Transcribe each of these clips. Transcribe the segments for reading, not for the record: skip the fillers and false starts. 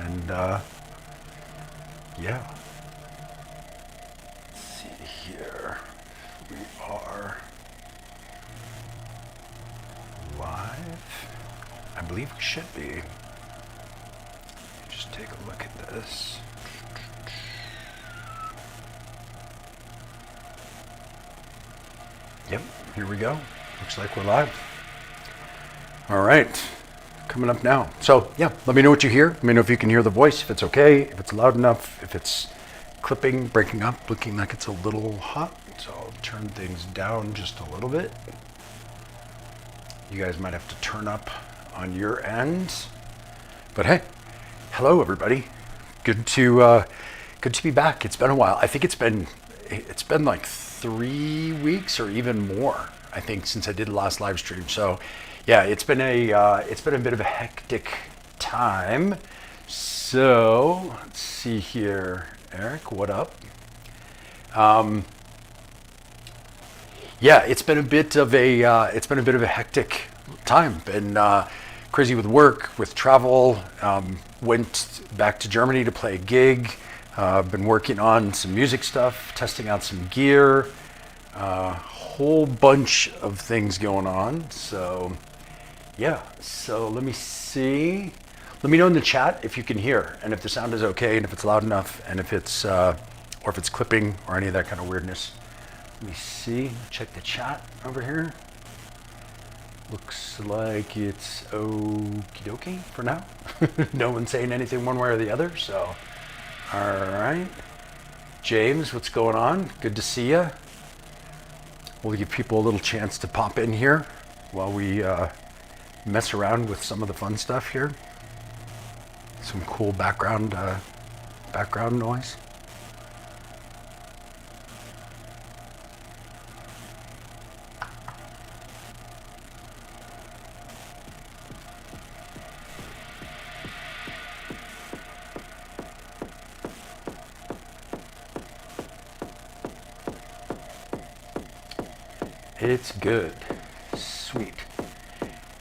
And yeah. Let's see here. We are live. I believe we should be. Just take a look at this. Yep, here we go. Looks like we're live. All right, coming up now. So yeah, let me know what you hear. Let me know if you can hear the voice, if it's okay, if it's loud enough, if it's clipping, breaking up, looking like it's a little hot. So I'll turn things down just a little bit. You guys might have to turn up on your end. But hey, hello everybody. Good to be back. It's been a while. I think it's been like 3 weeks or even more, I think, since I did the last live stream. So yeah, it's been a bit of a hectic time. So let's see here. Eric, what up? Yeah, it's been a bit of a hectic time. Been crazy with work, with travel. Went back to Germany to play a gig. Been working on some music stuff, testing out some gear, whole bunch of things going on. So yeah, so let me see. Let me know in the chat if you can hear and if the sound is okay and if it's loud enough and if it's or if it's clipping or any of that kind of weirdness. Let me see. Check the chat over here. Looks like it's okie dokie for now. No one's saying anything one way or the other, so. All right. James, what's going on? Good to see you. We'll give people a little chance to pop in here while we mess around with some of the fun stuff here. Some cool background noise. It's good. Sweet.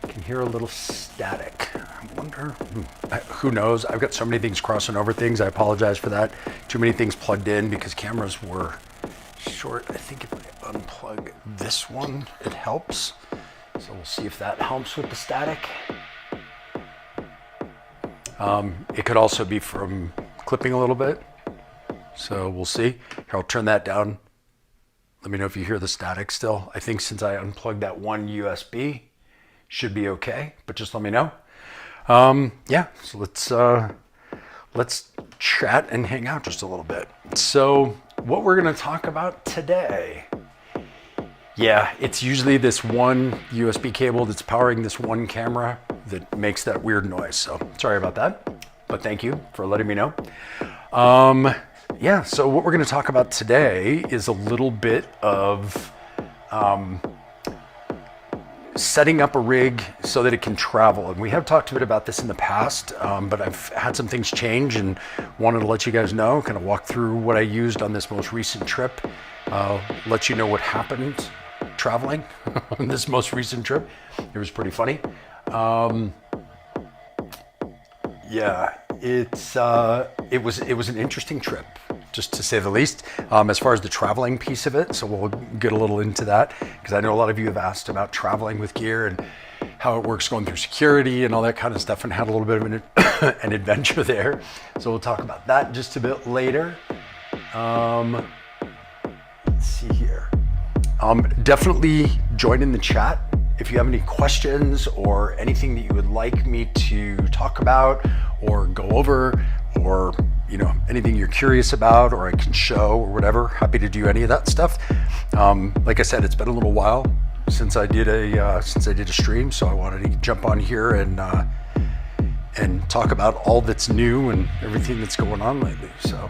Can hear a little static. I wonder, who knows? I've got so many things crossing over things. I apologize for that. Too many things plugged in because cameras were short. I think if I unplug this one, it helps. So we'll see if that helps with the static. It could also be from clipping a little bit. So we'll see. Here, I'll turn that down. Let me know if you hear the static still. I think since I unplugged that one USB, should be okay, but just let me know. Yeah, so let's chat and hang out just a little bit. So what we're gonna talk about today, yeah, it's usually this one USB cable that's powering this one camera that makes that weird noise. So sorry about that, but thank you for letting me know. Yeah, so what we're going to talk about today is a little bit of setting up a rig so that it can travel. And we have talked a bit about this in the past, but I've had some things change and wanted to let you guys know, kind of walk through what I used on this most recent trip, let you know what happened traveling on this most recent trip. It was pretty funny. Yeah, it was an interesting trip, just to say the least, as far as the traveling piece of it. So we'll get a little into that because I know a lot of you have asked about traveling with gear and how it works going through security and all that kind of stuff, and had a little bit of an adventure there. So we'll talk about that just a bit later. Let's see here. Definitely join in the chat if you have any questions or anything that you would like me to talk about or go over, or anything you're curious about or I can show or whatever. Happy to do any of that stuff. Like I said, it's been a little while since I did a stream, so I wanted to jump on here and talk about all that's new and everything that's going on lately. So.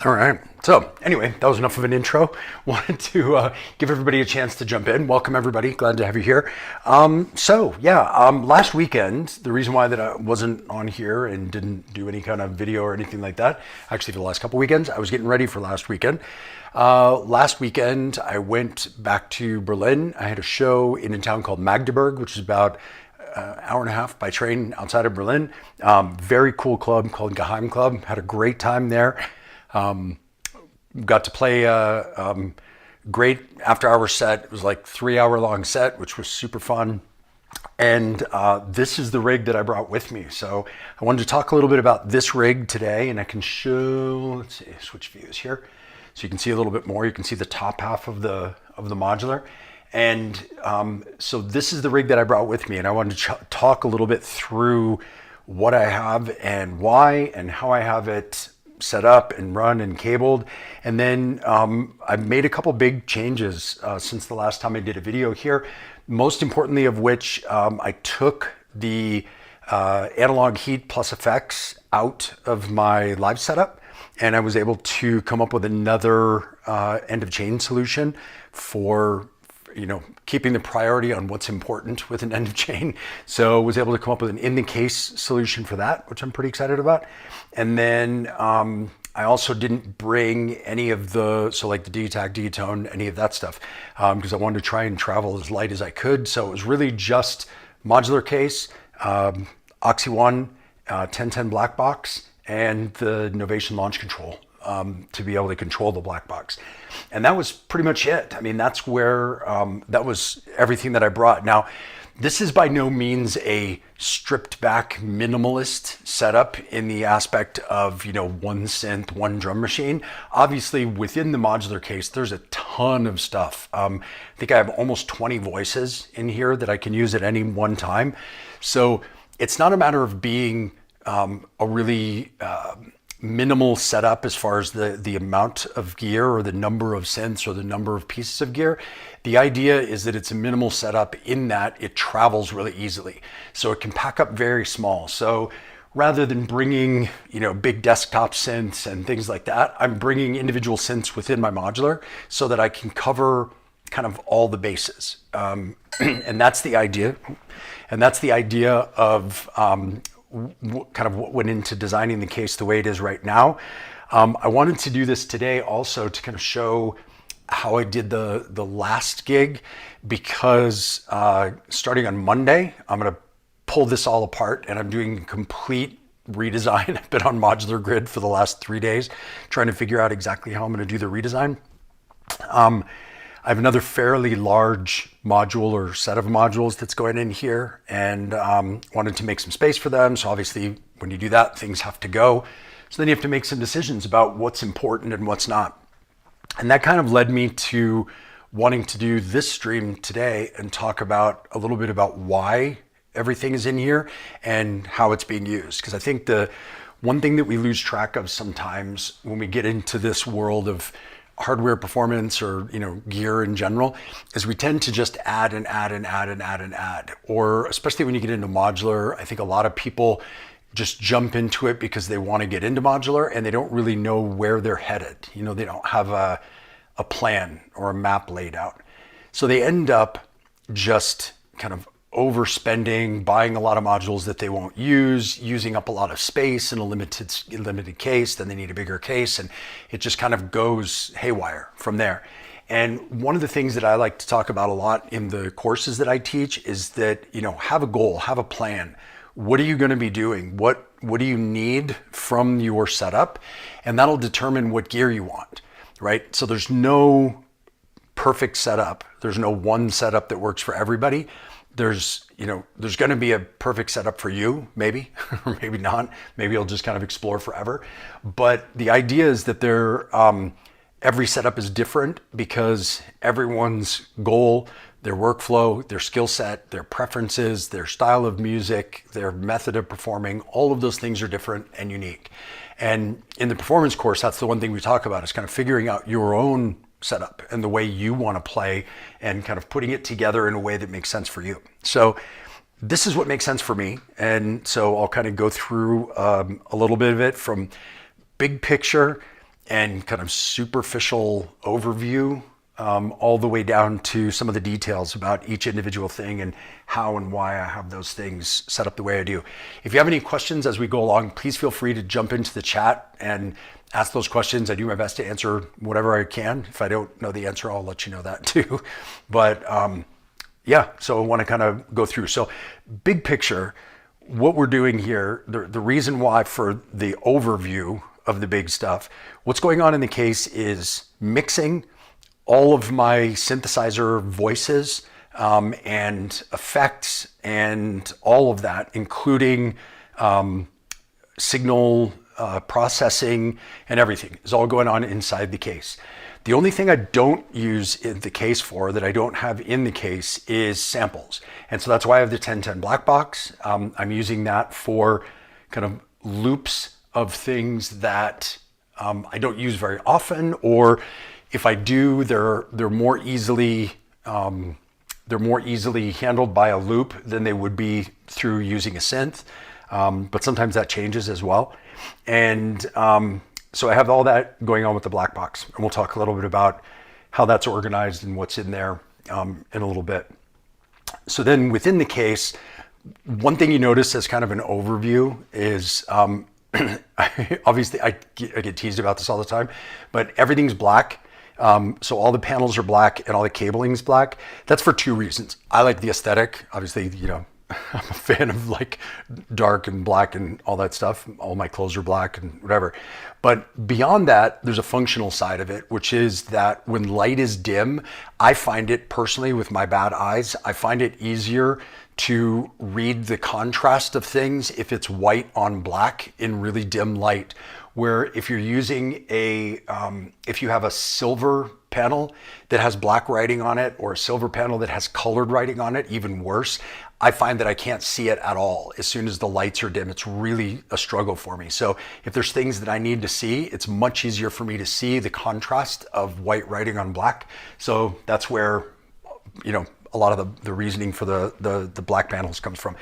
All right. So anyway, that was enough of an intro. Wanted to give everybody a chance to jump in. Welcome everybody. Glad to have you here. Last weekend, the reason why that I wasn't on here and didn't do any kind of video or anything like that, actually for the last couple weekends, I was getting ready for last weekend. Last weekend, I went back to Berlin. I had a show in a town called Magdeburg, which is about hour and a half by train outside of Berlin. Very cool club called Geheim Club. Had a great time there. Got to play a great after-hour set. It was like 3-hour long set, which was super fun. And this is the rig that I brought with me. So I wanted to talk a little bit about this rig today, and I can show, let's see, switch views here. So you can see a little bit more. You can see the top half of the modular. And so this is the rig that I brought with me, and I wanted to talk a little bit through what I have and why and how I have it set up and run and cabled. And then I've made a couple big changes since the last time I did a video here. Most importantly of which, I took the analog heat plus effects out of my live setup, and I was able to come up with another end of chain solution for keeping the priority on what's important with an end of chain. So I was able to come up with an in the case solution for that, which I'm pretty excited about. And then I also didn't bring any of like the D-Tac, D-Tone, any of that stuff, because I wanted to try and travel as light as I could. So it was really just modular case, Oxy One, 1010 Blackbox, and the Novation launch control to be able to control the Blackbox. And that was pretty much it. I mean, that's where, that was everything that I brought. Now, this is by no means a stripped back minimalist setup in the aspect of, one synth, one drum machine. Obviously within the modular case, there's a ton of stuff. I think I have almost 20 voices in here that I can use at any one time. So it's not a matter of being a really minimal setup as far as the amount of gear or the number of synths or the number of pieces of gear. The idea is that it's a minimal setup in that it travels really easily. So it can pack up very small. So rather than bringing, big desktop synths and things like that, I'm bringing individual synths within my modular so that I can cover kind of all the bases. And that's the idea. And that's the idea of kind of what went into designing the case the way it is right now. I wanted to do this today also to kind of show how I did the last gig, because starting on Monday, I'm going to pull this all apart and I'm doing a complete redesign. I've been on Modular Grid for the last 3 days trying to figure out exactly how I'm going to do the redesign. I have another fairly large module or set of modules that's going in here, and wanted to make some space for them. So obviously when you do that, things have to go. So then you have to make some decisions about what's important and what's not. And that kind of led me to wanting to do this stream today and talk about a little bit about why everything is in here and how it's being used. Because I think the one thing that we lose track of sometimes when we get into this world of hardware performance or gear in general is we tend to just add and add and add and add and add. Or especially when you get into modular, I think a lot of people just jump into it because they want to get into modular and they don't really know where they're headed. They don't have a plan or a map laid out. So they end up just kind of overspending, buying a lot of modules that they won't use, using up a lot of space in a limited case. Then they need a bigger case, and it just kind of goes haywire from there. And one of the things that I like to talk about a lot in the courses that I teach is that, have a goal, have a plan. What are you going to be doing? What do you need from your setup? And that'll determine what gear you want, right? So there's no perfect setup. There's no one setup that works for everybody. There's going to be a perfect setup for you, maybe, or maybe not. Maybe you'll just kind of explore forever. But the idea is that every setup is different because everyone's goal, their workflow, their skill set, their preferences, their style of music, their method of performing, all of those things are different and unique. And in the performance course, that's the one thing we talk about, is kind of figuring out your own setup and the way you want to play and kind of putting it together in a way that makes sense for you. So this is what makes sense for me. And so I'll kind of go through a little bit of it from big picture. and kind of superficial overview, all the way down to some of the details about each individual thing and how and why I have those things set up the way I do. If you have any questions as we go along, please feel free to jump into the chat and ask those questions. I do my best to answer whatever I can. If I don't know the answer, I'll let you know that too. But yeah, so I want to kind of go through. So big picture, what we're doing here, the reason why for the overview of the big stuff, what's going on in the case is mixing all of my synthesizer voices and effects and all of that, including signal processing and everything is all going on inside the case. The only thing I don't use in the case for, that I don't have in the case, is samples. And so that's why I have the 1010 Blackbox. I'm using that for kind of loops of things that I don't use very often, or if I do, they're more easily handled by a loop than they would be through using a synth. But sometimes that changes as well. And so I have all that going on with the Blackbox, and we'll talk a little bit about how that's organized and what's in there in a little bit. So then within the case, one thing you notice as kind of an overview is, obviously I get teased about this all the time, but everything's black. So all the panels are black and all the cabling's black. That's for two reasons. I like the aesthetic. Obviously, you know, I'm a fan of like dark and black and all that stuff. All my clothes are black and whatever. But beyond that, there's a functional side of it, which is that when light is dim, I find it personally, with my bad eyes, I find it easier to read the contrast of things if it's white on black in really dim light. Where if you're using if you have a silver panel that has black writing on it, or a silver panel that has colored writing on it, even worse, I find that I can't see it at all. As soon as the lights are dim, it's really a struggle for me. So if there's things that I need to see, it's much easier for me to see the contrast of white writing on black. So that's where, you know, a lot of the reasoning for the black panels comes from.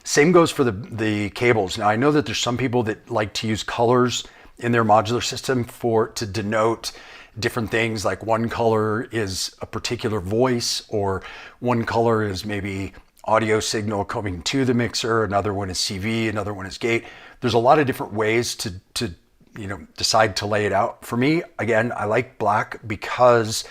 Same goes for the cables. Now I know that there's some people that like to use colors in their modular system to denote different things, like one color is a particular voice, or one color is maybe audio signal coming to the mixer, another one is CV, another one is gate. There's a lot of different ways to you know, decide to lay it out. For me, again, I like black because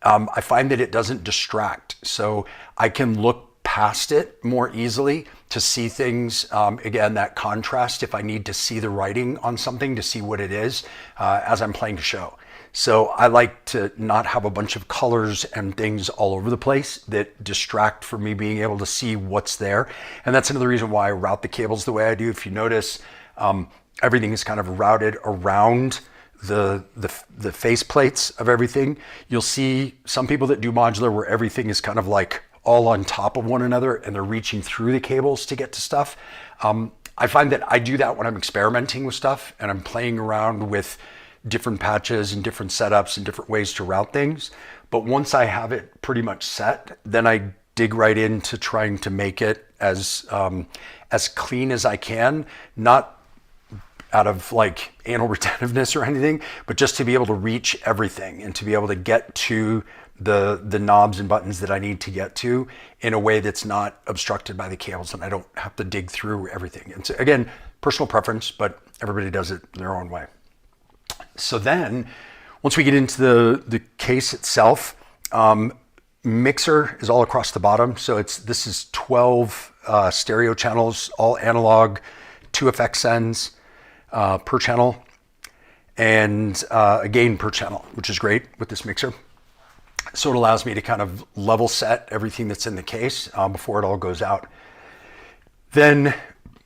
I find that it doesn't distract. So I can look past it more easily to see things, again, that contrast, if I need to see the writing on something to see what it is as I'm playing a show. So I like to not have a bunch of colors and things all over the place that distract from me being able to see what's there. And that's another reason why I route the cables the way I do. If you notice, everything is kind of routed around the face plates of everything. You'll see some people that do modular where everything is kind of like all on top of one another and they're reaching through the cables to get to stuff. I find that I do that when I'm experimenting with stuff and I'm playing around with different patches and different setups and different ways to route things. But once I have it pretty much set, then I dig right into trying to make it as clean as I can, not out of like anal retentiveness or anything, but just to be able to reach everything and to be able to get to the knobs and buttons that I need to get to in a way that's not obstructed by the cables and I don't have to dig through everything. And so, again, personal preference, but everybody does it their own way. So then once we get into the case itself, mixer is all across the bottom. So this is 12 stereo channels, all analog, 2 effect sends per channel, and a gain per channel, which is great with this mixer. So it allows me to kind of level set everything that's in the case before it all goes out. Then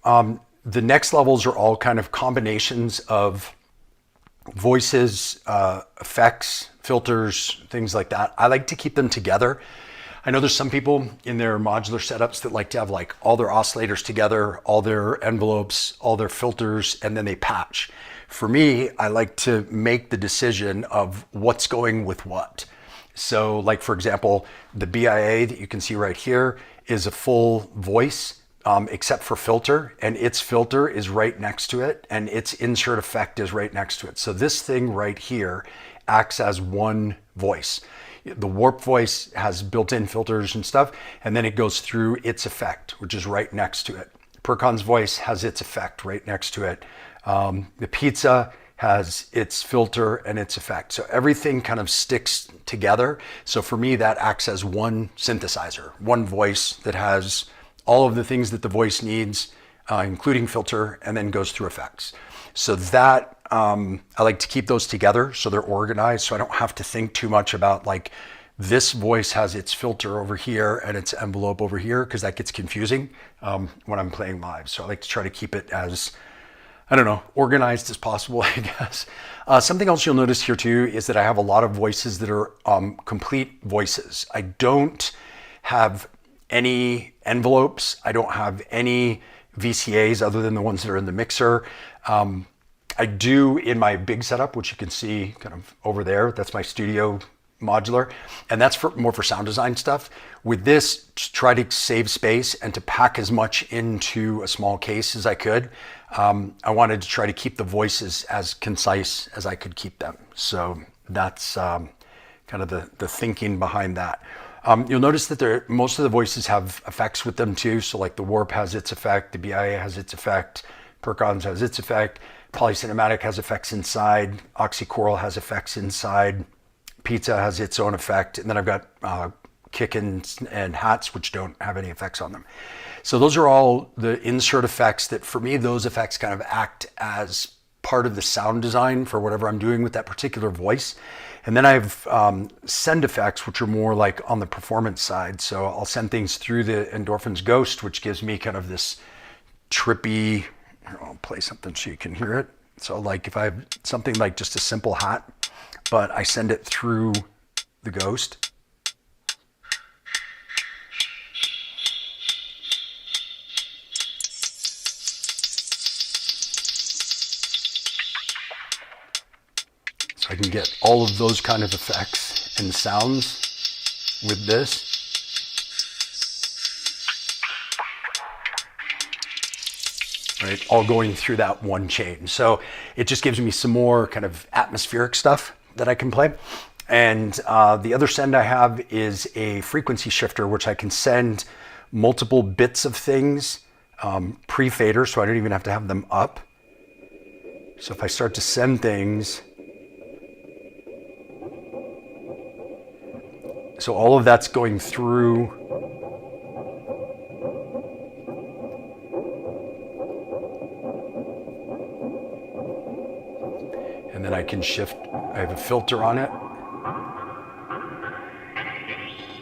the next levels are all kind of combinations of voices, effects, filters, things like that. I like to keep them together. I know there's some people in their modular setups that like to have like all their oscillators together, all their envelopes, all their filters, and then they patch. For me, I like to make the decision of what's going with what. So like, for example, the BIA that you can see right here is a full voice except for filter, and its filter is right next to it, and its insert effect is right next to it. So this thing right here acts as one voice. The warp voice has built-in filters and stuff, and then it goes through its effect, which is right next to it. Percon's voice has its effect right next to it. The pizza has its filter and its effect. So everything kind of sticks together. So for me, that acts as one synthesizer, one voice that has all of the things that the voice needs, including filter, and then goes through effects. So that, I like to keep those together so they're organized, so I don't have to think too much about like, this voice has its filter over here and its envelope over here, because that gets confusing when I'm playing live. So I like to try to keep it as, I don't know, organized as possible, I guess. Something else you'll notice here too is that I have a lot of voices that are complete voices. I don't have any envelopes. I don't have any VCAs other than the ones that are in the mixer. I do in my big setup, which you can see kind of over there. That's my studio modular, and that's for more for sound design stuff. With this, just try to save space and to pack as much into a small case as I could. I wanted to try to keep the voices as concise as I could keep them. So that's kind of the thinking behind that. You'll notice that most of the voices have effects with them too. So like the warp has its effect, the BIA has its effect, Percons has its effect, Polycinematic has effects inside, Oxychoral has effects inside, Pizza has its own effect, and then I've got kick and hats, which don't have any effects on them. So those are all the insert effects that, for me, those effects kind of act as part of the sound design for whatever I'm doing with that particular voice. And then I have send effects, which are more like on the performance side. So I'll send things through the Endorphins Ghost, which gives me kind of this trippy, I'll play something so you can hear it. So like if I have something like just a simple hat, but I send it through the Ghost. So I can get all of those kind of effects and sounds with this. Right, all going through that one chain. So it just gives me some more kind of atmospheric stuff that I can play. And the other send I have is a frequency shifter, which I can send multiple bits of things pre-fader, so I don't even have to have them up. So if I start to send things, so all of that's going through. And then I can shift, I have a filter on it.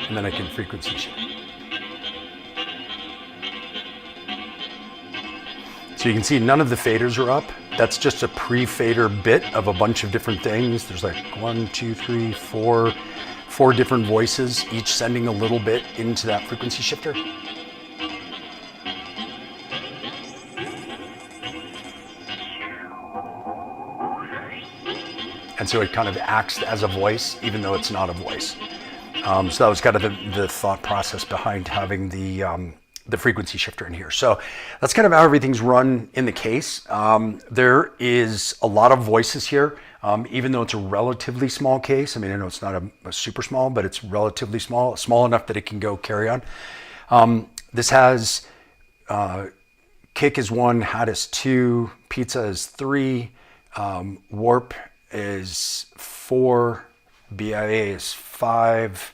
And then I can frequency shift. So you can see none of the faders are up. That's just a pre-fader bit of a bunch of different things. There's like 1, 2, 3, 4 different voices, each sending a little bit into that frequency shifter. And so it kind of acts as a voice, even though it's not a voice. So that was kind of the thought process behind having the frequency shifter in here. So that's kind of how everything's run in the case. There is a lot of voices here, even though it's a relatively small case. I mean, I know it's not a super small, but it's relatively small enough that it can go carry on. This has kick is 1, hat is 2, pizza is 3, warp is 4, BIA is 5,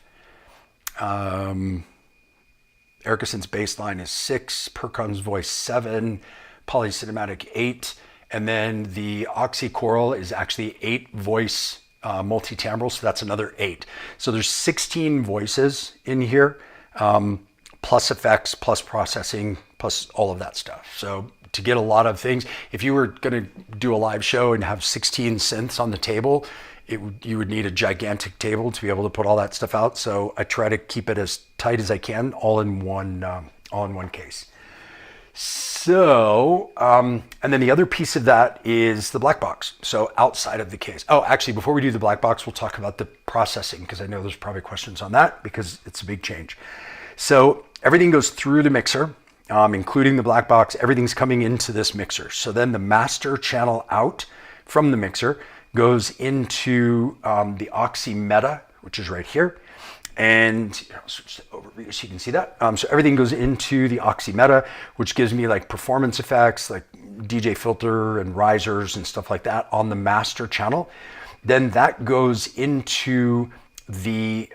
Ericsson's baseline is 6, Percon's voice 7, Polycinematic 8, and then the Oxychoral is actually 8 voice multi-timbral, so that's another 8. So there's 16 voices in here, plus effects, plus processing, plus all of that stuff. So to get a lot of things, if you were going to do a live show and have 16 synths on the table, you would need a gigantic table to be able to put all that stuff out. So I try to keep it as tight as I can, all in one case. So, and then the other piece of that is the Blackbox. So outside of the case. Oh, actually, before we do the Blackbox, we'll talk about the processing, because I know there's probably questions on that because it's a big change. So everything goes through the mixer. including the black box, everything's coming into this mixer. So then the master channel out from the mixer goes into the Oxy Meta, which is right here. And I'll switch to overview so you can see that. So everything goes into the Oxy Meta, which gives me like performance effects, like DJ filter and risers and stuff like that on the master channel. Then that goes into the,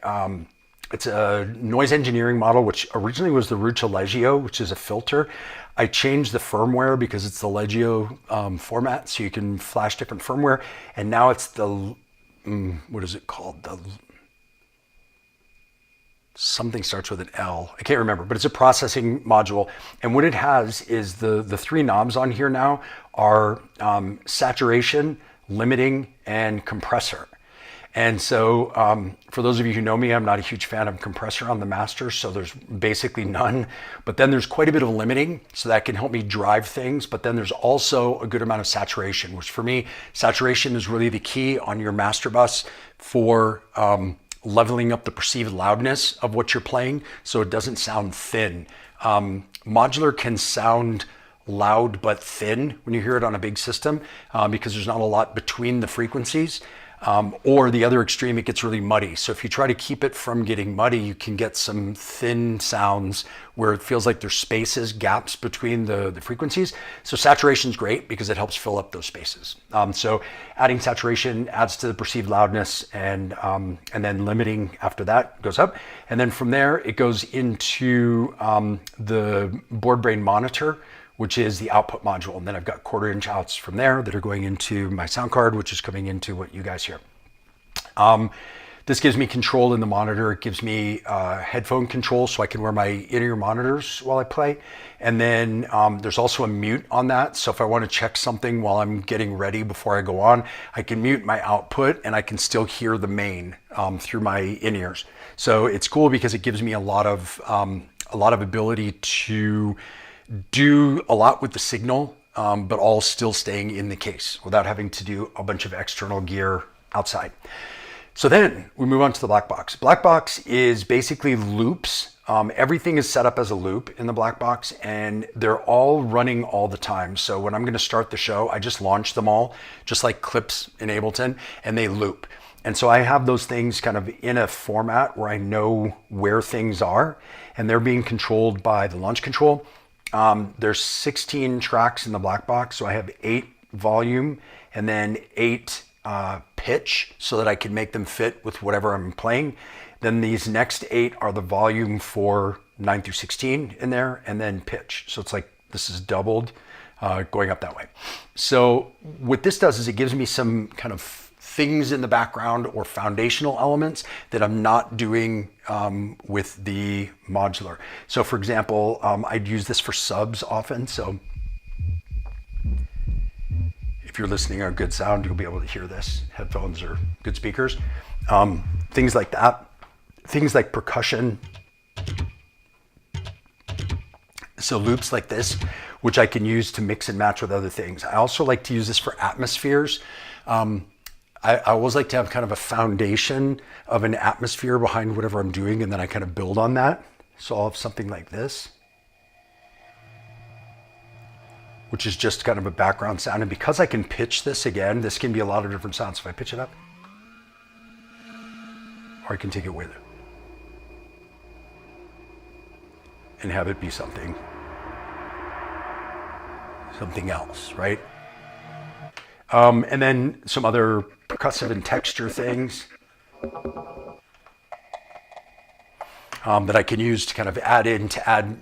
it's a noise engineering model, which originally was the Rucha Legio, which is a filter. I changed the firmware because it's the Legio format, so you can flash different firmware. And now it's the, what is it called? The something starts with an L. I can't remember, but it's a processing module. And what it has is the three knobs on here now are saturation, limiting, and compressor. And so for those of you who know me, I'm not a huge fan of compressor on the master, so there's basically none. But then there's quite a bit of limiting, so that can help me drive things. But then there's also a good amount of saturation, which for me, saturation is really the key on your master bus for leveling up the perceived loudness of what you're playing so it doesn't sound thin. Modular can sound loud but thin when you hear it on a big system because there's not a lot between the frequencies. Or the other extreme, it gets really muddy. So if you try to keep it from getting muddy, you can get some thin sounds where it feels like there's spaces, gaps between the frequencies. So saturation is great because it helps fill up those spaces. So adding saturation adds to the perceived loudness, and then limiting after that goes up. And then from there, it goes into the board brain monitor, which is the output module. And then I've got 1/4-inch outs from there that are going into my sound card, which is coming into what you guys hear. This gives me control in the monitor. It gives me headphone control so I can wear my in-ear monitors while I play. And then there's also a mute on that. So if I want to check something while I'm getting ready before I go on, I can mute my output and I can still hear the main through my in-ears. So it's cool because it gives me a lot of ability to do a lot with the signal, but all still staying in the case without having to do a bunch of external gear outside. So then we move on to the black box. Black box is basically loops. Everything is set up as a loop in the black box, and they're all running all the time. So when I'm going to start the show, I just launch them all, just like clips in Ableton, and they loop. And so I have those things kind of in a format where I know where things are, and they're being controlled by the launch control. There's 16 tracks in the black box, so I have 8 volume and then 8 pitch so that I can make them fit with whatever I'm playing. Then these next 8 are the volume for 9 through 16 in there, and then pitch. So it's like this is doubled going up that way. So what this does is it gives me some kind of things in the background or foundational elements that I'm not doing with the modular. So for example, I'd use this for subs often. So if you're listening on good sound, you'll be able to hear this. Headphones or good speakers. Things like that. Things like percussion. So loops like this, which I can use to mix and match with other things. I also like to use this for atmospheres. I always like to have kind of a foundation of an atmosphere behind whatever I'm doing, and then I kind of build on that. So I'll have something like this, which is just kind of a background sound. And because I can pitch this again, this can be a lot of different sounds. If I pitch it up, or I can take it with it and have it be something else, right? And then some other percussive and texture things that I can use to kind of add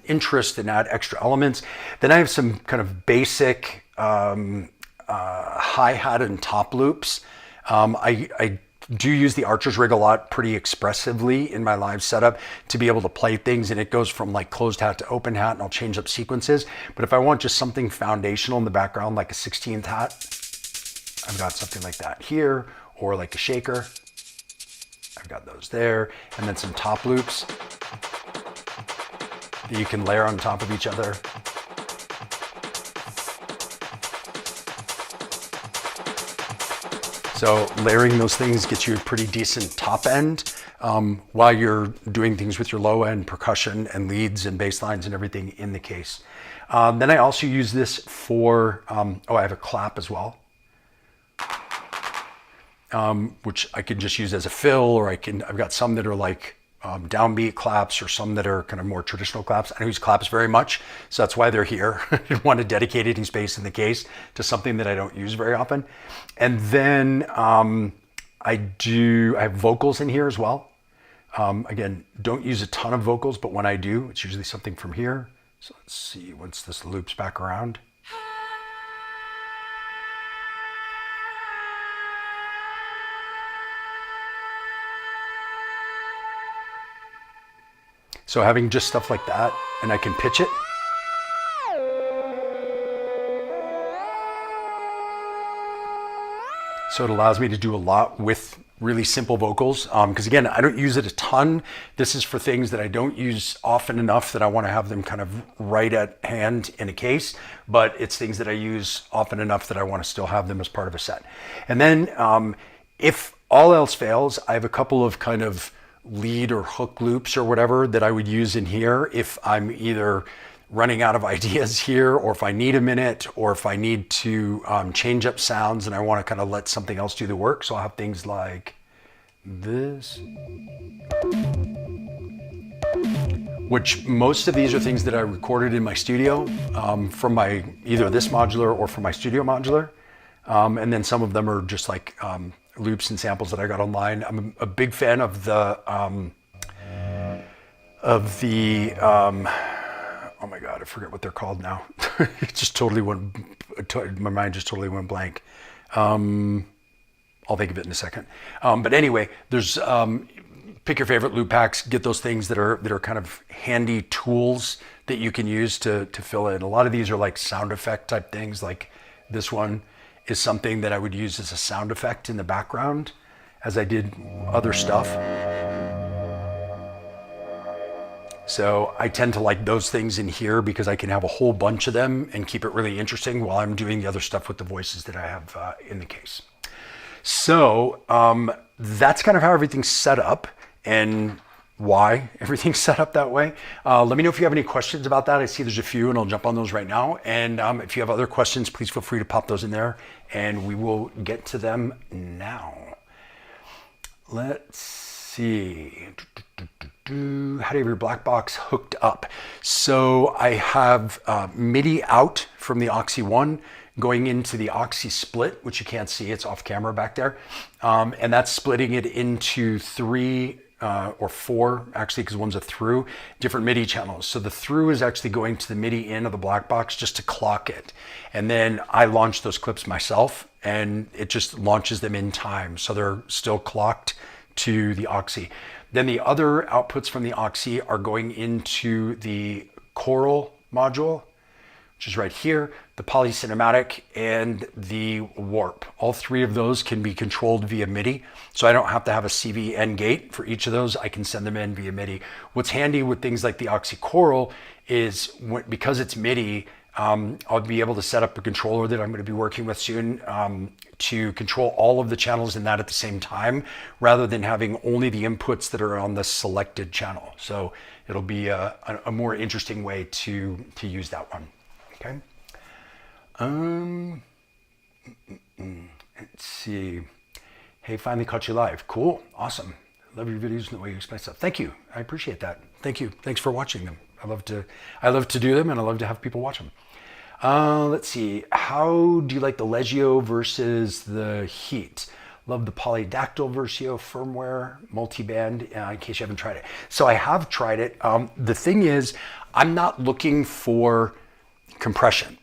interest and add extra elements. Then I have some kind of basic hi-hat and top loops. I do use the Archer's rig a lot, pretty expressively in my live setup to be able to play things, and it goes from like closed hat to open hat, and I'll change up sequences. But if I want just something foundational in the background, like a 16th hat, I've got something like that here, or like a shaker. I've got those there, and then some top loops that you can layer on top of each other. So layering those things gets you a pretty decent top end while you're doing things with your low end percussion and leads and bass lines and everything in the case. Then I also use this for, I have a clap as well, which I can just use as a fill, or I've got some that are like downbeat claps, or some that are kind of more traditional claps. I don't use claps very much, so that's why they're here. I didn't want to dedicate any space in the case to something that I don't use very often. And then I have vocals in here as well. Again, don't use a ton of vocals, but when I do, it's usually something from here. So let's see, once this loops back around. So having just stuff like that, and I can pitch it. So it allows me to do a lot with really simple vocals. Because again, I don't use it a ton. This is for things that I don't use often enough that I want to have them kind of right at hand in a case, but it's things that I use often enough that I want to still have them as part of a set. And then if all else fails, I have a couple of kind of lead or hook loops or whatever that I would use in here if I'm either running out of ideas here, or if I need a minute, or if I need to change up sounds and I want to kind of let something else do the work. So I'll have things like this, which most of these are things that I recorded in my studio from either this modular or from my studio modular. And then some of them are just like loops and samples that I got online. I'm a big fan of the oh my God, I forget what they're called now. It just totally went, my mind just totally went blank. I'll think of it in a second. But anyway, there's, pick your favorite loop packs, get those things that are kind of handy tools that you can use to fill in. A lot of these are like sound effect type things. Like this one is something that I would use as a sound effect in the background as I did other stuff. So I tend to like those things in here because I can have a whole bunch of them and keep it really interesting while I'm doing the other stuff with the voices that I have in the case. So that's kind of how everything's set up and why everything's set up that way. Let me know if you have any questions about that. I see there's a few and I'll jump on those right now. And if you have other questions, please feel free to pop those in there and we will get to them now. Let's see. How do you have your Blackbox hooked up? So I have MIDI out from the Oxy 1 going into the Oxy split, which you can't see, it's off camera back there. And that's splitting it into 3 or 4, actually, because one's a through, different MIDI channels. So the through is actually going to the MIDI in of the Blackbox just to clock it. And then I launch those clips myself and it just launches them in time. So they're still clocked to the Oxy. Then the other outputs from the Oxy are going into the choral module, which is right here, the polycinematic and the warp. All 3 of those can be controlled via MIDI. So I don't have to have a CV end gate for each of those. I can send them in via MIDI. What's handy with things like the Oxy choral is because it's MIDI, I'll be able to set up a controller that I'm going to be working with soon to control all of the channels in that at the same time, rather than having only the inputs that are on the selected channel. So it'll be a more interesting way to use that one. Okay. Let's see. Hey, finally caught you live. Cool. Awesome. Love your videos and the way you explain stuff. Thank you. I appreciate that. Thank you. Thanks for watching them. I love to do them and I love to have people watch them. Let's see. How do you like the Legio versus the Heat? Love the Polydactyl Versio firmware multiband, in case you haven't tried it. So I have tried it. The thing is, I'm not looking for compression.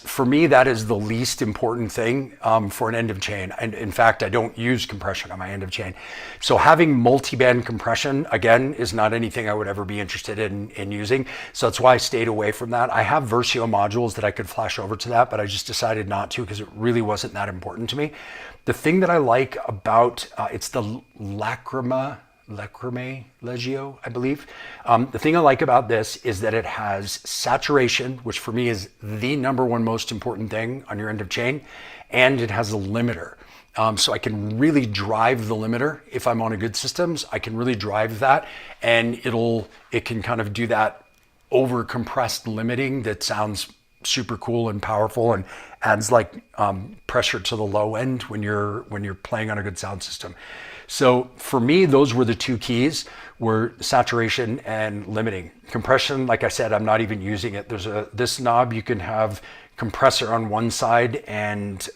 For me, that is the least important thing for an end of chain. And in fact, I don't use compression on my end of chain. So having multiband compression, again, is not anything I would ever be interested in using. So that's why I stayed away from that. I have Versio modules that I could flash over to that, but I just decided not to because it really wasn't that important to me. The thing that I like about, it's the Lacrima Legio, I believe. The thing I like about this is that it has saturation, which for me is the #1 most important thing on your end of chain, and it has a limiter. So I can really drive the limiter. If I'm on a good systems, I can really drive that, and it can kind of do that over compressed limiting that sounds super cool and powerful and adds like pressure to the low end when you're playing on a good sound system. So for me, those were the two keys, were saturation and limiting. Compression, like I said, I'm not even using it. There's this knob, you can have compressor on one side and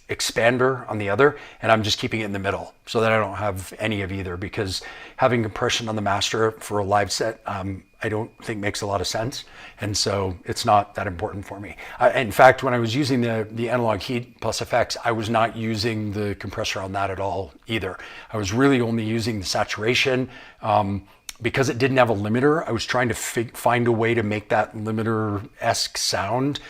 expander on the other, and I'm just keeping it in the middle so that I don't have any of either, because having compression on the master for a live set, I don't think makes a lot of sense, and so it's not that important for me. In fact, when I was using the analog heat plus effects, I was not using the compressor on that at all either. I was really only using the saturation. Because it didn't have a limiter, I was trying to find a way to make that limiter-esque sound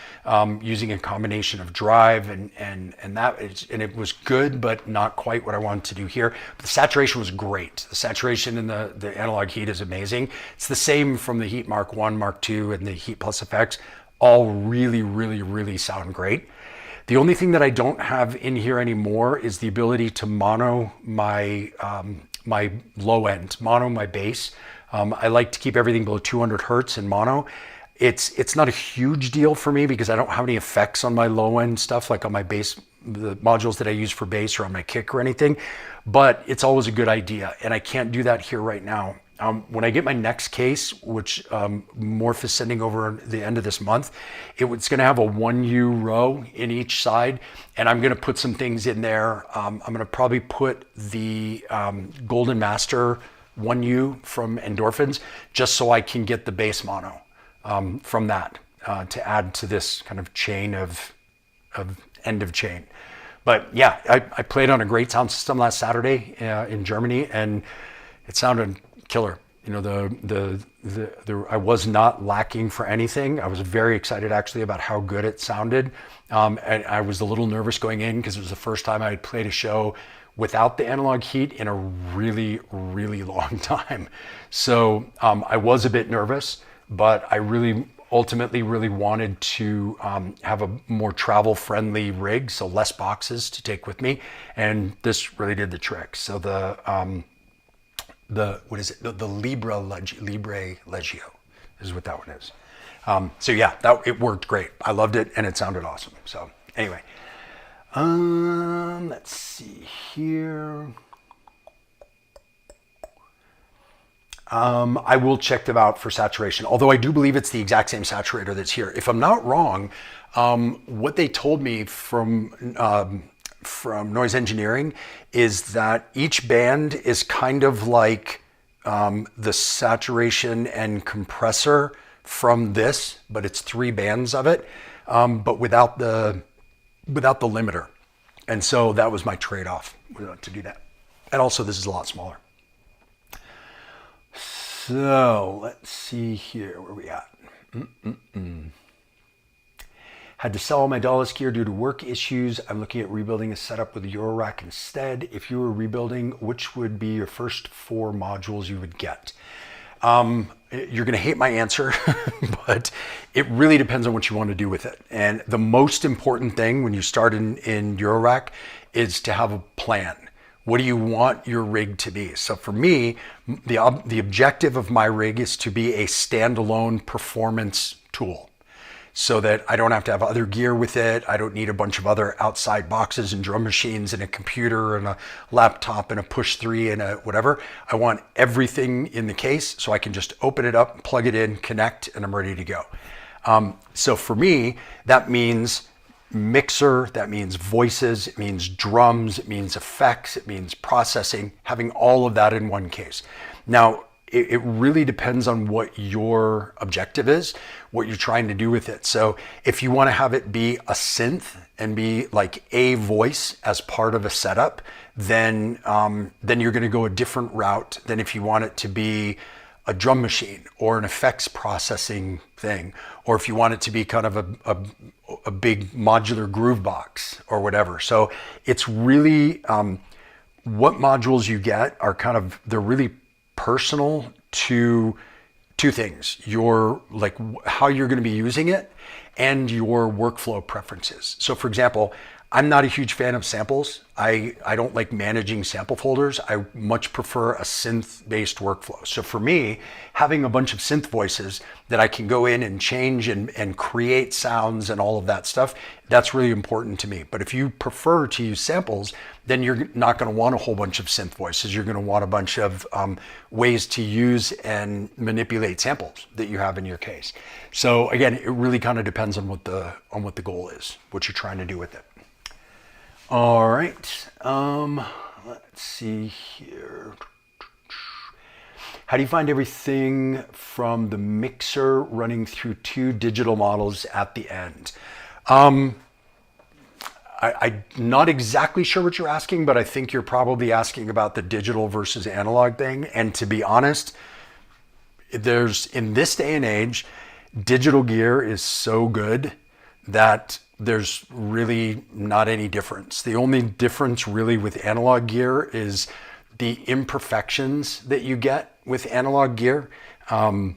using a combination of drive and it was good, but not quite what I wanted to do here. But the saturation was great. The saturation in the analog heat is amazing. It's the same from the Heat Mark 1, Mark 2, and the Heat Plus effects. All really, really, really sound great. The only thing that I don't have in here anymore is the ability to mono my my low end, mono my bass. I like to keep everything below 200 hertz in mono. It's not a huge deal for me because I don't have any effects on my low end stuff, like on my bass, the modules that I use for bass or on my kick or anything, but it's always a good idea. And I can't do that here right now. When I get my next case, which Morph is sending over the end of this month, it's going to have a 1U row in each side, and I'm going to put some things in there. I'm going to probably put the Golden Master 1U from Endorphins, just so I can get the bass mono from that to add to this kind of chain of end of chain. But yeah, I played on a great sound system last Saturday in Germany, and it sounded killer. You know, I was not lacking for anything. I was very excited actually about how good it sounded. And I was a little nervous going in because it was the first time I had played a show without the analog heat in a really, really long time. So I was a bit nervous, but I ultimately really wanted to have a more travel friendly rig, so less boxes to take with me. And this really did the trick. So what is it? The Libre Legio is what that one is. So yeah, it worked great. I loved it and it sounded awesome. So anyway, let's see here. I will check them out for saturation, although I do believe it's the exact same saturator that's here. If I'm not wrong, what they told me from Noise Engineering is that each band is kind of like the saturation and compressor from this, but it's 3 bands of it, but without the limiter. And so that was my trade-off to do that. And also this is a lot smaller. So let's see here, where are we at? Had to sell all my Dallas gear due to work issues. I'm looking at rebuilding a setup with a Eurorack instead. If you were rebuilding, which would be your first 4 modules you would get? You're gonna hate my answer, but it really depends on what you want to do with it. And the most important thing when you start in Eurorack is to have a plan. What do you want your rig to be? So for me, the objective of my rig is to be a standalone performance tool, so that I don't have to have other gear with it. I don't need a bunch of other outside boxes and drum machines and a computer and a laptop and a push 3 and a whatever. I want everything in the case so I can just open it up, plug it in, connect, and I'm ready to go. So for me, that means mixer, that means voices, it means drums, it means effects, it means processing, having all of that in one case. Now, it really depends on what your objective is, what you're trying to do with it. So if you want to have it be a synth and be like a voice as part of a setup, then you're going to go a different route than if you want it to be a drum machine or an effects processing thing, or if you want it to be kind of a big modular groove box or whatever. So it's really what modules you get are they're really personal to 2 things: your how you're going to be using it and your workflow preferences. So for example, I'm not a huge fan of samples. I don't like managing sample folders. I much prefer a synth-based workflow. So for me, having a bunch of synth voices that I can go in and change and create sounds and all of that stuff, that's really important to me. But if you prefer to use samples, then you're not going to want a whole bunch of synth voices. You're going to want a bunch of ways to use and manipulate samples that you have in your case. So again, it really kind of depends on what the goal is, what you're trying to do with it. All right, let's see here. How do you find everything from the mixer running through 2 digital models at the end? I'm not exactly sure what you're asking, but I think you're probably asking about the digital versus analog thing. And to be honest, in this day and age, digital gear is so good that there's really not any difference. The only difference really with analog gear is the imperfections that you get with analog gear. And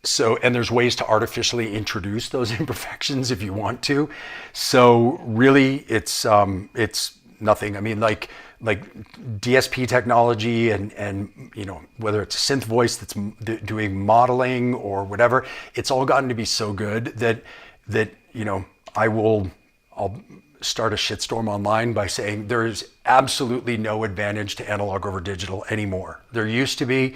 there's ways to artificially introduce those imperfections if you want to. So really it's nothing. I mean, like DSP technology and whether it's a synth voice that's doing modeling or whatever, it's all gotten to be so good that I'll start a shitstorm online by saying there is absolutely no advantage to analog over digital anymore. There used to be,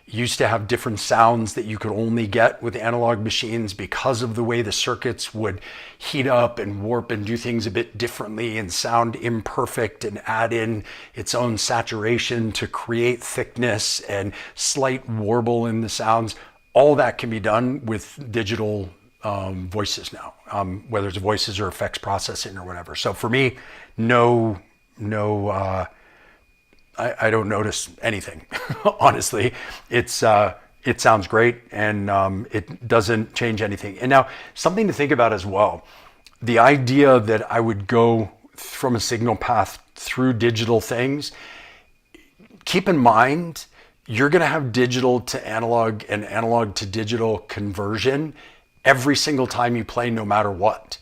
used to have different sounds that you could only get with analog machines because of the way the circuits would heat up and warp and do things a bit differently and sound imperfect and add in its own saturation to create thickness and slight warble in the sounds. All that can be done with digital voices now, whether it's voices or effects processing or whatever. So for me, I don't notice anything. Honestly, it sounds great and it doesn't change anything. And now something to think about as well, the idea that I would go from a signal path through digital things, keep in mind, you're going to have digital to analog and analog to digital conversion every single time you play, no matter what,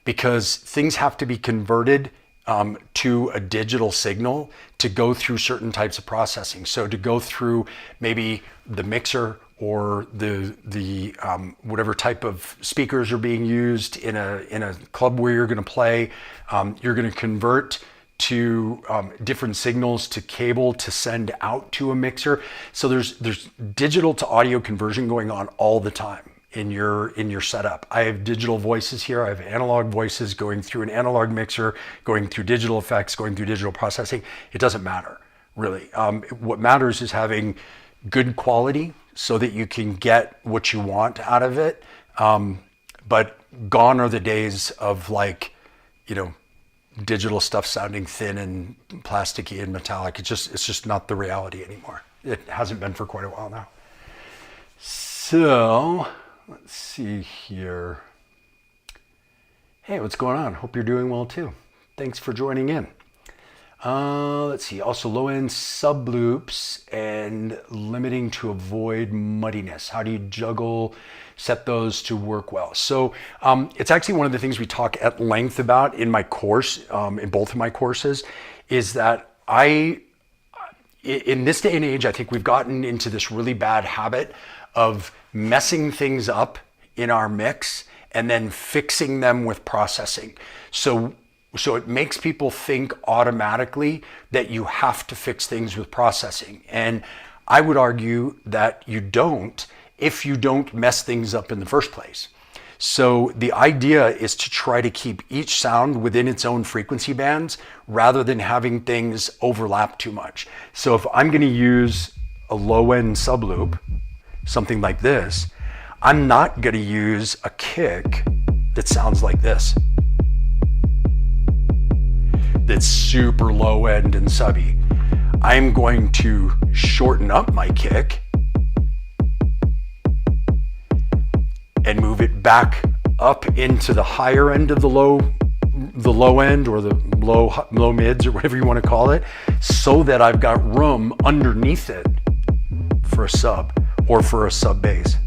because things have to be converted to a digital signal to go through certain types of processing. So to go through maybe the mixer or the whatever type of speakers are being used in a club where you're going to play, you're going to convert to different signals to cable to send out to a mixer. So there's digital to audio conversion going on all the time in your setup. I have digital voices here. I have analog voices going through an analog mixer, going through digital effects, going through digital processing. It doesn't matter, really. What matters is having good quality so that you can get what you want out of it. But gone are the days of digital stuff sounding thin and plasticky and metallic. It's just not the reality anymore. It hasn't been for quite a while now. So let's see here. Hey, what's going on? Hope you're doing well too. Thanks for joining in. Let's see. Also, low-end subloops and limiting to avoid muddiness. How do you set those to work well? So it's actually one of the things we talk at length about in my course, in both of my courses, is that in this day and age, I think we've gotten into this really bad habit of messing things up in our mix and then fixing them with processing. So it makes people think automatically that you have to fix things with processing. And I would argue that you don't if you don't mess things up in the first place. So the idea is to try to keep each sound within its own frequency bands rather than having things overlap too much. So if I'm going to use a low-end subloop, something like this, I'm not going to use a kick that sounds like this. That's super low end and subby. I'm going to shorten up my kick and move it back up into the higher end of the low end or the low mids or whatever you want to call it, so that I've got room underneath it for a sub or for a sub bass.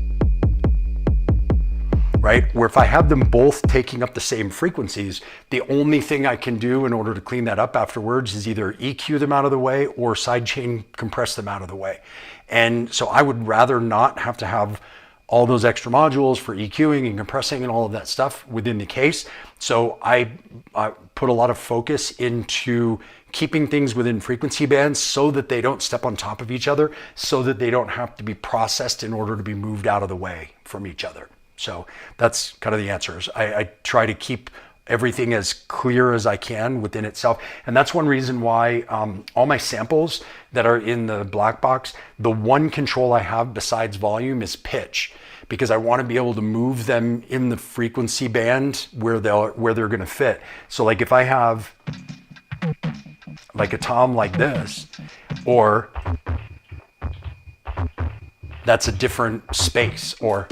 right? Where if I have them both taking up the same frequencies, the only thing I can do in order to clean that up afterwards is either EQ them out of the way or sidechain compress them out of the way. And so I would rather not have to have all those extra modules for EQing and compressing and all of that stuff within the case. So I put a lot of focus into keeping things within frequency bands so that they don't step on top of each other, so that they don't have to be processed in order to be moved out of the way from each other. So that's kind of the answers. I try to keep everything as clear as I can within itself. And that's one reason why all my samples that are in the Blackbox, the one control I have besides volume is pitch, because I want to be able to move them in the frequency band where they're going to fit. So like if I have like a tom like this, or that's a different space, or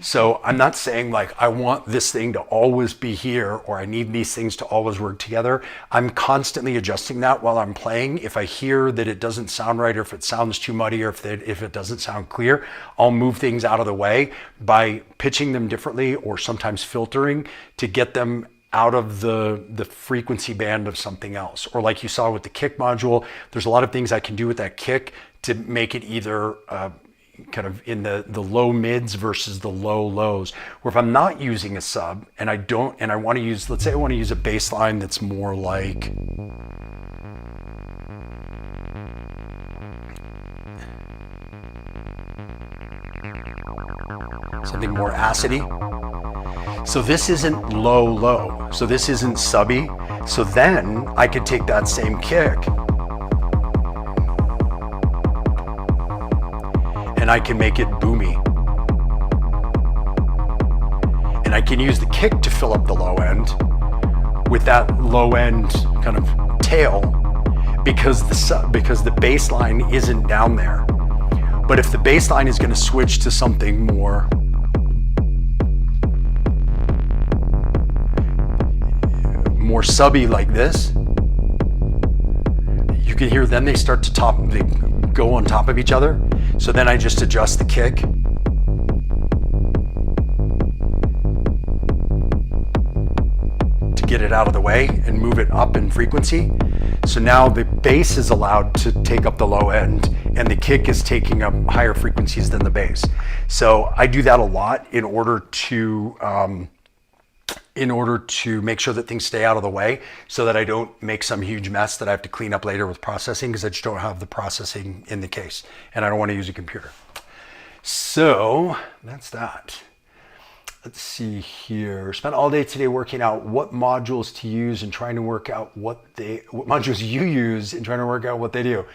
so I'm not saying like I want this thing to always be here or I need these things to always work together. I'm constantly adjusting that while I'm playing. If I hear that it doesn't sound right, or if it sounds too muddy, or if it doesn't sound clear, I'll move things out of the way by pitching them differently or sometimes filtering to get them out of the frequency band of something else. Or like you saw with the kick module, there's a lot of things I can do with that kick to make it either kind of in the low mids versus the low lows. Or if I'm not using a sub and I want to use, let's say I want to use a bass line that's more like something more acidy. So this isn't low, low. So this isn't subby. So then I could take that same kick and I can make it boomy. And I can use the kick to fill up the low end with that low end kind of tail because the bass line isn't down there. But if the bass line is going to switch to something more subby like this, you can hear then they start to they go on top of each other. So then I just adjust the kick to get it out of the way and move it up in frequency. So now the bass is allowed to take up the low end and the kick is taking up higher frequencies than the bass. So I do that a lot in order to make sure that things stay out of the way so that I don't make some huge mess that I have to clean up later with processing, because I just don't have the processing in the case and I don't want to use a computer. So that's that. Let's see here. Spent all day today working out what modules to use and trying to work out what modules you use and trying to work out what they do.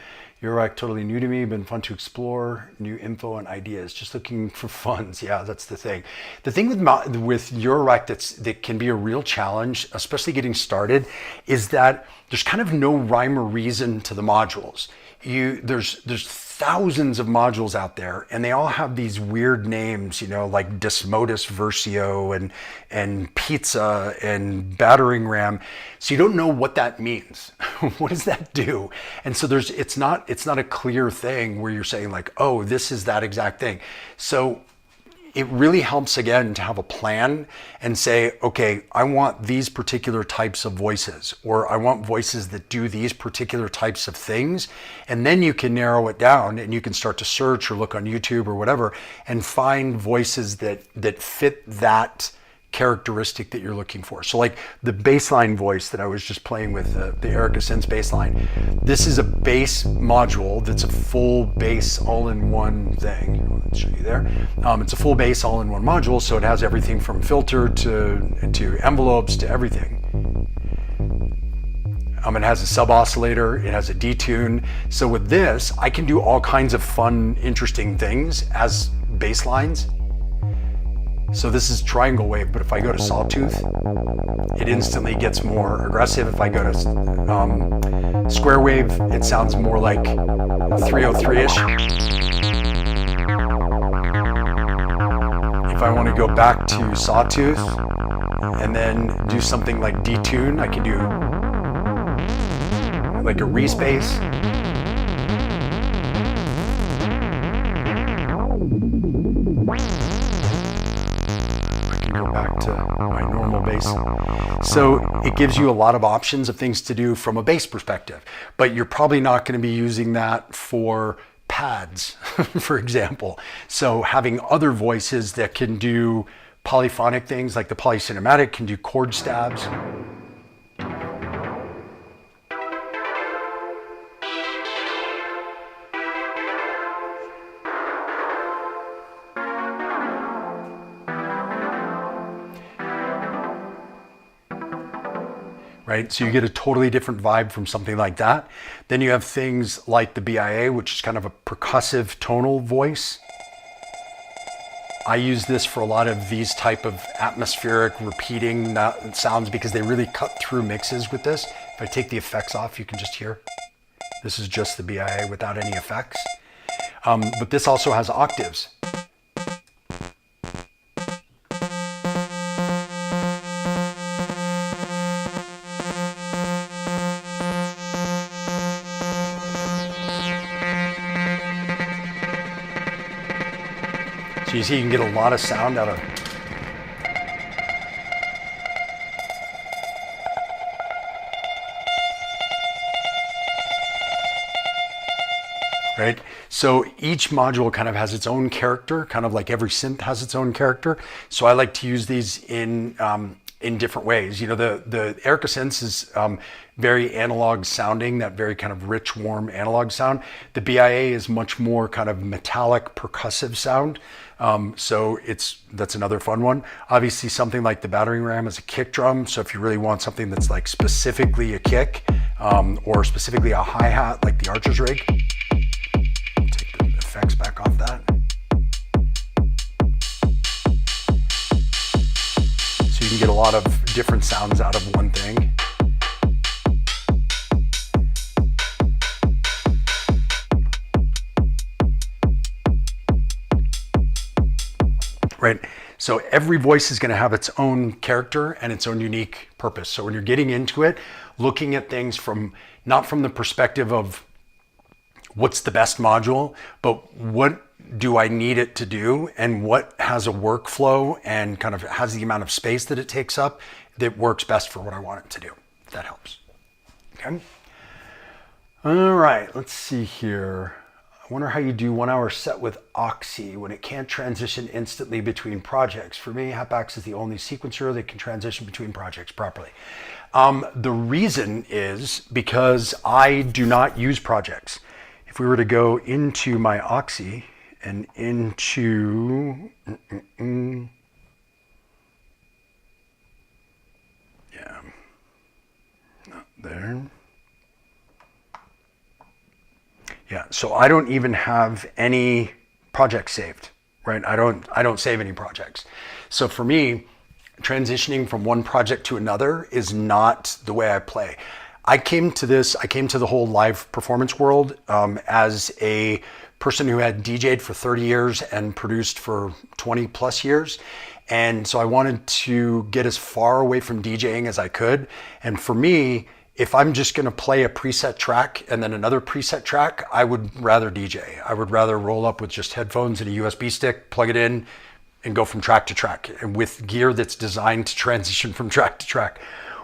Eurorack totally new to me, been fun to explore, new info and ideas, just looking for funds. Yeah, that's the thing. The thing with Eurorack that can be a real challenge, especially getting started, is that there's kind of no rhyme or reason to the modules. There's thousands of modules out there and they all have these weird names, like Desmodus Versio and pizza and battering ram. So you don't know what that means. What does that do? And so it's not a clear thing where you're saying like, oh, this is that exact thing. So it really helps again to have a plan and say, okay, I want these particular types of voices, or I want voices that do these particular types of things. And then you can narrow it down and you can start to search or look on YouTube or whatever and find voices that fit that characteristic that you're looking for. So like the bassline voice that I was just playing with, the Erica Sense bassline, this is a bass module that's a full bass all-in-one thing. Let's show you there. It's a full bass all-in-one module, so it has everything from filter to envelopes to everything. It has a sub oscillator, it has a detune. So with this, I can do all kinds of fun, interesting things as bass lines. So this is triangle wave, but if I go to sawtooth, it instantly gets more aggressive. If I go to square wave, it sounds more like 303-ish. If I want to go back to sawtooth and then do something like detune, I can do like a respace. So it gives you a lot of options of things to do from a bass perspective, but you're probably not going to be using that for pads, for example. So having other voices that can do polyphonic things, like the polycinematic can do chord stabs. Right? So you get a totally different vibe from something like that. Then you have things like the BIA, which is kind of a percussive tonal voice. I use this for a lot of these type of atmospheric repeating sounds because they really cut through mixes with this. If I take the effects off, you can just hear. This is just the BIA without any effects. But this also has octaves. So you see you can get a lot of sound out of it. Right? So each module kind of has its own character, kind of like every synth has its own character. So I like to use these in different ways. You know, the Erica synths is very analog sounding, that very kind of rich, warm analog sound. The BIA is much more kind of metallic, percussive sound. So that's another fun one. Obviously something like the battering ram is a kick drum. So if you really want something that's like specifically a kick or specifically a hi-hat like the Archer's rig, take the effects back off that. So you can get a lot of different sounds out of one thing. Right? So every voice is going to have its own character and its own unique purpose. So when you're getting into it, looking at things from not from the perspective of what's the best module, but what do I need it to do and what has a workflow and kind of has the amount of space that it takes up that works best for what I want it to do. If that helps. Okay. All right, let's see here. I wonder how you do 1 hour set with Oxy when it can't transition instantly between projects. For me, Hapax is the only sequencer that can transition between projects properly. The reason is because I do not use projects. If we were to go into my Oxy and into, yeah, not there. Yeah, so I don't even have any projects saved, right? I don't save any projects. So for me, transitioning from one project to another is not the way I play. I came to the whole live performance world as a person who had DJ'd for 30 years and produced for 20 plus years. And so I wanted to get as far away from DJing as I could. And for me, if I'm just going to play a preset track and then another preset track, I would rather DJ. I would rather roll up with just headphones and a USB stick, plug it in, and go from track to track, and with gear that's designed to transition from track to track.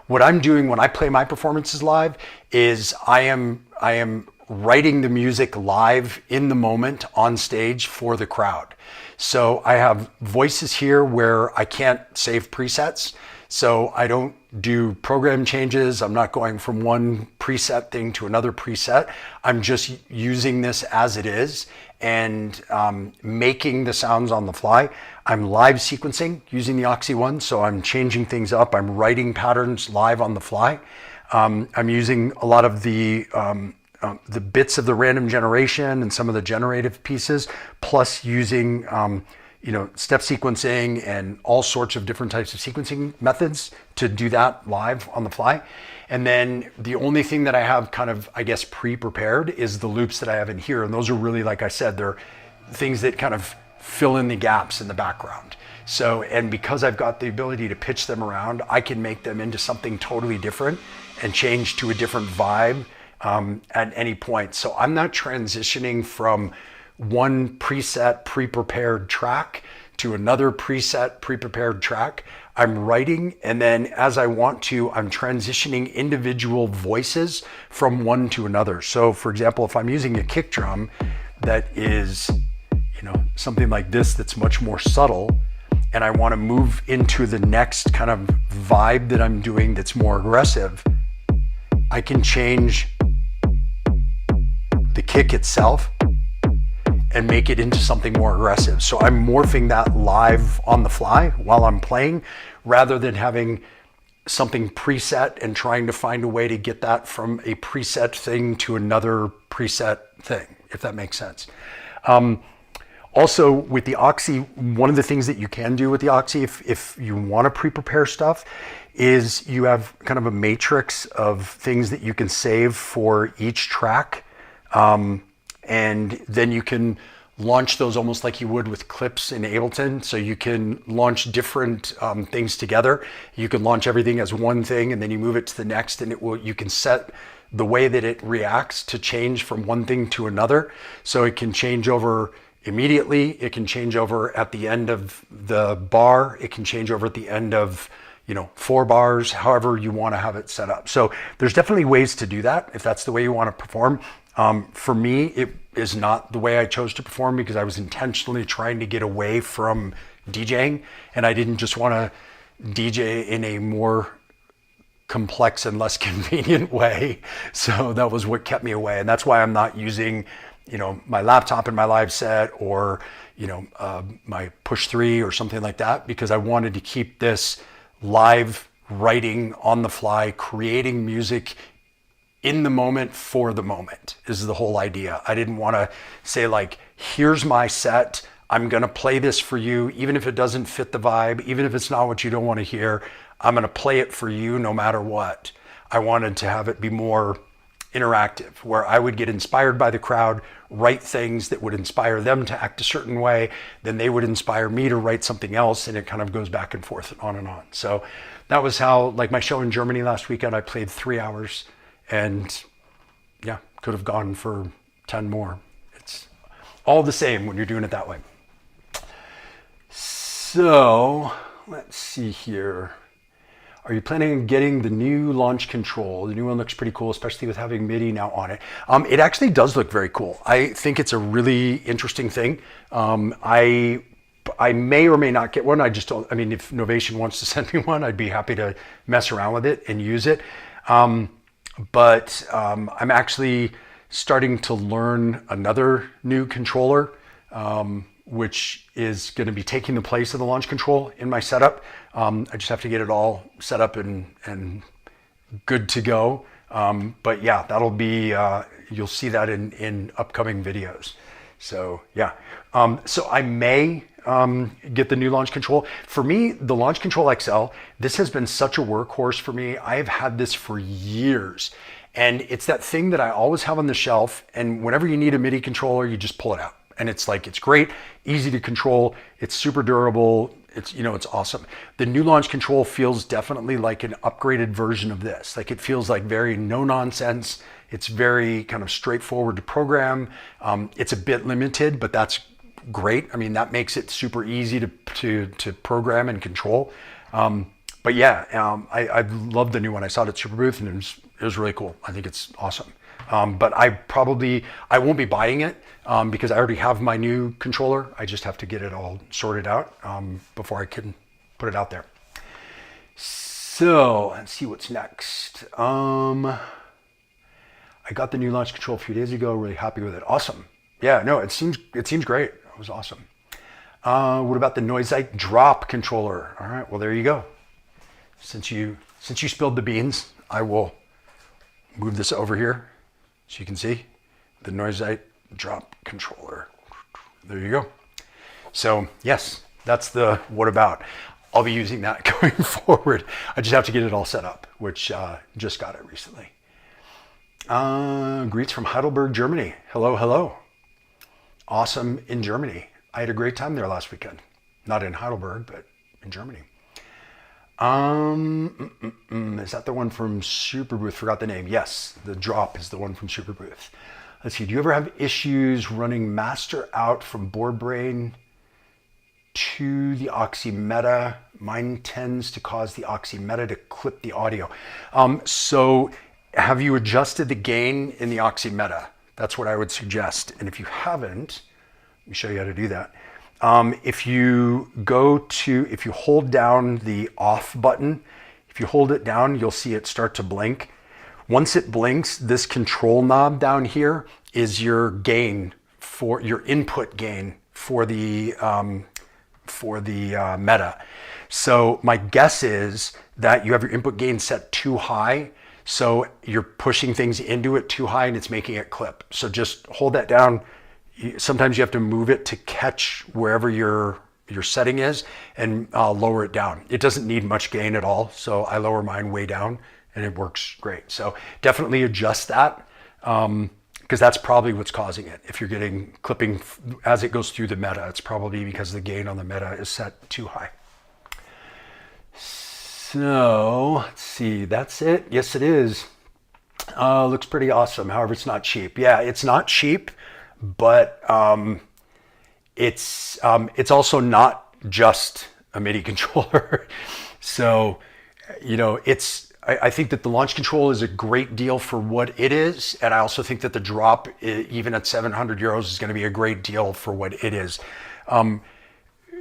What I'm doing when I play my performances live is I am writing the music live in the moment on stage for the crowd. So I have voices here where I can't save presets. So I don't do program changes. I'm not going from one preset thing to another preset. I'm just using this as it is and making the sounds on the fly. I'm live sequencing using the Oxy One, so I'm changing things up. I'm writing patterns live on the fly. I'm using a lot of the bits of the random generation and some of the generative pieces, plus using step sequencing and all sorts of different types of sequencing methods to do that live on the fly. And then the only thing that I have kind of, I guess, pre-prepared is the loops that I have in here. And those are really, like I said, they're things that kind of fill in the gaps in the background. So, and because I've got the ability to pitch them around, I can make them into something totally different and change to a different vibe at any point. So I'm not transitioning from one preset pre-prepared track to another preset pre-prepared track. I'm writing, and then as I want to, I'm transitioning individual voices from one to another. So for example, if I'm using a kick drum that is, something like this that's much more subtle, and I want to move into the next kind of vibe that I'm doing that's more aggressive, I can change the kick itself and make it into something more aggressive. So I'm morphing that live on the fly while I'm playing, rather than having something preset and trying to find a way to get that from a preset thing to another preset thing, if that makes sense. Also with the Oxy, one of the things that you can do with the Oxy, if you want to pre-prepare stuff, is you have kind of a matrix of things that you can save for each track. And then you can launch those almost like you would with clips in Ableton. So you can launch different things together. You can launch everything as one thing, and then you move it to the next, and you can set the way that it reacts to change from one thing to another. So it can change over immediately. It can change over at the end of the bar. It can change over at the end of 4 bars, however you want to have it set up. So there's definitely ways to do that if that's the way you want to perform. For me, it is not the way I chose to perform, because I was intentionally trying to get away from DJing, and I didn't just want to DJ in a more complex and less convenient way. So that was what kept me away. And that's why I'm not using, my laptop in my live set, or, my Push 3 or something like that, because I wanted to keep this live writing on the fly, creating music in the moment for the moment is the whole idea. I didn't want to say like, here's my set, I'm going to play this for you, even if it doesn't fit the vibe, even if it's not what you don't want to hear, I'm going to play it for you no matter what. I wanted to have it be more interactive, where I would get inspired by the crowd, write things that would inspire them to act a certain way, then they would inspire me to write something else, and it kind of goes back and forth and on and on. So that was how, like my show in Germany last weekend, I played 3 hours, and yeah, could have gone for 10 more. It's all the same when you're doing it that way. So let's see here. Are you planning on getting the new launch control? The new one looks pretty cool, especially with having MIDI now on it. It actually does look very cool. I think it's a really interesting thing. I may or may not get one. If Novation wants to send me one, I'd be happy to mess around with it and use it. But I'm actually starting to learn another new controller, which is going to be taking the place of the launch control in my setup. I just have to get it all set up and good to go. But yeah, that'll be, you'll see that in upcoming videos. So yeah, so I may get the new launch control. For me, the Launch Control XL, this has been such a workhorse for me. I've had this for years, and it's that thing that I always have on the shelf, and whenever you need a MIDI controller, you just pull it out. And it's great, easy to control, it's super durable, it's awesome. The new Launch Control feels definitely like an upgraded version of this. Like, it feels like very no nonsense. It's very kind of straightforward to program. It's a bit limited, but that's great. I mean, that makes it super easy to program and control. But yeah, I love the new one. I saw it at Super Booth, and it was really cool. I think it's awesome. But I won't be buying it because I already have my new controller. I just have to get it all sorted out before I can put it out there. So let's see what's next. I got the new launch control a few days ago. Really happy with it. Awesome. Yeah, no, it seems great. It was awesome. What about the Noisite Drop controller? All right, well, there you go. Since you spilled the beans, I will move this over here so you can see the Noisite Drop controller. There you go. So yes, that's the what about. I'll be using that going forward. I just have to get it all set up, which just got it recently. Greets from Heidelberg, Germany. Hello, hello. Awesome in Germany. I had a great time there last weekend. Not in Heidelberg, but in Germany. Is that the one from Super Booth? Forgot the name. Yes, the Drop is the one from Super Booth. Let's see. Do you ever have issues running master out from board brain to the oxymeta. Mine tends to cause the oxymeta to clip the audio. So have you adjusted the gain in the oxymeta? That's what I would suggest. And if you haven't, let me show you how to do that. If you hold down the off button, if you hold it down, you'll see it start to blink. Once it blinks, this control knob down here is your gain, for your input gain for the meta. So my guess is that you have your input gain set too high, so you're pushing things into it too high and it's making it clip. So just hold that down. Sometimes you have to move it to catch wherever your setting is and lower it down. It doesn't need much gain at all, so I lower mine way down and it works great. So definitely adjust that, because that's probably what's causing it. If you're getting clipping as it goes through the meta, it's probably because the gain on the meta is set too high. So let's see, that's it. Yes, it is. Looks pretty awesome. However, it's not cheap. Yeah, it's not cheap, but it's also not just a MIDI controller. So, I think that the launch control is a great deal for what it is. And I also think that the drop, even at 700 euros, is going to be a great deal for what it is.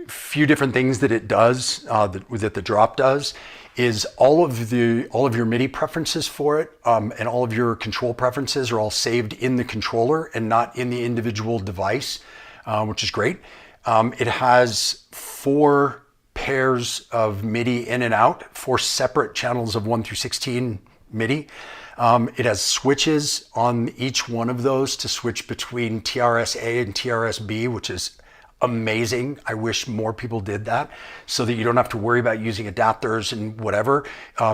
Few different things that it does, that the drop does, is all of your MIDI preferences for it, and all of your control preferences are all saved in the controller and not in the individual device, which is great. It has 4 pairs of MIDI in and out, 4 separate channels of 1 through 16 MIDI. It has switches on each one of those to switch between TRS-A and TRS-B, which is amazing. I wish more people did that so that you don't have to worry about using adapters and whatever.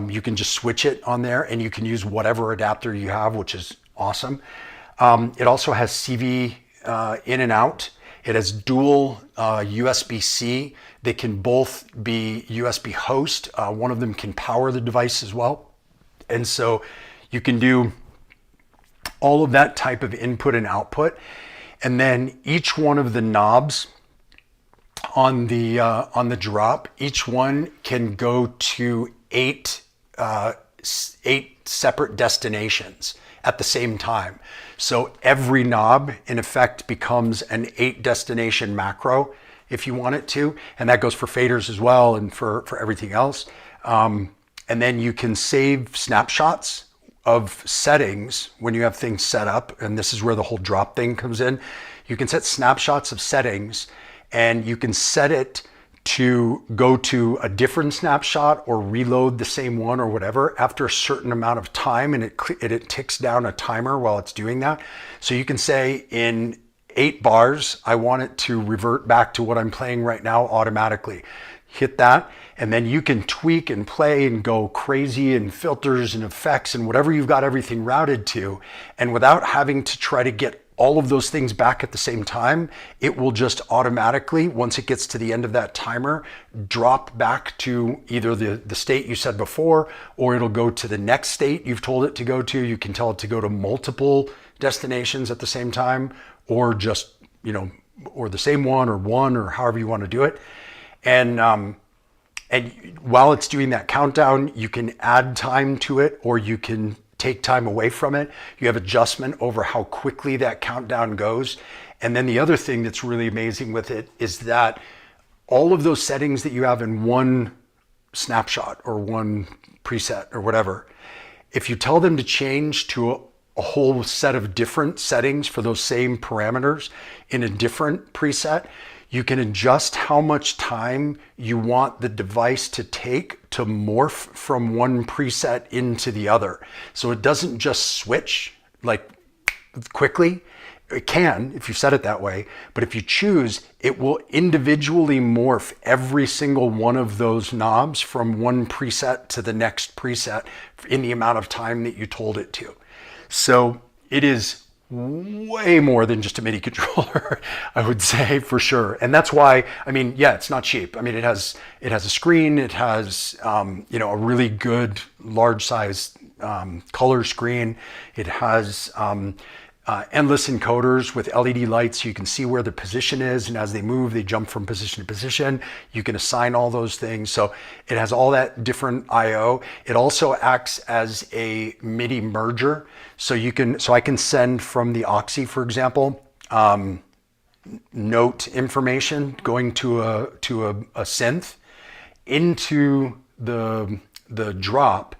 You can just switch it on there and you can use whatever adapter you have, which is awesome. It also has CV in and out. It has dual USB-C. They can both be USB host. One of them can power the device as well. And so you can do all of that type of input and output. And then each one of the knobs on the drop, each one can go to 8 separate destinations at the same time. So every knob in effect becomes an 8 destination macro if you want it to, and that goes for faders as well and for everything else. And then you can save snapshots of settings when you have things set up, and this is where the whole drop thing comes in. You can set snapshots of settings, and you can set it to go to a different snapshot or reload the same one or whatever after a certain amount of time, and it ticks down a timer while it's doing that. So you can say in 8 bars, I want it to revert back to what I'm playing right now automatically. Hit that, and then you can tweak and play and go crazy and filters and effects and whatever you've got everything routed to. And without having to try to get all of those things back at the same time, it will just automatically, once it gets to the end of that timer, drop back to either the state you said before, or it'll go to the next state you've told it to go to. You can tell it to go to multiple destinations at the same time, or just, or the same one or however you want to do it. And while it's doing that countdown, you can add time to it, or you can take time away from it. You have adjustment over how quickly that countdown goes. And then the other thing that's really amazing with it is that all of those settings that you have in one snapshot or one preset or whatever, if you tell them to change to a whole set of different settings for those same parameters in a different preset, you can adjust how much time you want the device to take to morph from one preset into the other. So it doesn't just switch like quickly. It can if you set it that way, but if you choose, it will individually morph every single one of those knobs from one preset to the next preset in the amount of time that you told it to. So it is way more than just a MIDI controller, I would say, for sure. And that's why, it's not cheap. It has a screen, it has a really good large size color screen. It has endless encoders with LED lights, so you can see where the position is, and as they move, they jump from position to position. You can assign all those things. So it has all that different I/O. It also acts as a MIDI merger. So I can send from the Oxy, for example, note information going to a synth into the drop,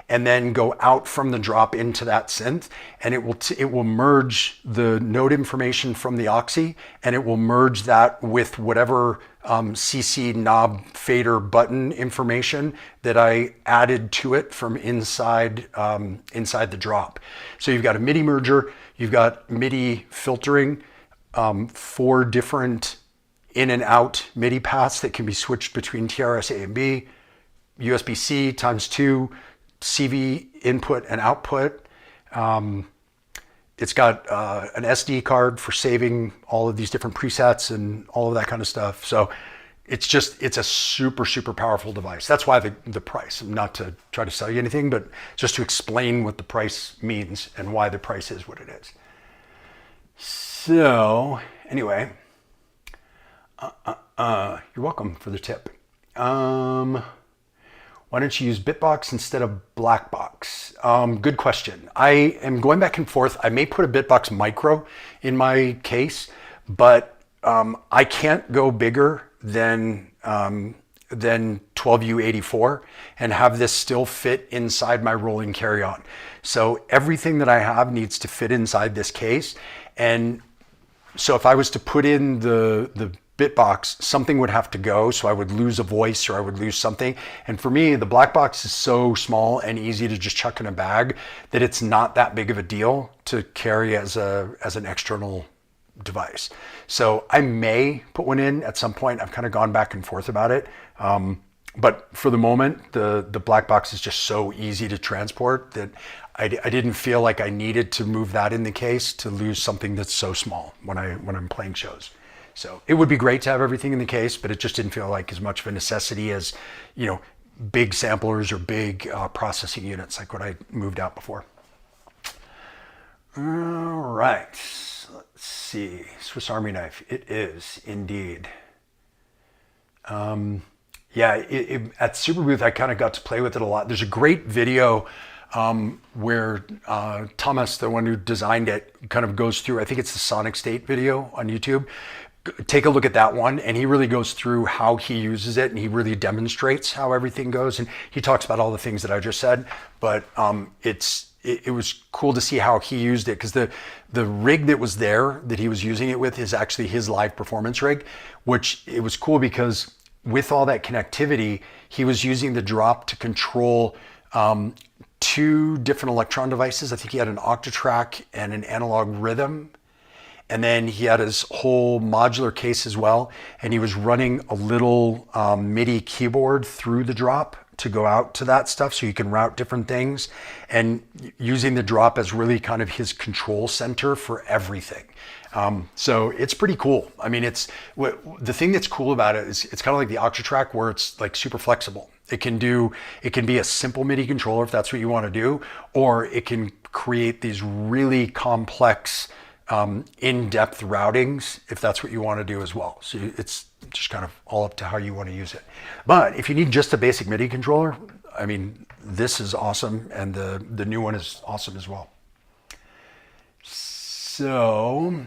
and then go out from the drop into that synth, and it will merge the note information from the Oxy, and it will merge that with whatever CC knob fader button information that I added to it from inside the drop. So you've got a MIDI merger, you've got MIDI filtering, 4 different in and out MIDI paths that can be switched between TRS A and B, USB-C ×2, CV input and output. It's got an SD card for saving all of these different presets and all of that kind of stuff. So it's a super, super powerful device. That's why the price, not to try to sell you anything, but just to explain what the price means and why the price is what it is. So anyway, you're welcome for the tip. Why don't you use Bitbox instead of Blackbox? Good question. I am going back and forth. I may put a Bitbox Micro in my case, but I can't go bigger than 12U84 and have this still fit inside my rolling carry-on. So everything that I have needs to fit inside this case. And so if I was to put in the Bitbox, something would have to go, so I would lose a voice or I would lose something. And for me, the Blackbox is so small and easy to just chuck in a bag that it's not that big of a deal to carry as an external device. So I may put one in at some point. I've kind of gone back and forth about it. But for the moment, the Blackbox is just so easy to transport that I didn't feel like I needed to move that in the case to lose something that's so small when I'm playing shows. So it would be great to have everything in the case, but it just didn't feel like as much of a necessity as, big samplers or big processing units like what I moved out before. All right, let's see. Swiss Army knife. It is indeed. Yeah, at Super Booth, I kind of got to play with it a lot. There's a great video where Thomas, the one who designed it, kind of goes through, I think it's the Sonic State video on YouTube. Take a look at that one, and he really goes through how he uses it, and he really demonstrates how everything goes, and he talks about all the things that I just said. But it was cool to see how he used it, because the rig that was there that he was using it with is actually his live performance rig, which it was cool because with all that connectivity, he was using the drop to control 2 different electron devices. I think he had an Octatrack and an analog rhythm. And then he had his whole modular case as well. And he was running a little MIDI keyboard through the drop to go out to that stuff, so you can route different things, and using the drop as really kind of his control center for everything. So it's pretty cool. I mean, the thing that's cool about it is it's kind of like the Octatrack, where it's like super flexible. It can be a simple MIDI controller if that's what you want to do, or it can create these really complex in-depth routings if that's what you want to do as well. So it's just kind of all up to how you want to use it. But if you need just a basic MIDI controller, I mean, this is awesome, and the new one is awesome as well. So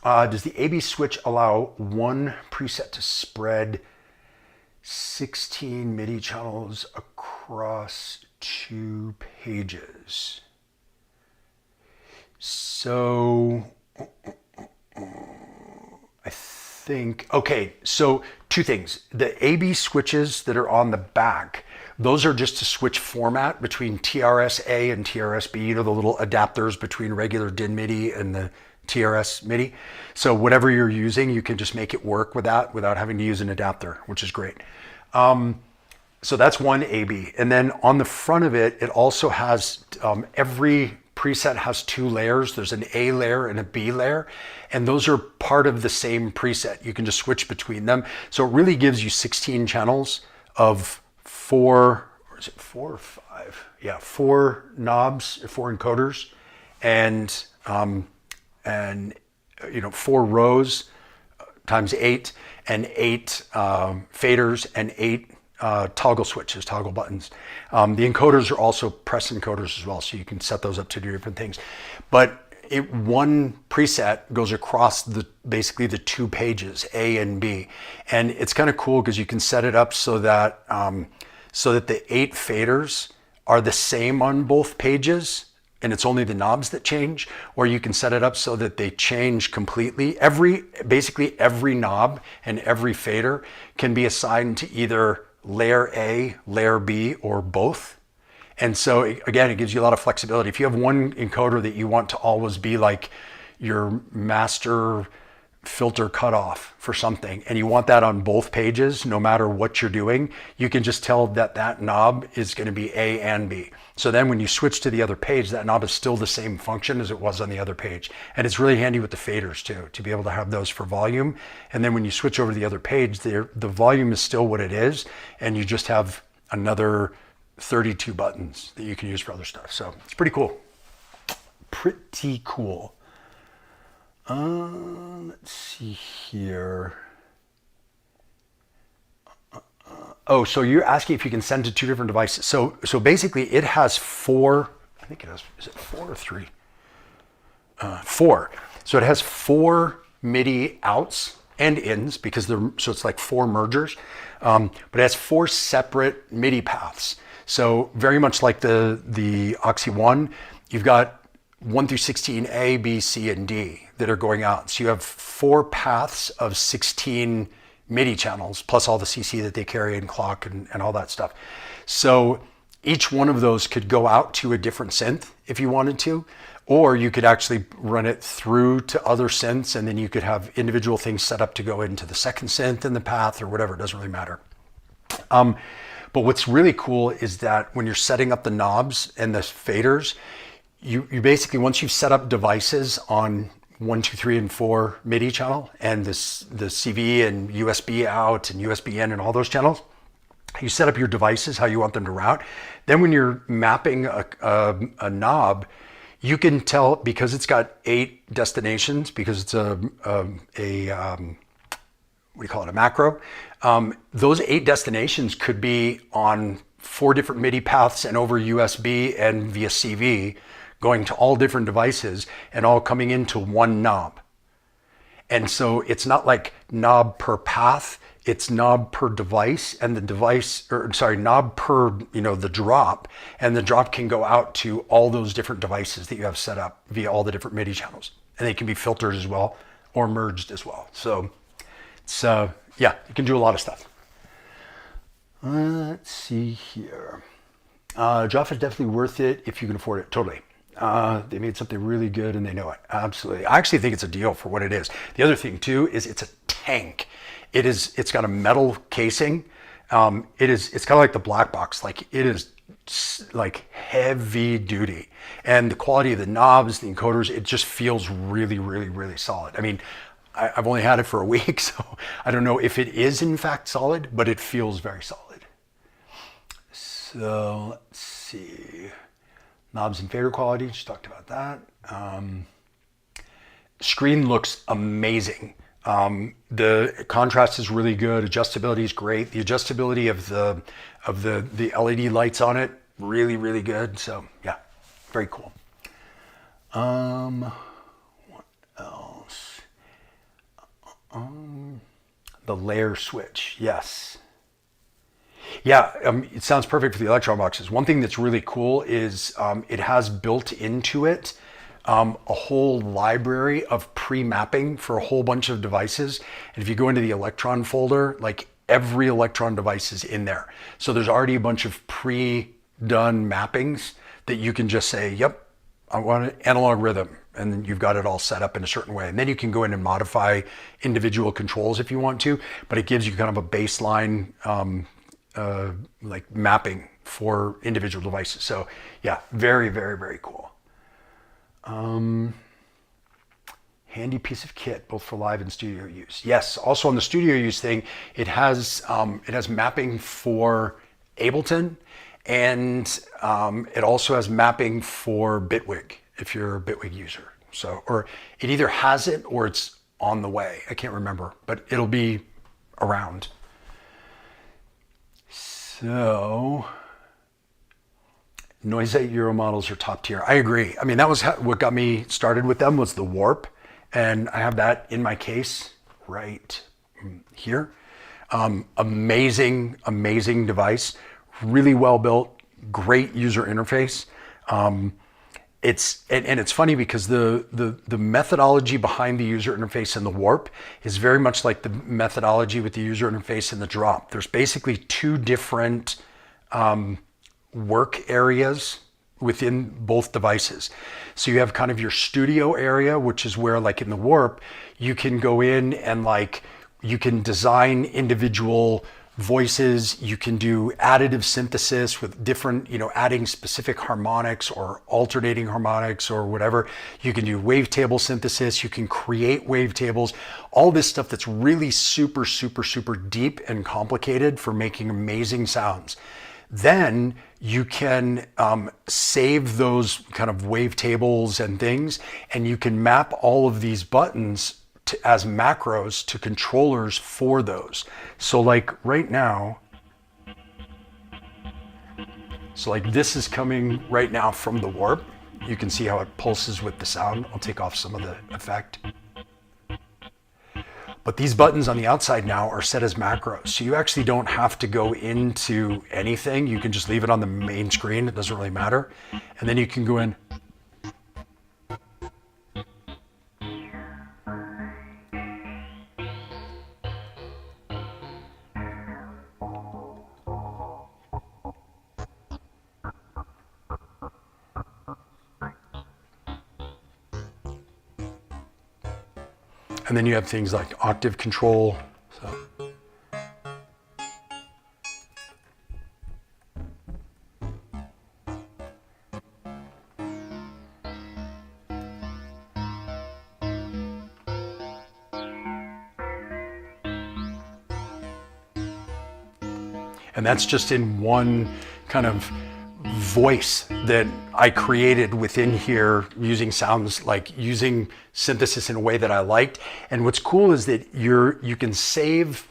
does the AB switch allow one preset to spread 16 MIDI channels across 2 pages? So I think, okay, so 2 things. The AB switches that are on the back, those are just to switch format between TRS-A and TRS-B, the little adapters between regular DIN MIDI and the TRS MIDI. So whatever you're using, you can just make it work with that without having to use an adapter, which is great. So that's one AB. And then on the front of it, it also has every preset has 2 layers. There's an A layer and a B layer, and those are part of the same preset. You can just switch between them. So it really gives you 16 channels of 4, or is it 4 or 5? Yeah, 4 knobs, 4 encoders, and and 4 rows times 8, and 8 faders, and 8 toggle switches, toggle buttons. The encoders are also press encoders as well, so you can set those up to do different things. But one preset goes across basically the 2 pages, A and B, and it's kind of cool because you can set it up so that the 8 faders are the same on both pages, and it's only the knobs that change, or you can set it up so that they change completely. Basically every knob and every fader can be assigned to either layer A, layer B, or both. And so again, it gives you a lot of flexibility. If you have one encoder that you want to always be like your master filter cutoff for something, and you want that on both pages, no matter what you're doing, you can just tell that knob is going to be A and B. So then when you switch to the other page, that knob is still the same function as it was on the other page. And it's really handy with the faders too, to be able to have those for volume. And then when you switch over to the other page, the volume is still what it is, and you just have another 32 buttons that you can use for other stuff. So it's pretty cool. Pretty cool. Let's see here. Oh, so you're asking if you can send to 2 different devices. So basically it has 4, I think it has, is it 4 or 3? 4. So it has 4 MIDI outs and ins, because so it's like 4 mergers, but it has 4 separate MIDI paths. So very much like the Oxy One, you've got 1 through 16 A, B, C, and D that are going out. So you have 4 paths of 16 MIDI channels, plus all the CC that they carry and clock and all that stuff. So each one of those could go out to a different synth if you wanted to, or you could actually run it through to other synths, and then you could have individual things set up to go into the second synth in the path or whatever. It doesn't really matter. But what's really cool is that when you're setting up the knobs and the faders, you basically, once you've set up devices on 1, 2, 3, and 4 MIDI channel, and the CV and USB out and USB in and all those channels, you set up your devices how you want them to route. Then when you're mapping a knob, you can tell, because it's got 8 destinations, because it's a what do you call it, a macro. Those 8 destinations could be on 4 different MIDI paths and over USB and via CV, going to all different devices and all coming into one knob. And so it's not like knob per path, it's knob per device, and the device, or sorry, knob per, the drop, and the drop can go out to all those different devices that you have set up via all the different MIDI channels. And they can be filtered as well, or merged as well. So it's, yeah, you can do a lot of stuff. Let's see here. Drop is definitely worth it if you can afford it, totally. They made something really good and they know it. Absolutely. I actually think it's a deal for what it is. The other thing too is it's a tank. It's got a metal casing. It's kind of like the Blackbox. Like, it is like heavy duty, and the quality of the knobs, the encoders, it just feels really, really, really solid. I mean, I've only had it for a week, so I don't know if it is in fact solid, but it feels very solid. So let's see. Knobs and fader quality, just talked about that. Screen looks amazing. The contrast is really good. Adjustability is great. The adjustability of the LED lights on it, really, really good. So yeah, very cool. What else? The layer switch, yes. Yeah, it sounds perfect for the Electron boxes. One thing that's really cool is it has built into it a whole library of pre-mapping for a whole bunch of devices. And if you go into the Electron folder, like, every Electron device is in there. So there's already a bunch of pre-done mappings that you can just say, yep, I want an analog rhythm. And then you've got it all set up in a certain way. And then you can go in and modify individual controls if you want to, but it gives you kind of a baseline like mapping for individual devices. So yeah, very, very, very cool. Handy piece of kit, both for live and studio use. Yes, also on the studio use thing, it has mapping for Ableton, and it also has mapping for Bitwig, if you're a Bitwig user. So, or it either has it or it's on the way. I can't remember, but it'll be around. So, Noisite Euro models are top tier. I agree. I mean, that was what got me started with them was the warp, and I have that in my case right here. Amazing, amazing device, really well built, great user interface. It's funny because the methodology behind the user interface in the warp is very much like the methodology with the user interface in the drop. There's basically two different work areas within both devices. So you have kind of your studio area, which is where, like in the warp, you can go in and like you can design individual voices, you can do additive synthesis with different, adding specific harmonics or alternating harmonics or whatever. You can do wavetable synthesis, you can create wavetables, all this stuff that's really super, super, super deep and complicated for making amazing sounds. Then you can save those kind of wavetables and things, and you can map all of these buttons as macros to controllers for those. So like right now, so like this is coming right now from the warp. You can see how it pulses with the sound. I'll take off some of the effect. But these buttons on the outside now are set as macros. So you actually don't have to go into anything. You can just leave it on the main screen. It doesn't really matter. And then you can go in. And then you have things like octave control. So. And that's just in one kind of voice that I created within here using sounds, like using synthesis in a way that I liked. And what's cool is that you can save,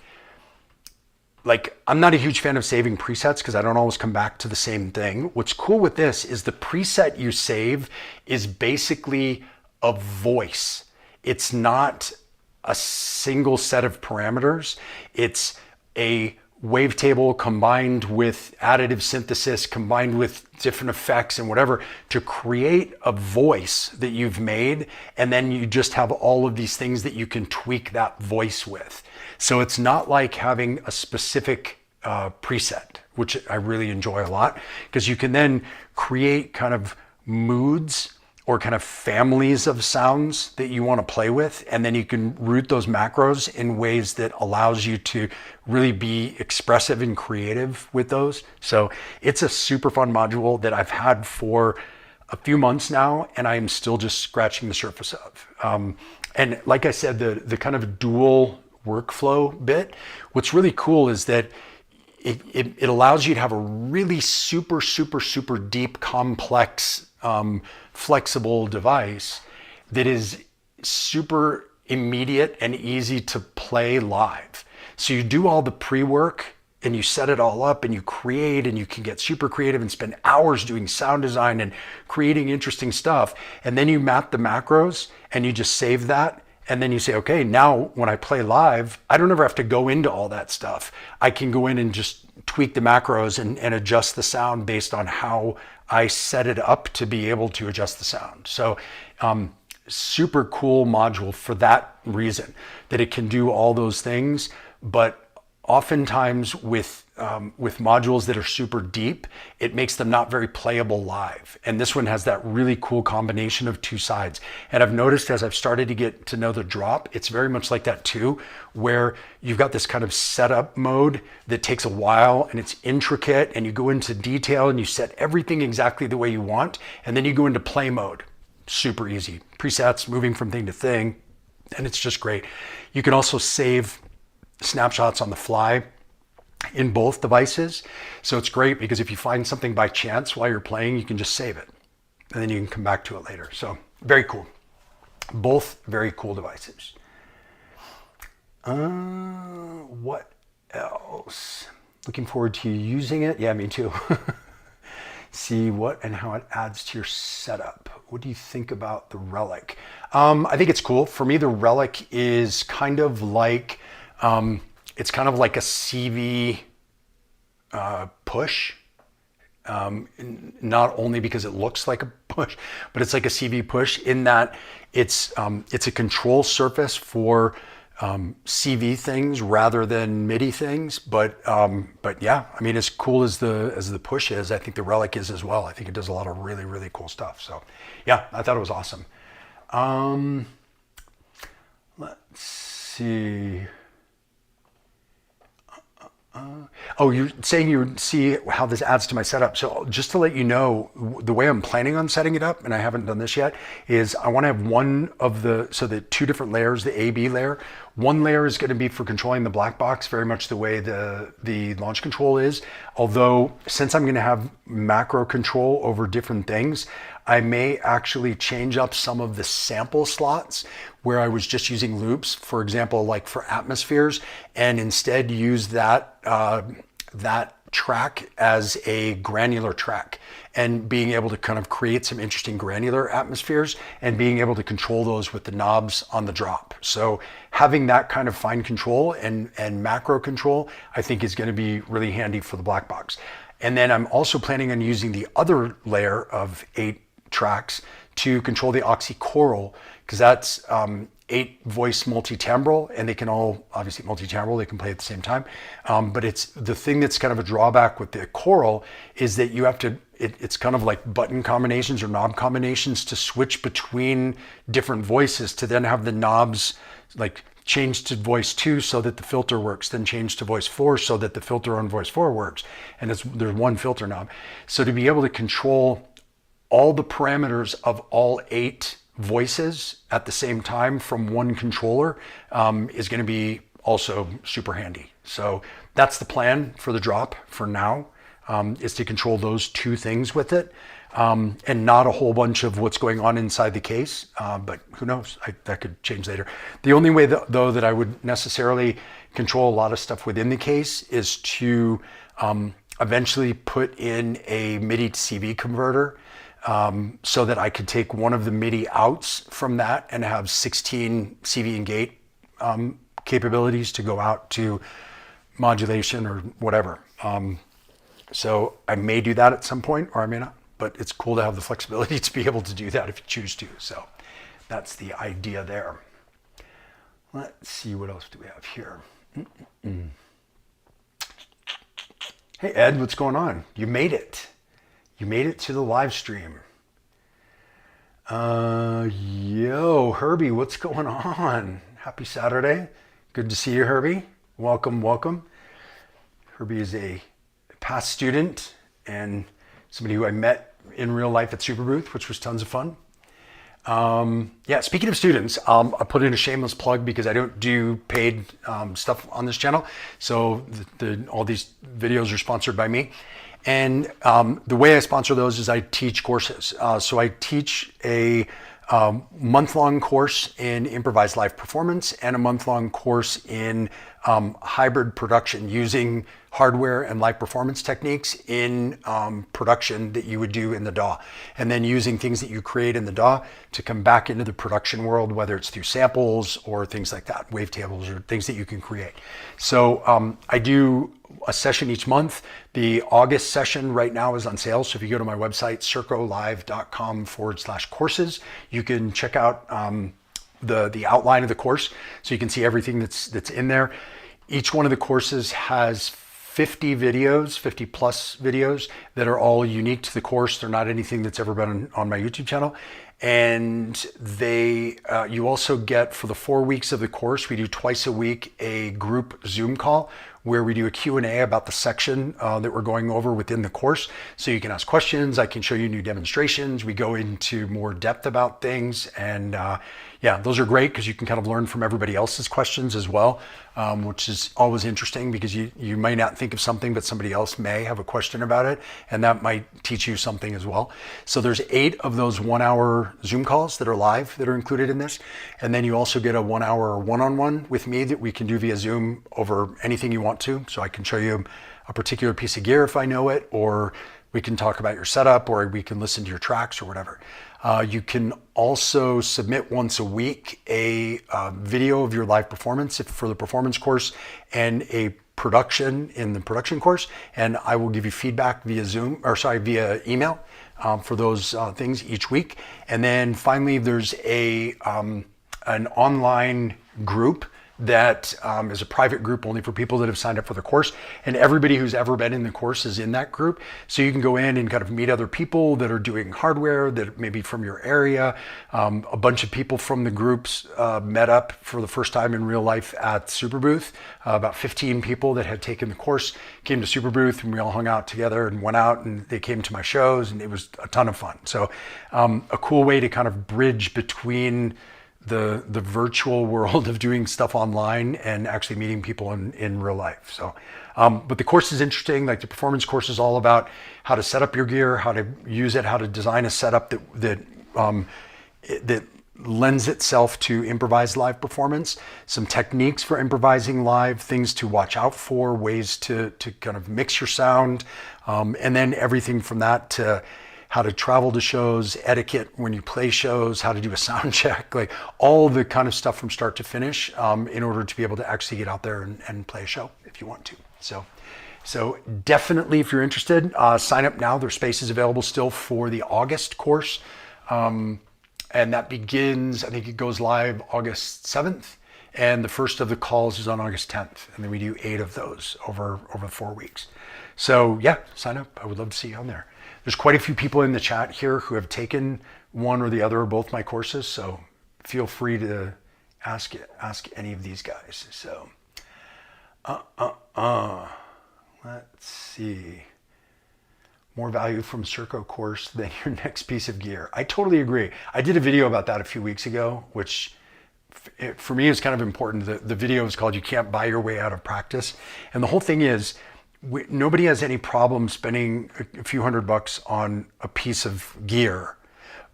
like, I'm not a huge fan of saving presets because I don't always come back to the same thing. What's cool with this is the preset you save is basically a voice. It's not a single set of parameters. It's a wavetable combined with additive synthesis, combined with different effects and whatever to create a voice that you've made. And then you just have all of these things that you can tweak that voice with. So it's not like having a specific preset, which I really enjoy a lot, because you can then create kind of moods or kind of families of sounds that you want to play with. And then you can route those macros in ways that allows you to really be expressive and creative with those. So it's a super fun module that I've had for a few months now, and I am still just scratching the surface of. And like I said, the kind of dual workflow bit, what's really cool is that it allows you to have a really super, super, super deep, complex, flexible device that is super immediate and easy to play live. So you do all the pre-work and you set it all up and you create, and you can get super creative and spend hours doing sound design and creating interesting stuff. And then you map the macros and you just save that. And then you say, okay, now when I play live, I don't ever have to go into all that stuff. I can go in and just tweak the macros and adjust the sound based on how I set it up to be able to adjust the sound. So super cool module for that reason, that it can do all those things. But oftentimes with modules that are super deep, it makes them not very playable live. And this one has that really cool combination of two sides. And I've noticed as I've started to get to know the drop, it's very much like that too, where you've got this kind of setup mode that takes a while and it's intricate, and you go into detail and you set everything exactly the way you want. And then you go into play mode, super easy. Presets, moving from thing to thing, and it's just great. You can also save snapshots on the fly in both devices. So it's great because if you find something by chance while you're playing, you can just save it and then you can come back to it later. So very cool. Both very cool devices. What else? Looking forward to using it. Yeah, me too. See what and how it adds to your setup. What do you think about the Relic? I think it's cool. For me, the Relic is kind of like, it's kind of like a CV push. Not only because it looks like a push, but it's like a CV push in that it's a control surface for CV things rather than MIDI things. But yeah, I mean, as cool as the push is, I think the Relic is as well. I think it does a lot of really, really cool stuff. So yeah, I thought it was awesome. Let's see. Oh, you're saying you see how this adds to my setup. So just to let you know, the way I'm planning on setting it up, and I haven't done this yet, is I want to have one of the two different layers, the A, B layer. One layer is going to be for controlling the black box, very much the way the launch control is. Although, since I'm going to have macro control over different things, I may actually change up some of the sample slots where I was just using loops, for example, like for atmospheres, and instead use that track as a granular track, and being able to kind of create some interesting granular atmospheres and being able to control those with the knobs on the drop. So having that kind of fine control and macro control, I think is going to be really handy for the black box. And then I'm also planning on using the other layer of 8 tracks to control the oxychoral, because that's 8 voice multi-timbral, and they can all obviously multi-timbral, they can play at the same time. But it's the thing that's kind of a drawback with the choral is that you have to, it's kind of like button combinations or knob combinations to switch between different voices, to then have the knobs like change to voice 2 so that the filter works, then change to voice 4 so that the filter on voice 4 works. And there's one filter knob. So to be able to control all the parameters of all 8 voices at the same time from one controller is going to be also super handy. So that's the plan for the drop for now, is to control those 2 things with it, and not a whole bunch of what's going on inside the case. But who knows? That could change later. The only way though that I would necessarily control a lot of stuff within the case is to eventually put in a MIDI to CV converter, so that I could take one of the MIDI outs from that and have 16 CV and gate capabilities to go out to modulation or whatever. So I may do that at some point, or I may not, but it's cool to have the flexibility to be able to do that if you choose to. So that's the idea there. Let's see, what else do we have here? Hey Ed, what's going on? You made it. You made it to the live stream. Yo, Herbie, what's going on? Happy Saturday. Good to see you, Herbie. Welcome, welcome. Herbie is a past student and somebody who I met in real life at Super Booth, which was tons of fun. Yeah, speaking of students, I put in a shameless plug because I don't do paid stuff on this channel. So all these videos are sponsored by me. And the way I sponsor those is I teach courses. So I teach a month-long course in improvised live performance and a month-long course in hybrid production using hardware and live performance techniques in production that you would do in the DAW, and then using things that you create in the DAW to come back into the production world, whether it's through samples or things like that, wavetables or things that you can create. So I do a session each month. The August session right now is on sale. So if you go to my website, circolive.com/courses, you can check out the outline of the course. So you can see everything that's in there. Each one of the courses has 50 videos, 50 plus videos that are all unique to the course. They're not anything that's ever been on my YouTube channel. And you also get, for the 4 weeks of the course, we do twice a week a group Zoom call where we do a Q&A about the section that we're going over within the course. So you can ask questions, I can show you new demonstrations, we go into more depth about things, and yeah, those are great because you can kind of learn from everybody else's questions as well, which is always interesting because you may not think of something, but somebody else may have a question about it, and that might teach you something as well. So there's 8 of those 1-hour Zoom calls that are live that are included in this. And then you also get a 1-hour one-on-one with me that we can do via Zoom over anything you want to. So I can show you a particular piece of gear if I know it, or we can talk about your setup, or we can listen to your tracks or whatever. You can also submit once a week a video of your live performance for the performance course and a production in the production course, and I will give you feedback via via email for those things each week. And then finally, there's an online group that is a private group only for people that have signed up for the course, and everybody who's ever been in the course is in that group. So you can go in and kind of meet other people that are doing hardware that maybe from your area. A bunch of people from the groups met up for the first time in real life at Superbooth. About 15 people that had taken the course came to Superbooth, and we all hung out together and went out, and they came to my shows, and it was a ton of fun. So a cool way to kind of bridge between the virtual world of doing stuff online and actually meeting people in real life. So, but the course is interesting. Like the performance course is all about how to set up your gear, how to use it, how to design a setup that lends itself to improvised live performance, some techniques for improvising live, things to watch out for, ways to kind of mix your sound, and then everything from that to how to travel to shows, etiquette when you play shows, how to do a sound check, like all the kind of stuff from start to finish in order to be able to actually get out there and play a show if you want to. So definitely, if you're interested, sign up now. There's spaces available still for the August course. And that begins, I think it goes live August 7th. And the first of the calls is on August 10th. And then we do 8 of those over 4 weeks. So yeah, sign up. I would love to see you on there. There's quite a few people in the chat here who have taken one or the other or both my courses, so feel free to ask any of these guys. So, let's see. More value from Circo course than your next piece of gear. I totally agree. I did a video about that a few weeks ago, which for me is kind of important. The video is called "You Can't Buy Your Way Out of Practice," and the whole thing is, nobody has any problem spending a few $100 on a piece of gear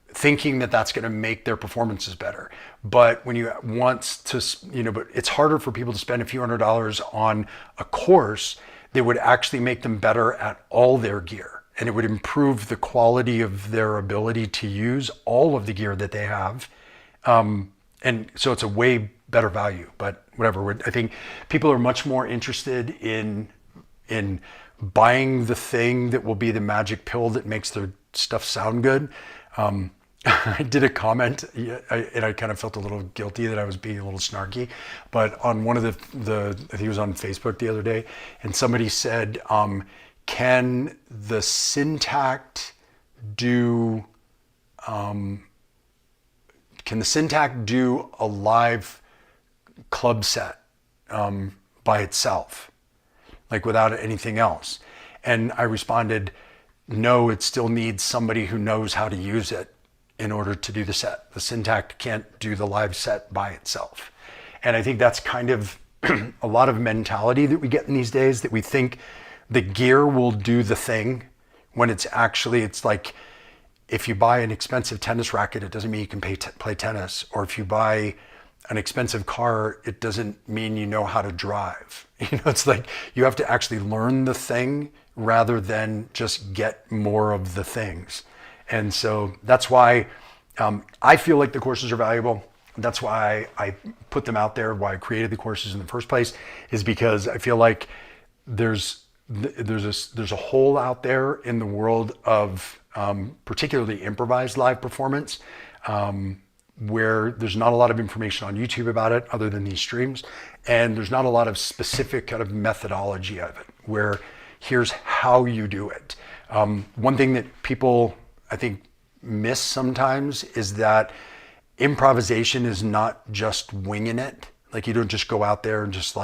thinking that that's going to make their performances better. But when you want to, but it's harder for people to spend a few $100 on a course that would actually make them better at all their gear. And it would improve the quality of their ability to use all of the gear that they have. And so it's a way better value, but whatever. I think people are much more interested in buying the thing that will be the magic pill that makes their stuff sound good. I did a comment and I kind of felt a little guilty that I was being a little snarky, but on one of the I think it was on Facebook the other day, and somebody said, can the Syntacct do a live club set by itself, like without anything else? And I responded, no, it still needs somebody who knows how to use it in order to do the set. The Syntacct can't do the live set by itself. And I think that's kind of a lot of mentality that we get in these days, that we think the gear will do the thing when it's like, if you buy an expensive tennis racket, it doesn't mean you can play tennis. Or if you buy an expensive car, it doesn't mean you know how to drive. It's like you have to actually learn the thing rather than just get more of the things. And so that's why I feel like the courses are valuable. That's why I put them out there, why I created the courses in the first place, is because I feel like there's a hole out there in the world of particularly improvised live performance, where there's not a lot of information on YouTube about it other than these streams. And there's not a lot of specific kind of methodology of it, where here's how you do it. One thing that people, I think, miss sometimes is that improvisation is not just winging it. Like, you don't just go out there and just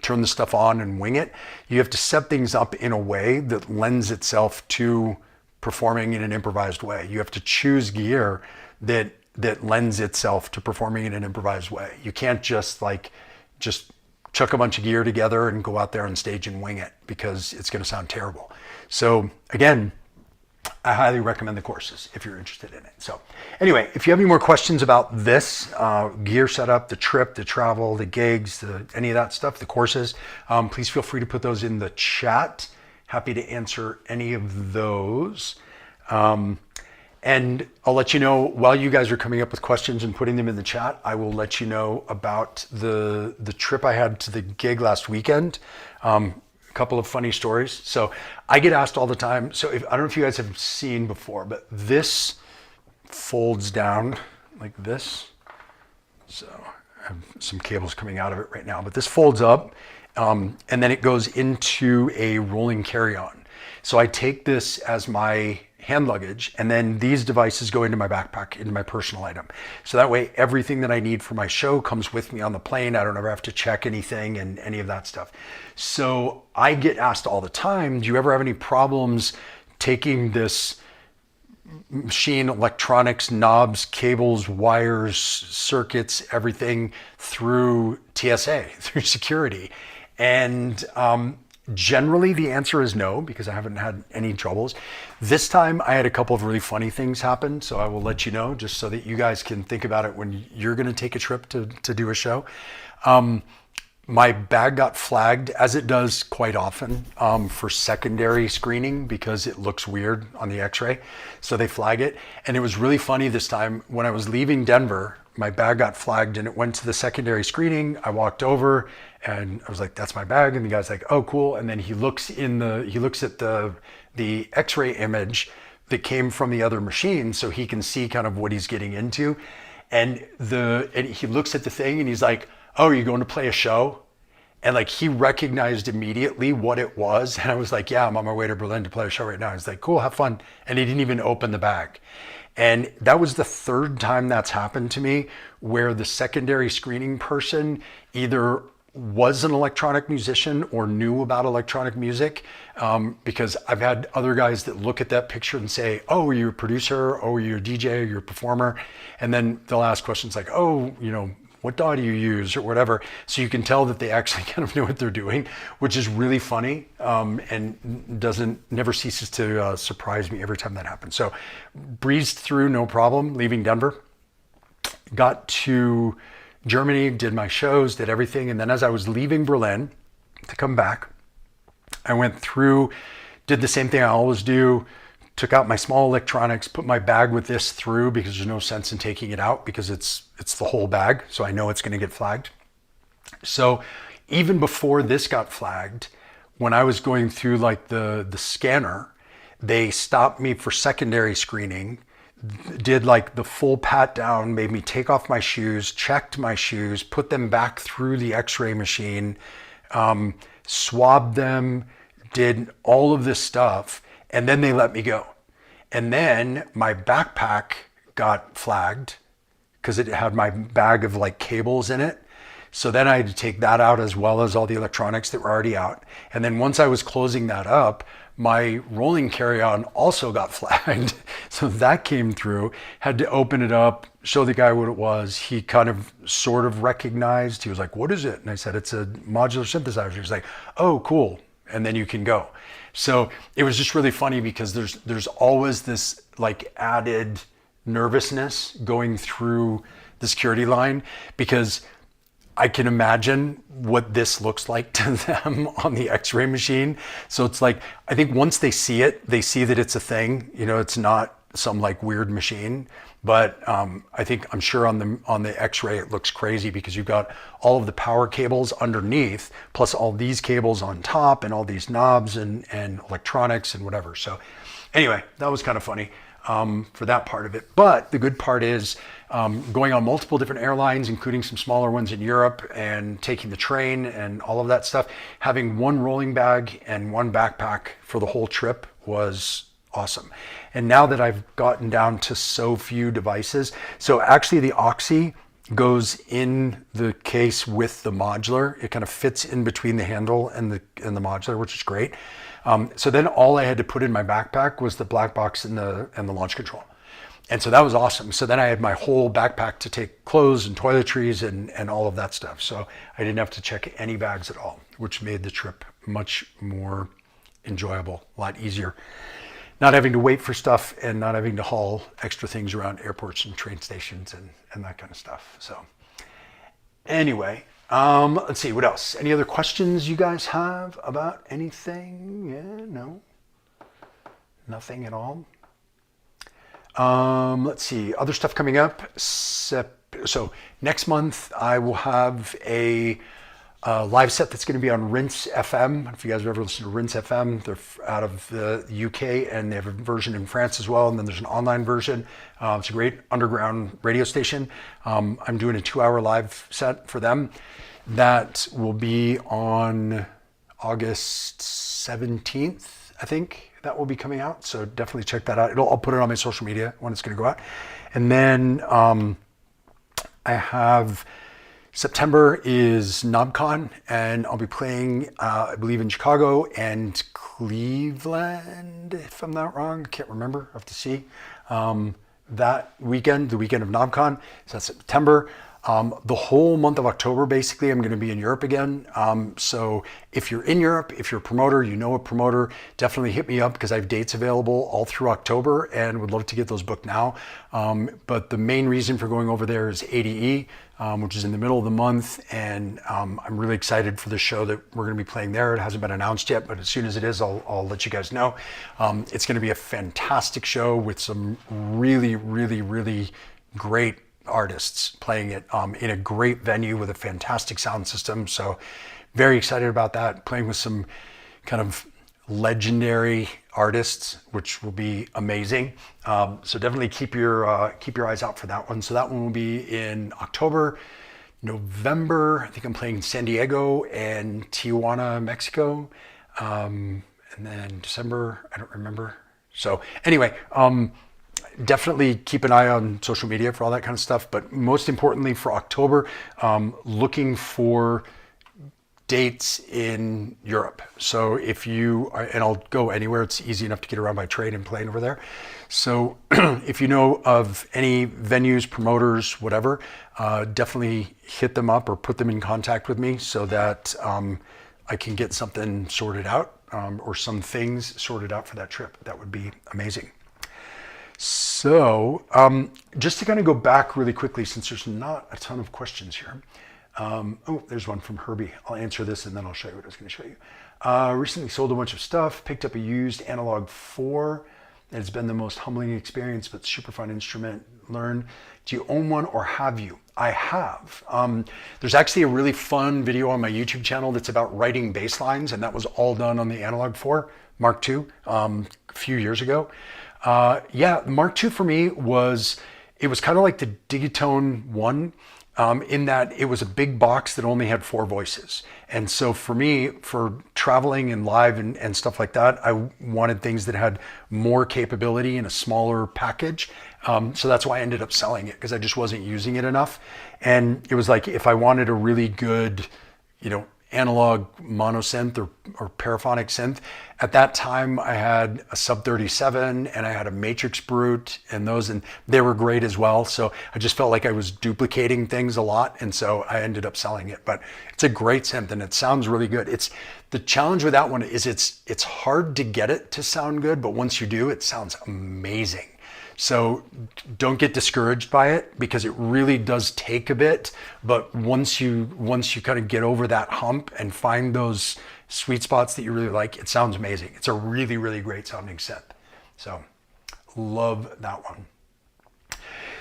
turn the stuff on and wing it. You have to set things up in a way that lends itself to performing in an improvised way. You have to choose gear that lends itself to performing in an improvised way. You can't just chuck a bunch of gear together and go out there on stage and wing it, because it's going to sound terrible. So again, I highly recommend the courses if you're interested in it. So anyway, if you have any more questions about this gear setup, the trip, the travel, the gigs, any of that stuff, the courses, please feel free to put those in the chat. Happy to answer any of those. And I'll let you know, while you guys are coming up with questions and putting them in the chat, I will let you know about the trip I had to the gig last weekend. A couple of funny stories. So I get asked all the time, so I don't know if you guys have seen before, but this folds down like this. So I have some cables coming out of it right now, but this folds up and then it goes into a rolling carry-on. So I take this as my hand luggage, and then these devices go into my backpack, into my personal item. So that way, everything that I need for my show comes with me on the plane. I don't ever have to check anything and any of that stuff. So I get asked all the time, do you ever have any problems taking this machine, electronics, knobs, cables, wires, circuits, everything through TSA, through security? And generally the answer is no, because I haven't had any troubles. This time I had a couple of really funny things happen, so I will let you know, just so that you guys can think about it when you're going to take a trip to do a show. My bag got flagged, as it does quite often, for secondary screening, because it looks weird on the x-ray. So they flag it. And it was really funny this time. When I was leaving Denver, my bag got flagged and it went to the secondary screening. I walked over and I was like, that's my bag. And the guy's like, oh, cool. And then he looks at the x-ray image that came from the other machine, so he can see kind of what he's getting into. And he looks at the thing and he's like, oh, are you going to play a show? And like, he recognized immediately what it was. And I was like, yeah, I'm on my way to Berlin to play a show right now. He's like, cool, have fun. And he didn't even open the bag. And that was the third time that's happened to me, where the secondary screening person either was an electronic musician or knew about electronic music, because I've had other guys that look at that picture and say, oh, are you a producer? Oh, are you a DJ? Are you a performer? And then they'll ask questions like, oh, what DAW do you use, or whatever. So you can tell that they actually kind of know what they're doing, which is really funny, and never ceases to surprise me every time that happens. So breezed through, no problem, leaving Denver. Got to Germany, did my shows, did everything. And then as I was leaving Berlin to come back, I went through, did the same thing I always do, took out my small electronics, put my bag with this through, because there's no sense in taking it out, because it's the whole bag. So I know it's going to get flagged. So even before this got flagged, when I was going through like the scanner, they stopped me for secondary screening, did like the full pat down, made me take off my shoes, checked my shoes, put them back through the x-ray machine, swabbed them, did all of this stuff. And then they let me go. And then my backpack got flagged because it had my bag of like cables in it. So then I had to take that out, as well as all the electronics that were already out. And then once I was closing that up, my rolling carry-on also got flagged. So that came through, had to open it up, show the guy what it was. He kind of sort of recognized. He was like, what is it? And I said, it's a modular synthesizer. He was like, oh, cool. And then you can go. So it was just really funny, because there's always this like added nervousness going through the security line, because I can imagine what this looks like to them on the x-ray machine. So it's like, I think once they see it, they see that it's a thing, it's not some like weird machine. But I'm sure on the x-ray, it looks crazy, because you've got all of the power cables underneath, plus all these cables on top, and all these knobs and electronics and whatever. So anyway, that was kind of funny for that part of it. But the good part is going on multiple different airlines, including some smaller ones in Europe, and taking the train and all of that stuff. Having one rolling bag and one backpack for the whole trip was awesome. And now that I've gotten down to so few devices, so actually the Oxy goes in the case with the modular. It kind of fits in between the handle and the modular, which is great. So then all I had to put in my backpack was the Blackbox and the launch control. And so that was awesome. So then I had my whole backpack to take clothes and toiletries and all of that stuff. So I didn't have to check any bags at all, which made the trip much more enjoyable, a lot easier. Not having to wait for stuff and not having to haul extra things around airports and train stations and that kind of stuff. So anyway, let's see, what else? Any other questions you guys have about anything? Yeah, no, nothing at all. Let's see, other stuff coming up. So next month I will have a live set that's going to be on Rinse FM. If you guys have ever listened to Rinse FM, they're out of the UK and they have a version in France as well. And then there's an online version. It's a great underground radio station. I'm doing a 2-hour live set for them. That will be on August 17th, I think. That will be coming out. So definitely check that out. I'll put it on my social media when it's going to go out. And then I have September is NobCon, and I'll be playing, I believe, in Chicago and Cleveland, if I'm not wrong. I can't remember. I have to see. That weekend, the weekend of NobCon, so that's September. The whole month of October, basically, I'm going to be in Europe again. So if you're in Europe, if you're a promoter, you know a promoter, definitely hit me up because I have dates available all through October and would love to get those booked now. But the main reason for going over there is ADE, which is in the middle of the month. And I'm really excited for the show that we're going to be playing there. It hasn't been announced yet, but as soon as it is, I'll let you guys know. It's going to be a fantastic show with some really, really, really great artists playing it in a great venue with a fantastic sound system. So very excited about that, playing with some kind of legendary artists, which will be amazing. So definitely keep your eyes out for that one. So that one will be in October. November, I think I'm playing in San Diego and Tijuana, Mexico. And then December, I don't remember. So anyway, definitely keep an eye on social media for all that kind of stuff. But most importantly for October, looking for dates in Europe. So if you, and I'll go anywhere, it's easy enough to get around by train and plane over there. So if you know of any venues, promoters, whatever, definitely hit them up or put them in contact with me so that I can get something sorted out or some things sorted out for that trip. That would be amazing. So just to kind of go back really quickly, since there's not a ton of questions here. Oh, there's one from Herbie. I'll answer this and then I'll show you what I was going to show you. Recently sold a bunch of stuff, picked up a used Analog 4. It's been the most humbling experience, but super fun instrument. Learn. Do you own one or have you? I have. There's actually a really fun video on my YouTube channel that's about writing bass lines, and that was all done on the Analog 4 Mark II a few years ago. Yeah, Mark II for me was kind of like the Digitone 1 in that it was a big box that only had 4 voices. And so for me, for traveling and live and stuff like that, I wanted things that had more capability in a smaller package. So that's why I ended up selling it, because I just wasn't using it enough. And it was like, if I wanted a really good, analog mono synth or paraphonic synth. At that time, I had a Sub 37 and I had a Matrix Brute and they were great as well. So I just felt like I was duplicating things a lot. And so I ended up selling it, but it's a great synth and it sounds really good. The challenge with that one is it's hard to get it to sound good, but once you do, it sounds amazing. So don't get discouraged by it, because it really does take a bit. But once you kind of get over that hump and find those sweet spots that you really like, it sounds amazing. It's a really, really great sounding synth. So love that one.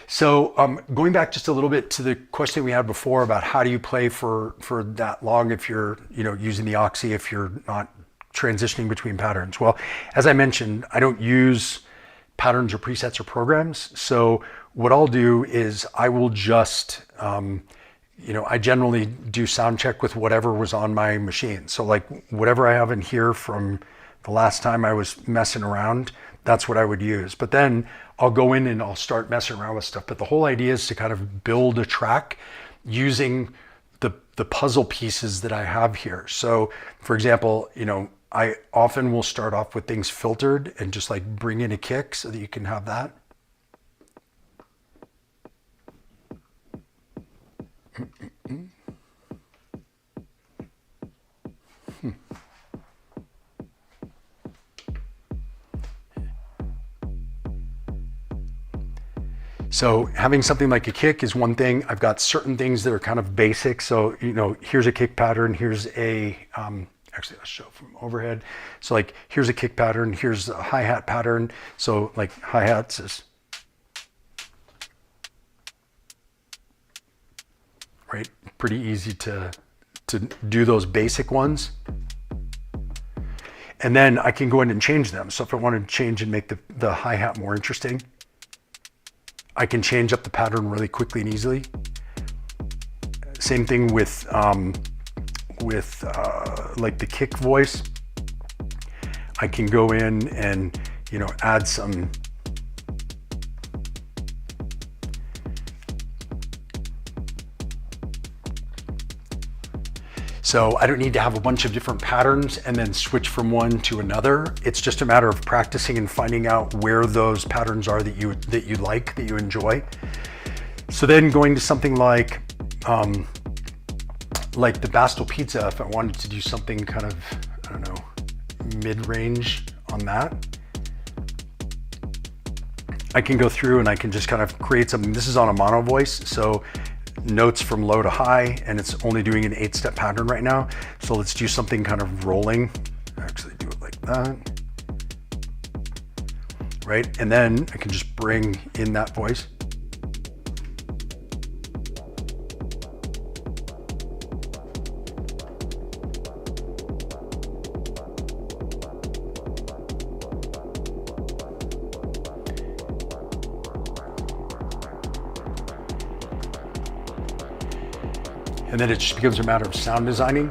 So going back just a little bit to the question we had before about how do you play for that long if you're using the Oxy, if you're not transitioning between patterns. Well, as I mentioned, I don't use patterns or presets or programs. So what I'll do is I will just, I generally do sound check with whatever was on my machine. So like whatever I have in here from the last time I was messing around, that's what I would use. But then I'll go in and I'll start messing around with stuff. But the whole idea is to kind of build a track using the puzzle pieces that I have here. So for example, you know, I often will start off with things filtered and just like bring in a kick so that you can have that. So having something like a kick is one thing. I've got certain things that are kind of basic. So, you know, here's a kick pattern. Here's a, actually let's show from overhead. So like, here's a kick pattern. Here's a hi-hat pattern. So like hi-hats is, right? Pretty easy to do those basic ones. And then I can go in and change them. So if I want to change and make the hi-hat more interesting, I can change up the pattern really quickly and easily. Same thing with like the kick voice. I can go in and, you know, add some So I don't need to have a bunch of different patterns and then switch from one to another. It's just a matter of practicing and finding out where those patterns are that you like, that you enjoy. So then going to something like the Bastille Pizza, if I wanted to do something kind of, I don't know, mid-range on that, I can go through and I can just kind of create something. This is on a mono voice, so notes from low to high, and it's only doing an 8-step pattern right now. So let's do something kind of rolling. Actually do it like that, right? And then I can just bring in that voice. And then it just becomes a matter of sound designing.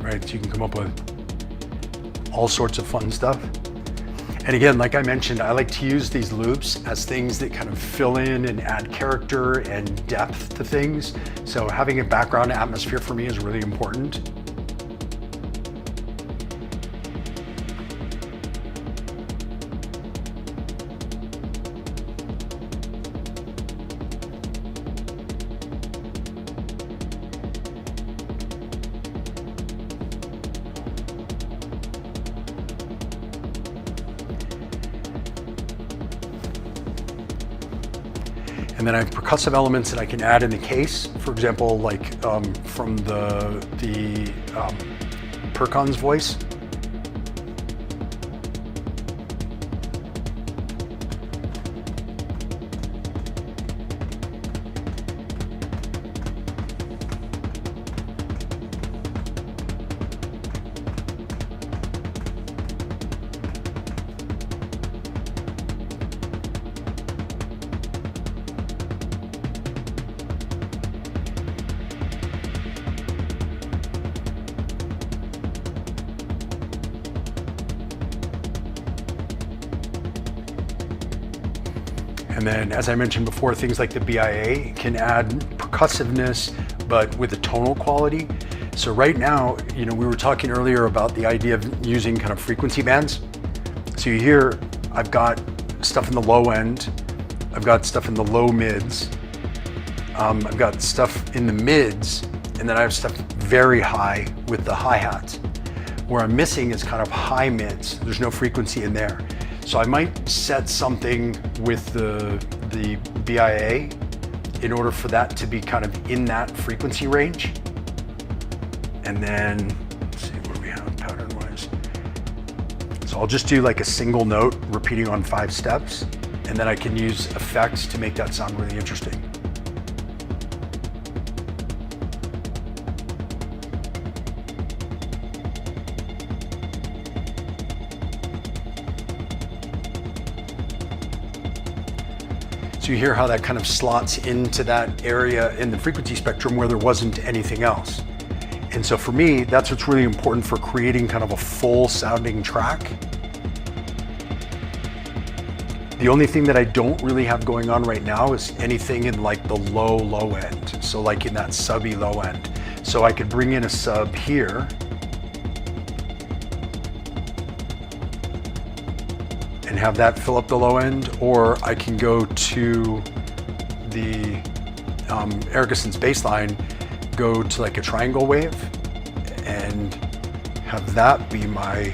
Right, so you can come up with all sorts of fun stuff. And again, like I mentioned, I like to use these loops as things that kind of fill in and add character and depth to things. So having a background atmosphere for me is really important. And then I have percussive elements that I can add in the case. For example, like from the Percon's voice. And then, as I mentioned before, things like the BIA can add percussiveness, but with a tonal quality. So right now, you know, we were talking earlier about the idea of using kind of frequency bands. So you hear, I've got stuff in the low end, I've got stuff in the low mids, I've got stuff in the mids, and then I have stuff very high with the hi-hats. Where I'm missing is kind of high mids. There's no frequency in there. So I might set something with the BIA in order for that to be kind of in that frequency range. And then, let's see what we have pattern-wise. So I'll just do like a single note repeating on 5 steps, and then I can use effects to make that sound really interesting. So you hear how that kind of slots into that area in the frequency spectrum where there wasn't anything else. And so for me, that's what's really important for creating kind of a full sounding track. The only thing that I don't really have going on right now is anything in like the low end. So like in that subby low end. So I could bring in a sub here and have that fill up the low end, or I can go to the Erickson's bass line, go to like a triangle wave and have that be my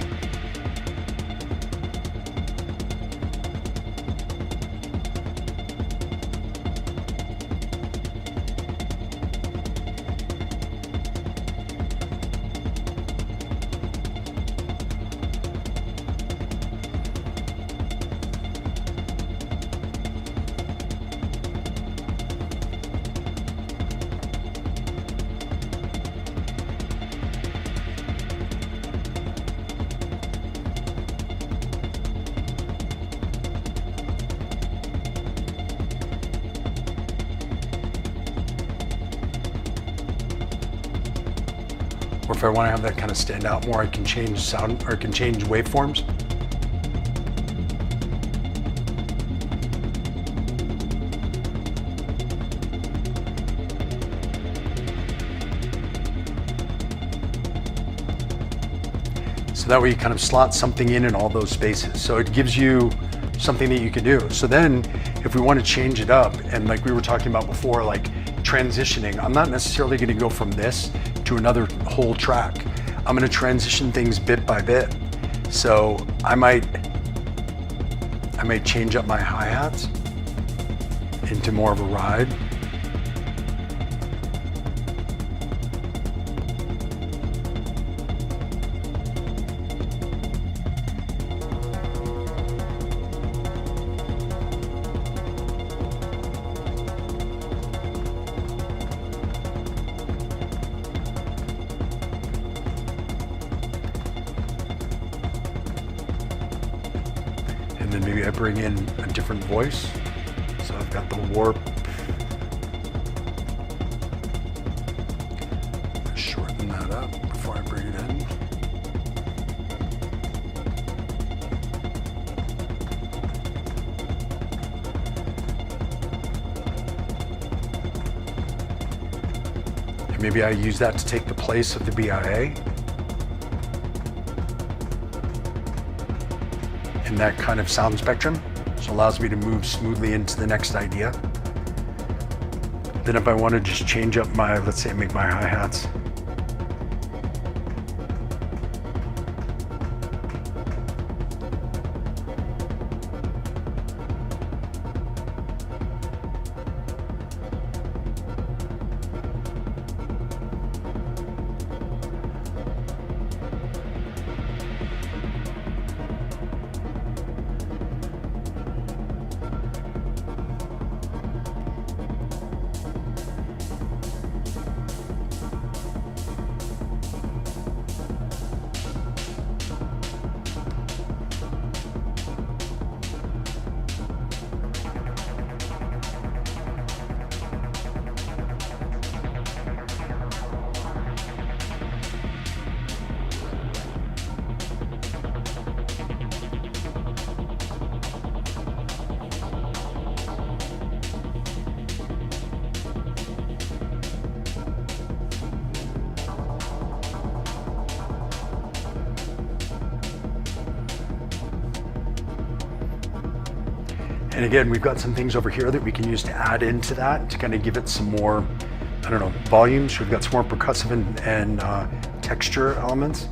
or if I want to have that kind of stand out more, I can change sound, or I can change waveforms. So that way you kind of slot something in all those spaces. So it gives you something that you can do. So then if we want to change it up, and like we were talking about before, like transitioning, I'm not necessarily going to go from this to another whole track. I'm going to transition things bit by bit. So I might change up my hi-hats into more of a ride. And then maybe I bring in a different voice. So I've got the warp. Shorten that up before I bring it in. And maybe I use that to take the place of the BIA. In that kind of sound spectrum, so it allows me to move smoothly into the next idea. Then if I want to just change up my, let's say make my hi-hats. And again, we've got some things over here that we can use to add into that to kind of give it some more, I don't know, volume. So we've got some more percussive and texture elements.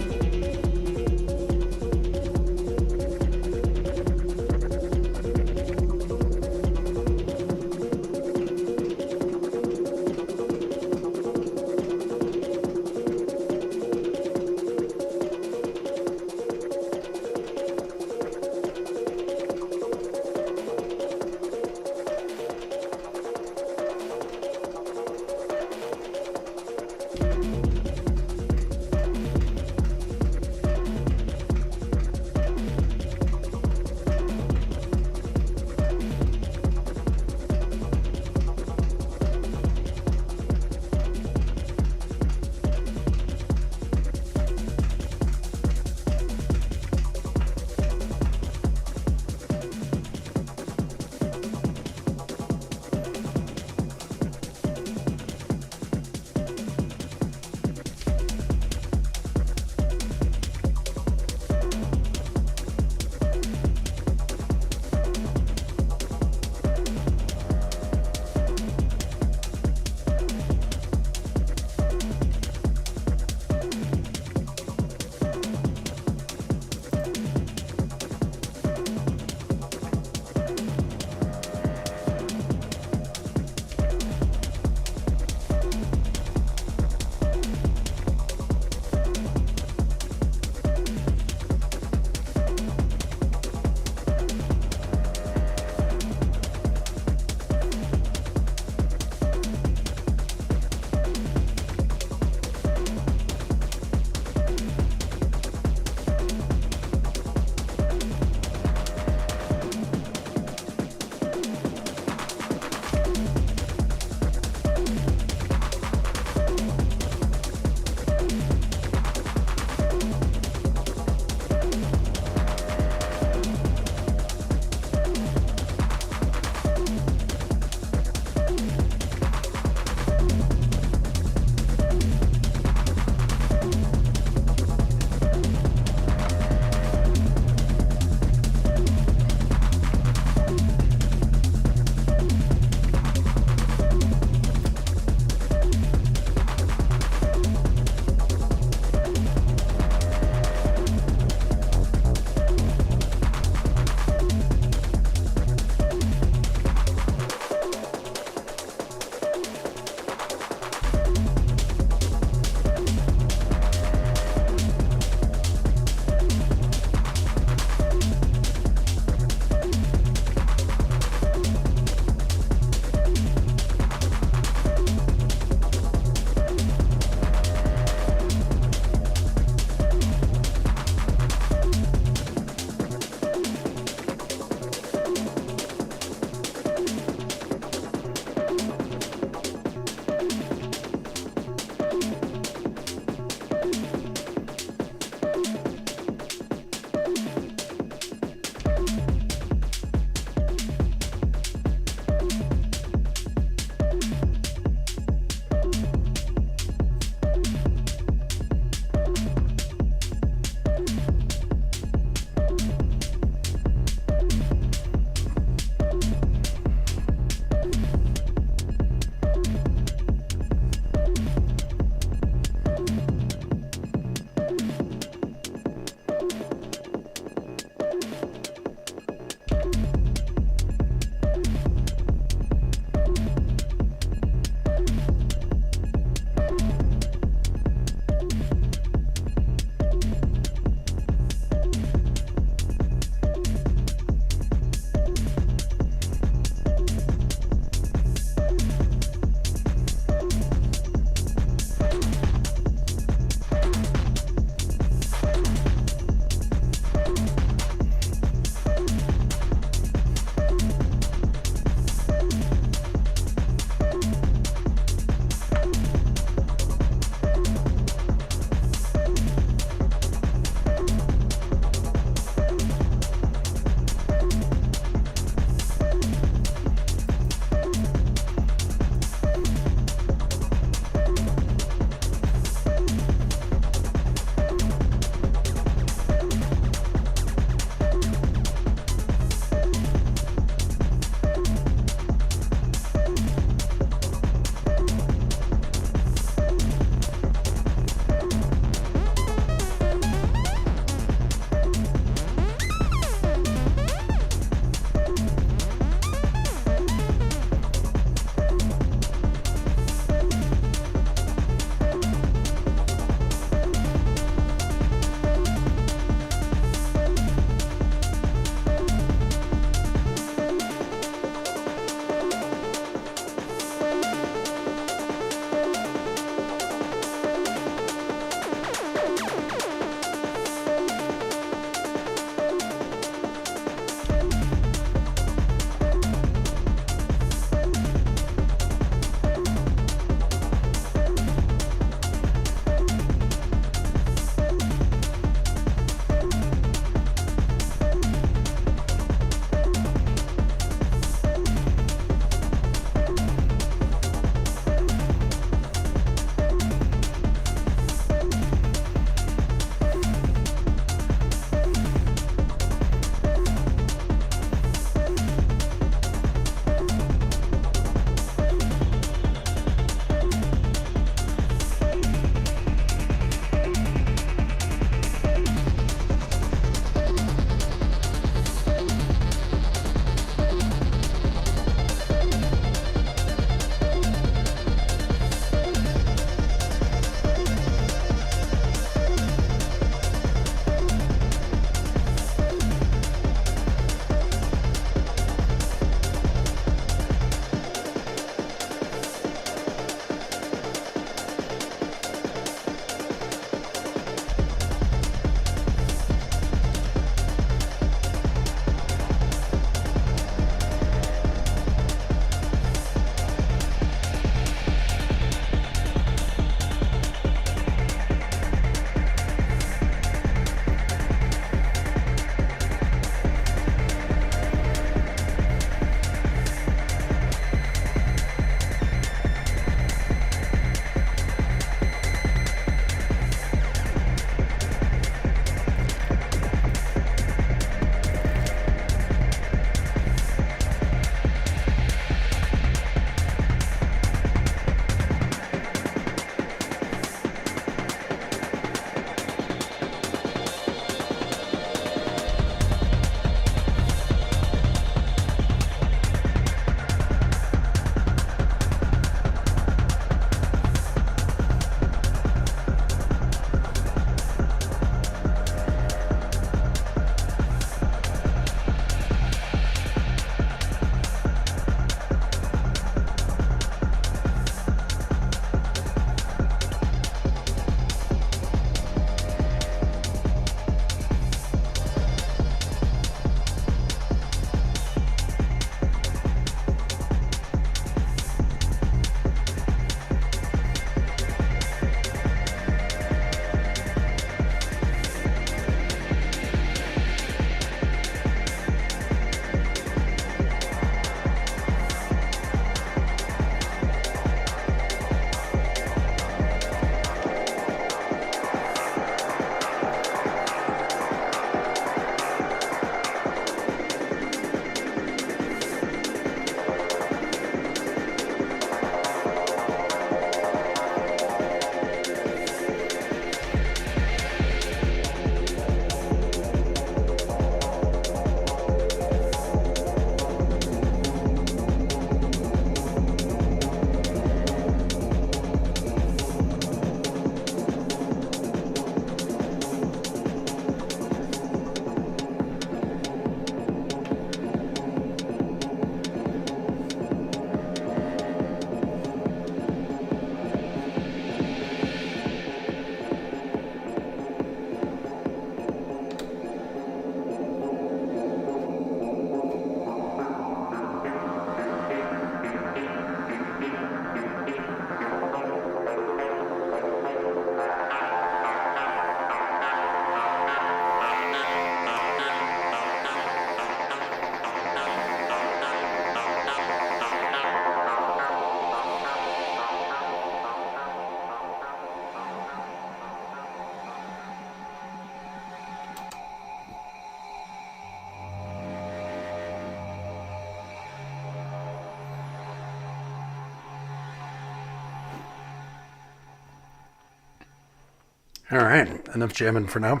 All right, enough jamming for now.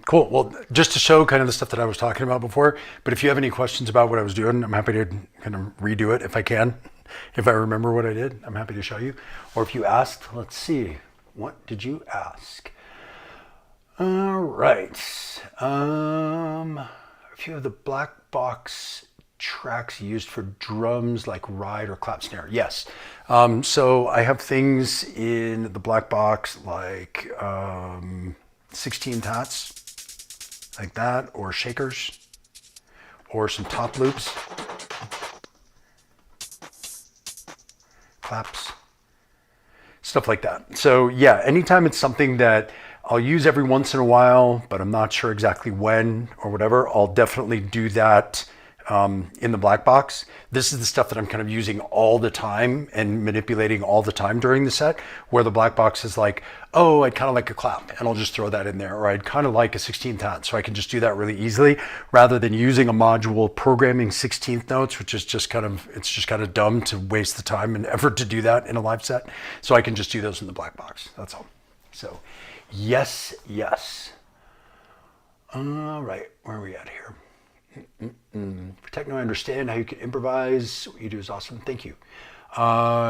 Cool. Well, just to show kind of the stuff that I was talking about before, but if you have any questions about what I was doing, I'm happy to kind of redo it if I can. If I remember what I did, I'm happy to show you. Or if you asked, let's see, what did you ask? All right. A few of the Blackbox tracks used for drums like ride or clap snare. Yes. So I have things in the Blackbox like 16 tats like that, or shakers, or some top loops, claps, stuff like that. So yeah, anytime it's something that I'll use every once in a while, but I'm not sure exactly when or whatever, I'll definitely do that in the Blackbox. This is the stuff that I'm kind of using all the time and manipulating all the time during the set, where the Blackbox is like, oh, I'd kind of like a clap, and I'll just throw that in there, or I'd kind of like a 16th tat, so I can just do that really easily, rather than using a module programming 16th notes, which is just kind of dumb to waste the time and effort to do that in a live set. So I can just do those in the Blackbox. That's all. So yes, yes. All right, where are we at here? For techno, I understand how you can improvise. What you do is awesome. Thank you.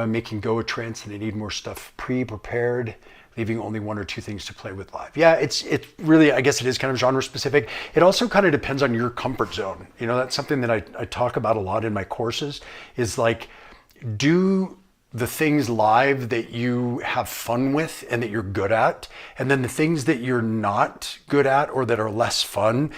Making go a trance, and I need more stuff pre-prepared, leaving only one or two things to play with live. Yeah, it's really, I guess it is kind of genre specific. It also kind of depends on your comfort zone. You know, that's something that I talk about a lot in my courses, is like, do the things live that you have fun with and that you're good at, and then the things that you're not good at or that are less fun,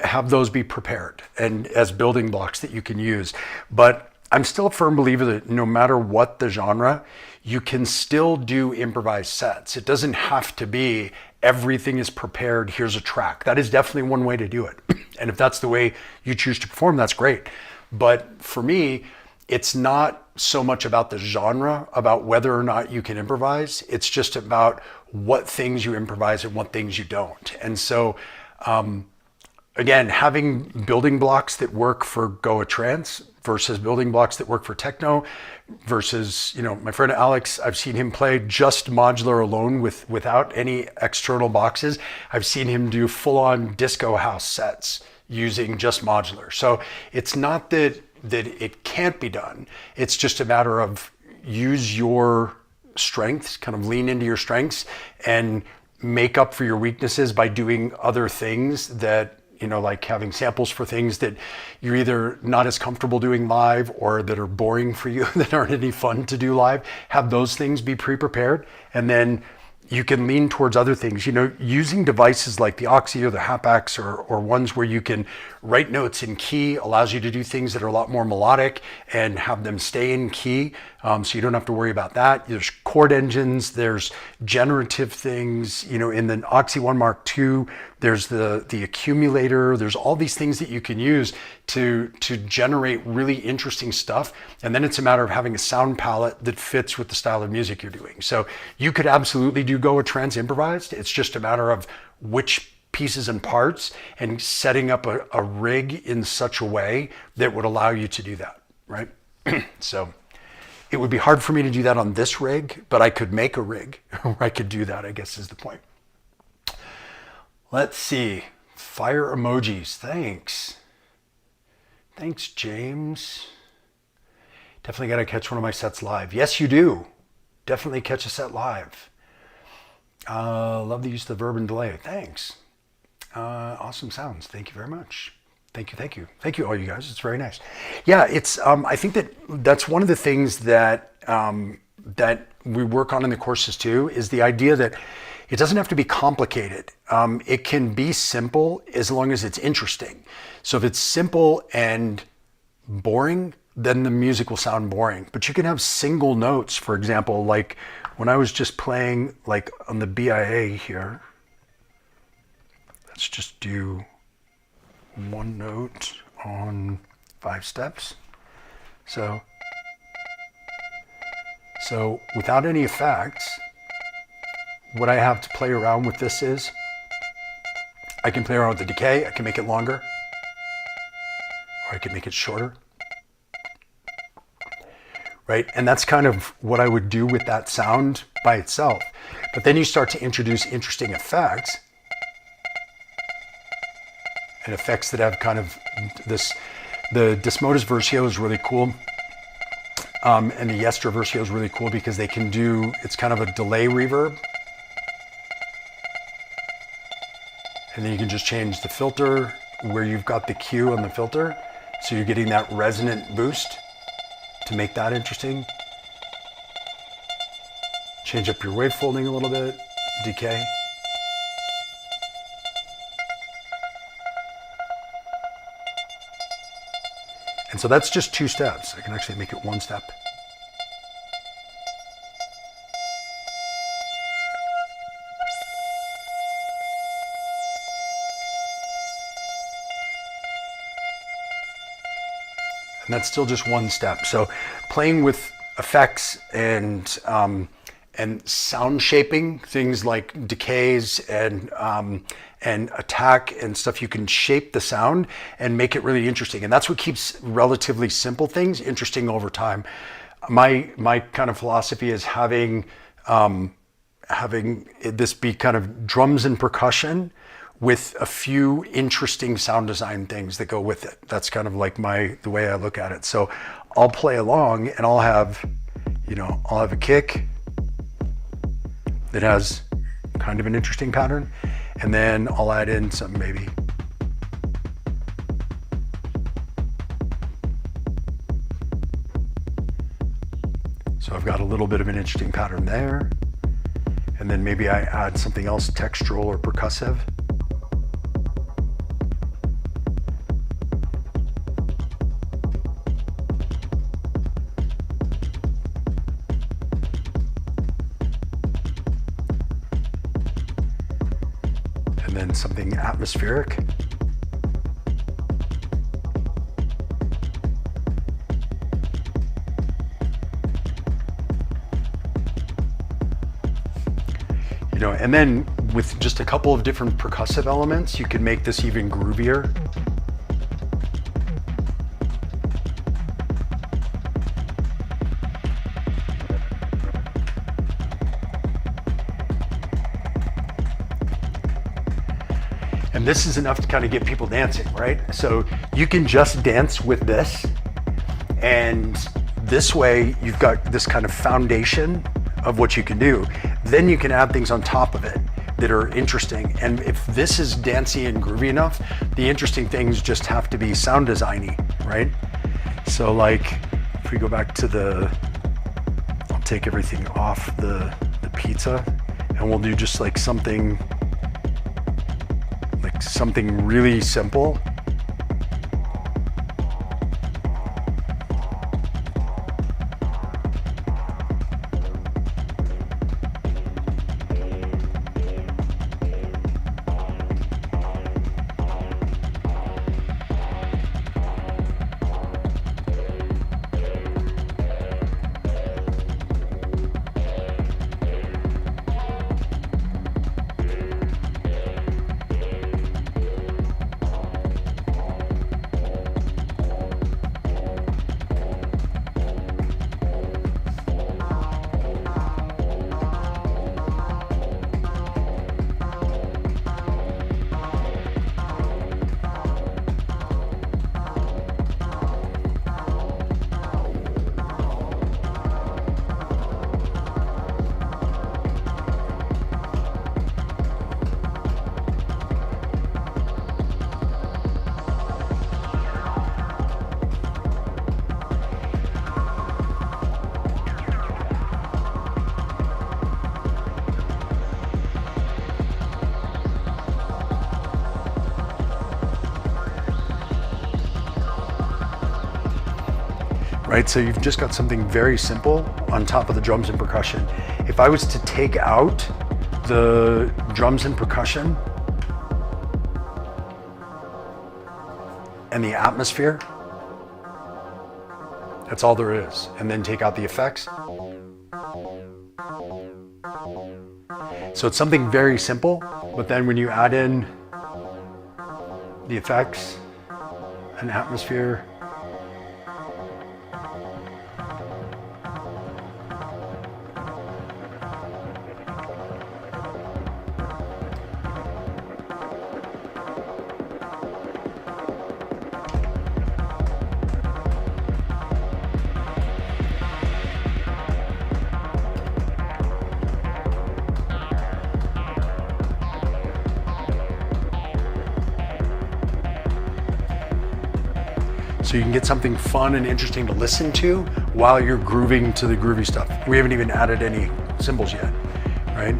have those be prepared and as building blocks that you can use. But I'm still a firm believer that no matter what the genre, you can still do improvised sets. It doesn't have to be everything is prepared, here's a track. That is definitely one way to do it. And if that's the way you choose to perform, that's great. But for me, it's not so much about the genre, about whether or not you can improvise. It's just about what things you improvise and what things you don't. And so, again, having building blocks that work for Go a Trance versus building blocks that work for techno versus, you know, my friend Alex, I've seen him play just modular alone without any external boxes. I've seen him do full-on disco house sets using just modular. So it's not that it can't be done. It's just a matter of use your strengths, kind of lean into your strengths and make up for your weaknesses by doing other things that, you know, like having samples for things that you're either not as comfortable doing live or that are boring for you, that aren't any fun to do live. Have those things be pre-prepared, and then you can lean towards other things. You know, using devices like the Oxy or the Hapax or ones where you can write notes in key allows you to do things that are a lot more melodic and have them stay in key. So you don't have to worry about that. There's chord engines, there's generative things, you know, in the Oxy One Mark II, there's the accumulator, there's all these things that you can use to generate really interesting stuff. And then it's a matter of having a sound palette that fits with the style of music you're doing. So you could absolutely do Go a Trance improvised. It's just a matter of which pieces and parts and setting up a rig in such a way that would allow you to do that, right? So it would be hard for me to do that on this rig, but I could make a rig where I could do that, I guess is the point. Let's see. Fire emojis. Thanks. Thanks, James. Definitely got to catch one of my sets live. Yes, you do. Definitely catch a set live. Love the use of the verb and delay. Thanks. Awesome sounds. Thank you very much. Thank you, thank you. Thank you all you guys. It's very nice. Yeah, it's I think that's one of the things that that we work on in the courses too, is the idea that it doesn't have to be complicated. It can be simple as long as it's interesting. So if it's simple and boring, then the music will sound boring. But you can have single notes, for example, like when I was just playing like on the BIA here. Let's just do one note on 5 steps. So without any effects, what I have to play around with this is, I can play around with the decay, I can make it longer, or I can make it shorter, right? And that's kind of what I would do with that sound, by itself. But then you start to introduce interesting effects, and effects that have kind of this. The Desmodus Versio is really cool. And the Yestra Versio is really cool because they can do, it's kind of a delay reverb. And then you can just change the filter where you've got the Q on the filter. So you're getting that resonant boost to make that interesting. Change up your wave folding a little bit, decay. And so that's just 2 steps. I can actually make it 1 step. And that's still just 1 step. So playing with effects and sound shaping, things like decays and attack and stuff, you can shape the sound and make it really interesting. And that's what keeps relatively simple things interesting over time. My kind of philosophy is having this be kind of drums and percussion with a few interesting sound design things that go with it. That's kind of like the way I look at it. So I'll play along and I'll have a kick that has kind of an interesting pattern, and then I'll add in some maybe. So I've got a little bit of an interesting pattern there, and then maybe I add something else textural or percussive. And then something atmospheric. And then with just a couple of different percussive elements, you can make this even groovier. And this is enough to kind of get people dancing, right? So you can just dance with this, and this way you've got this kind of foundation of what you can do. Then you can add things on top of it that are interesting. And if this is dancey and groovy enough, the interesting things just have to be sound designy, right? So like if we go back to I'll take everything off the pizza, and we'll do just like something really simple. Right, so you've just got something very simple on top of the drums and percussion. If I was to take out the drums and percussion and the atmosphere, that's all there is. And then take out the effects. So it's something very simple, but then when you add in the effects and atmosphere, So you can get something fun and interesting to listen to while you're grooving to the groovy stuff. We haven't even added any cymbals yet, right?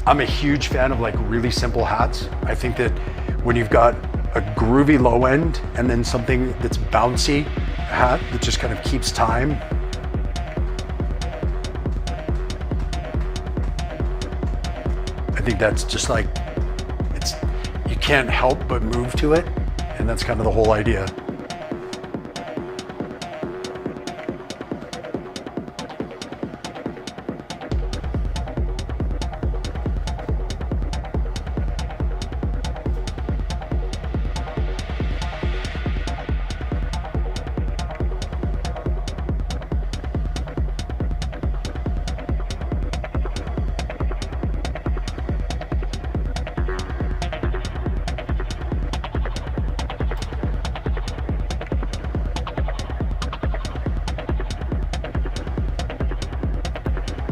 I'm a huge fan of like really simple hats. I think that when you've got a groovy low end and then something that's bouncy hat that just kind of keeps time, I think that's just like, you can't help but move to it, and that's kind of the whole idea.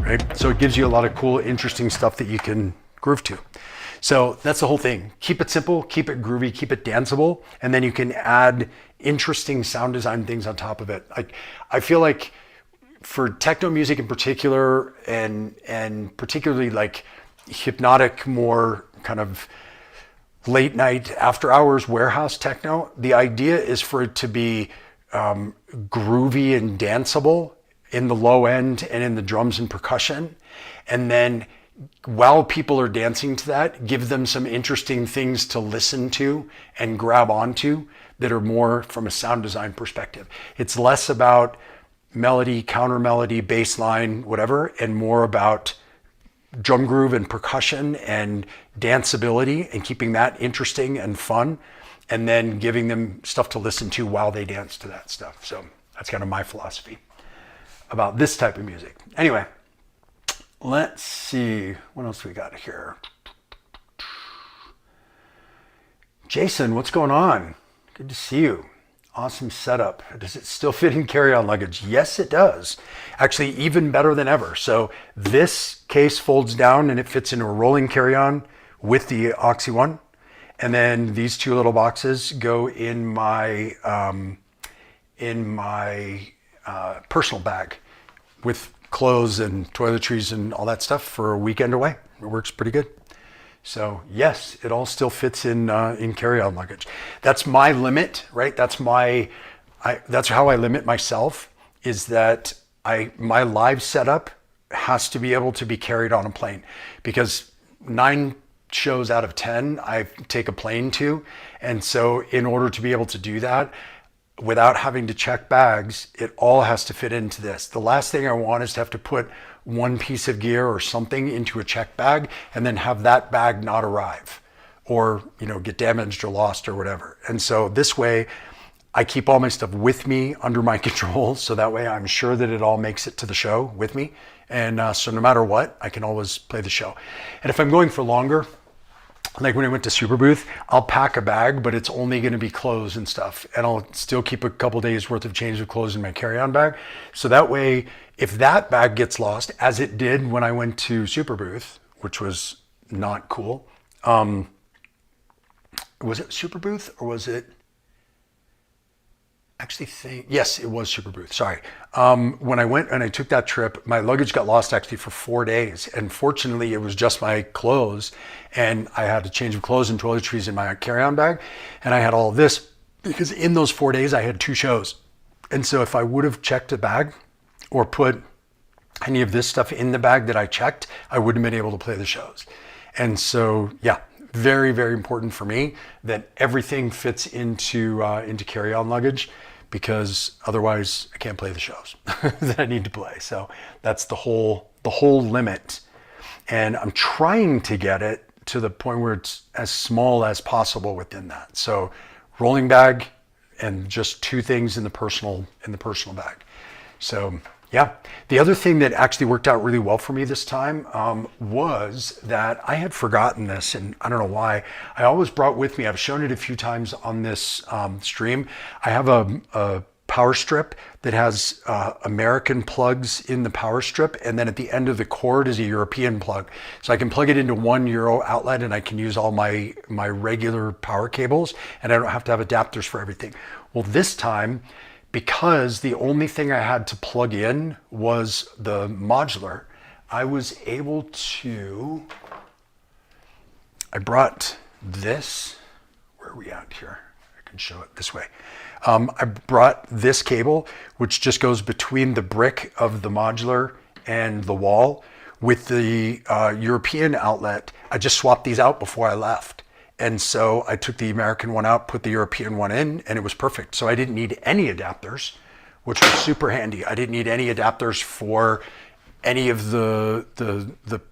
Right? So it gives you a lot of cool, interesting stuff that you can groove to. So that's the whole thing. Keep it simple, keep it groovy, keep it danceable, and then you can add interesting sound design things on top of it. I feel like for techno music in particular, and particularly like hypnotic, more kind of late night, after hours warehouse techno, the idea is for it to be groovy and danceable in the low end and in the drums and percussion. And then while people are dancing to that, give them some interesting things to listen to and grab onto that are more from a sound design perspective. It's less about melody, counter melody, bass line, whatever, and more about drum groove and percussion and danceability and keeping that interesting and fun, and then giving them stuff to listen to while they dance to that stuff. So that's kind of my philosophy about this type of music. Anyway, let's see what else we got here. Jason, what's going on? Good to see you. Awesome setup. Does it still fit in carry-on luggage? Yes, it does. Actually, even better than ever. So this case folds down and it fits into a rolling carry-on with the Oxy One. And then these two little boxes go in my personal bag with clothes and toiletries and all that stuff for a weekend away. It works pretty good. So yes, it all still fits in carry-on luggage. That's my limit, right? That's how I limit myself, is that my live setup has to be able to be carried on a plane, because 9 shows out of 10 I take a plane to. And so in order to be able to do that, without having to check bags, it all has to fit into this. The last thing I want is to have to put one piece of gear or something into a check bag and then have that bag not arrive, or get damaged or lost or whatever. And so this way I keep all my stuff with me under my control, so that way I'm sure that it all makes it to the show with me. And so no matter what, I can always play the show. And if I'm going for longer, like when I went to Superbooth, I'll pack a bag, but it's only going to be clothes and stuff. And I'll still keep a couple days worth of change of clothes in my carry-on bag. So that way, if that bag gets lost, as it did when I went to Superbooth, which was not cool. Was it Superbooth or was it? Yes, it was Superbooth. Sorry. When I went and I took that trip, my luggage got lost actually for 4 days. And fortunately, it was just my clothes. And I had a change of clothes and toiletries in my carry-on bag. And I had all of this because in those 4 days, I had 2 shows. And so if I would have checked a bag or put any of this stuff in the bag that I checked, I wouldn't have been able to play the shows. And so, yeah, very, very important for me that everything fits into carry-on luggage, because otherwise I can't play the shows that I need to play. So that's the whole limit. And I'm trying to get it to the point where it's as small as possible within that. So rolling bag and just 2 things in the personal bag. So yeah, the other thing that actually worked out really well for me this time was that I had forgotten this, and I don't know why. I always brought with me, I've shown it a few times on this stream, I have a power strip that has American plugs in the power strip, and then at the end of the cord is a European plug. So I can plug it into one Euro outlet and I can use all my regular power cables, and I don't have to have adapters for everything. Well, this time, because the only thing I had to plug in was the modular, I was able to, I brought this, where are we at here? I can show it this way. I brought this cable, which just goes between the brick of the modular and the wall. With the European outlet, I just swapped these out before I left. And so I took the American one out, put the European one in, and it was perfect. So I didn't need any adapters, which was super handy. I didn't need any adapters for any of the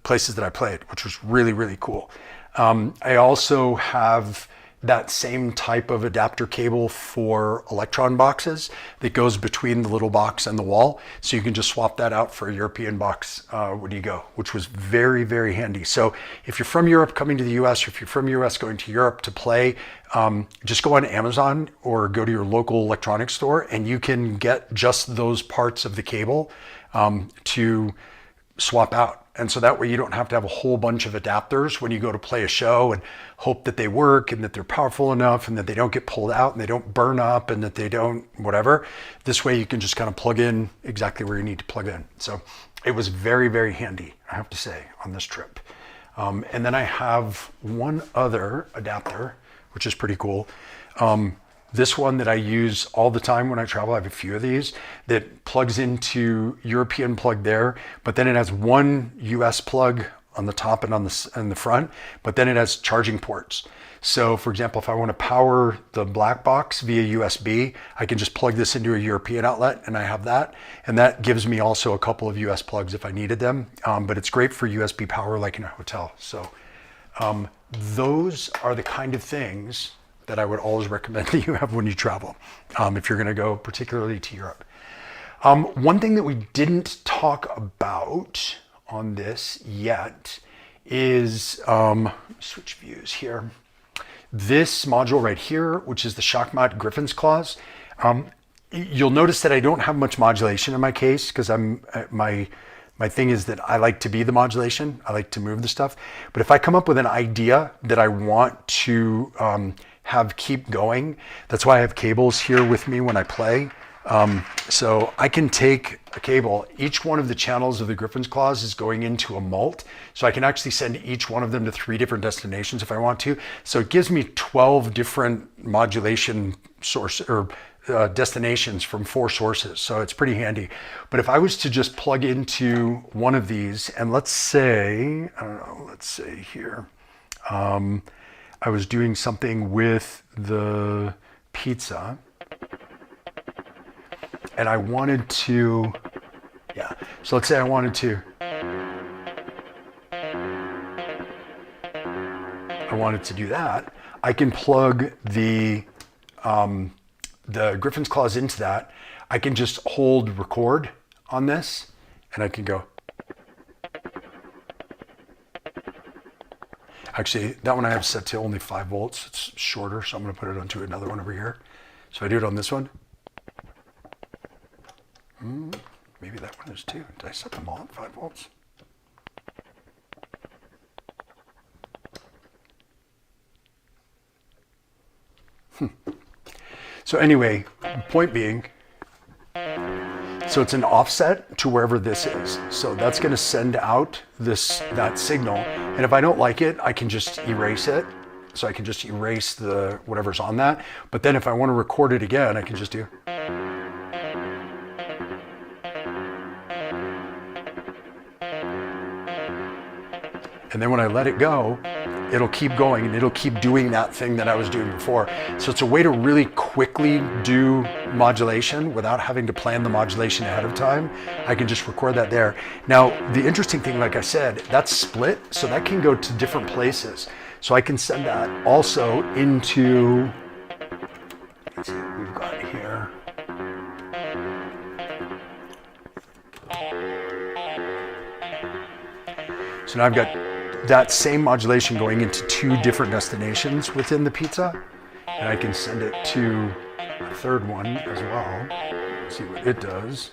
places that I played, which was really, really cool. I also have that same type of adapter cable for electron boxes that goes between the little box and the wall. So you can just swap that out for a European box when you go, which was very, very handy. So if you're from Europe coming to the US, or if you're from US going to Europe to play, just go on Amazon or go to your local electronics store and you can get just those parts of the cable to swap out. And so that way you don't have to have a whole bunch of adapters when you go to play a show and hope that they work and that they're powerful enough and that they don't get pulled out and they don't burn up and that they don't whatever. This way you can just kind of plug in exactly where you need to plug in. So it was very, very handy, I have to say, on this trip. And then I have one other adapter, which is pretty cool. This one that I use all the time when I travel, I have a few of these that plugs into European plug there, but then it has one US plug on the top and on the front, but then it has charging ports. So for example, if I want to power the Blackbox via USB, I can just plug this into a European outlet and I have that. And that gives me also a couple of US plugs if I needed them. But it's great for USB power like in a hotel. So those are the kind of things that I would always recommend that you have when you travel, if you're gonna go particularly to Europe. One thing that we didn't talk about on this yet is, switch views here. This module right here, which is the Shockmod Griffin's Claws, you'll notice that I don't have much modulation in my case because my thing is that I like to be the modulation. I like to move the stuff. But if I come up with an idea that I want to have keep going, that's why I have cables here with me when I play. So I can take a cable. Each one of the channels of the Griffin's Claws is going into a mult. So I can actually send each one of them to 3 different destinations if I want to. So it gives me 12 different modulation source or destinations from 4 sources. So it's pretty handy. But if I was to just plug into one of these, and let's say, I don't know, let's say here, I was doing something with the pizza and I wanted to, yeah. So let's say I wanted to do that. I can plug the Griffin's Claws into that. I can just hold record on this and I can go. Actually, that one I have set to only 5 volts. It's shorter, so I'm going to put it onto another one over here. So I do it on this one. Maybe that one is too. Did I set them all at 5 volts? So anyway, point being, so it's an offset to wherever this is. So that's going to send out that signal. And if I don't like it, I can just erase it. So I can just erase the whatever's on that. But then if I want to record it again, I can just do. And then when I let it go, it'll keep going and it'll keep doing that thing that I was doing before. So it's a way to really quickly do modulation without having to plan the modulation ahead of time. I can just record that there. Now, the interesting thing, like I said, that's split, so that can go to different places. So I can send that also into, let's see what we've got here. So now I've got that same modulation going into 2 different destinations within the pizza, and I can send it to a third one as well. Let's see what it does.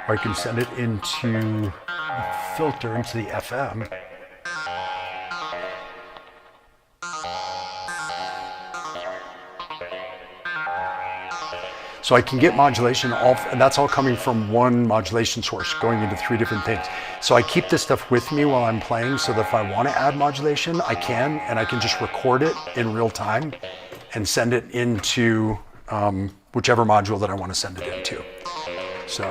Or I can send it into the filter, into the FM. So I can get modulation, and that's all coming from one modulation source going into 3 different things. So I keep this stuff with me while I'm playing so that if I want to add modulation, I can, and I can just record it in real time and send it into whichever module that I want to send it into. So.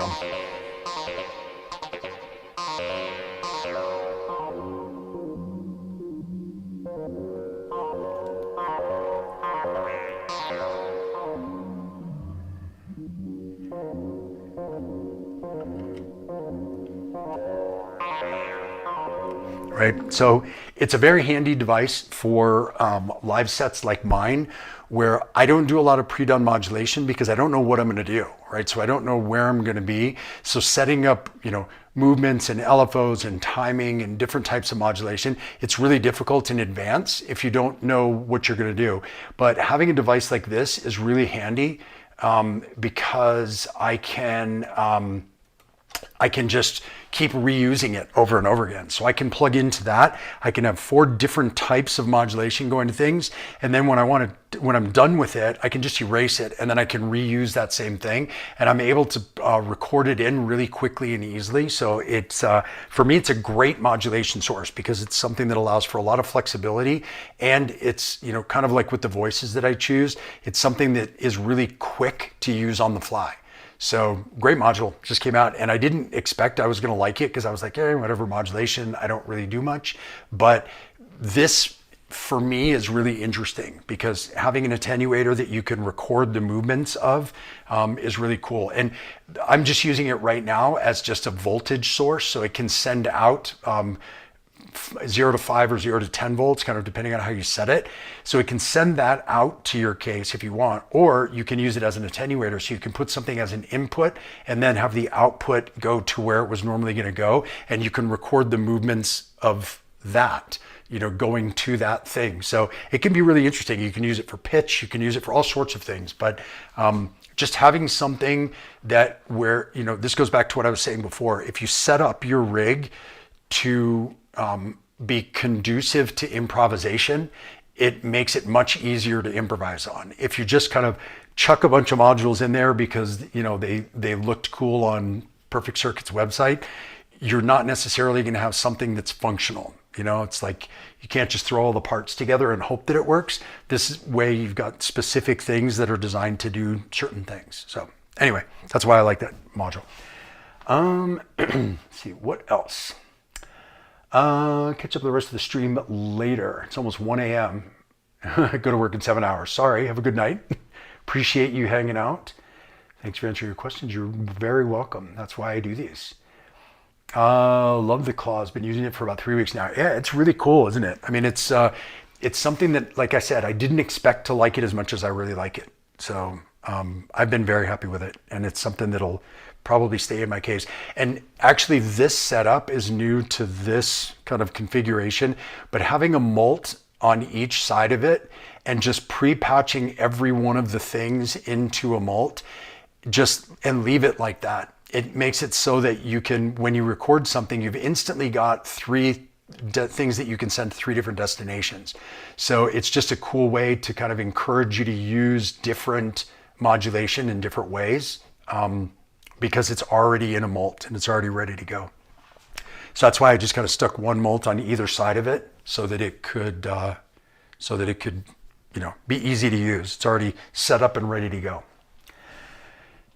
Right, so it's a very handy device for live sets like mine, where I don't do a lot of pre-done modulation because I don't know what I'm going to do, right? So I don't know where I'm going to be. So setting up, movements and LFOs and timing and different types of modulation, it's really difficult in advance if you don't know what you're going to do. But having a device like this is really handy because I can just keep reusing it over and over again. So I can plug into that. I can have 4 different types of modulation going to things. And then when I'm done with it, I can just erase it and then I can reuse that same thing. And I'm able to record it in really quickly and easily. So it's, for me, it's a great modulation source because it's something that allows for a lot of flexibility. And it's, kind of like with the voices that I choose, it's something that is really quick to use on the fly. So great module, just came out, and I didn't expect I was going to like it because I was like, hey, whatever modulation, I don't really do much. But this, for me, is really interesting because having an attenuator that you can record the movements of is really cool. And I'm just using it right now as just a voltage source, so it can send out 0 to 5 or 0 to 10 volts, kind of depending on how you set it. So it can send that out to your case if you want, or you can use it as an attenuator. So you can put something as an input and then have the output go to where it was normally going to go. And you can record the movements of that, going to that thing. So it can be really interesting. You can use it for pitch. You can use it for all sorts of things. But just having something that where, this goes back to what I was saying before. If you set up your rig to be conducive to improvisation, it makes it much easier to improvise on. If you just kind of chuck a bunch of modules in there because they looked cool on Perfect Circuit's website, you're not necessarily going to have something that's functional. It's like you can't just throw all the parts together and hope that it works. This way you've got specific things that are designed to do certain things. So anyway, that's why I like that module. Let's see, what else? Catch up the rest of the stream later. It's almost 1 a.m. I go to work in 7 hours. Sorry, have a good night. Appreciate you hanging out. Thanks for answering your questions. You're very welcome. That's why I do these. Love the claws. Been using it for about 3 weeks now. Yeah, it's really cool, isn't it? I mean, it's something that, like I said, I didn't expect to like it as much as I really like it. So I've been very happy with it. And it's something that'll probably stay in my case. And actually this setup is new to this kind of configuration, but having a mult on each side of it and just pre-pouching every one of the things into a mult and leave it like that. It makes it so that you can, when you record something, you've instantly got 3 things that you can send to 3 different destinations. So it's just a cool way to kind of encourage you to use different modulation in different ways. Because it's already in a mult and it's already ready to go. So that's why I just kind of stuck one mult on either side of it so that it could, be easy to use. It's already set up and ready to go.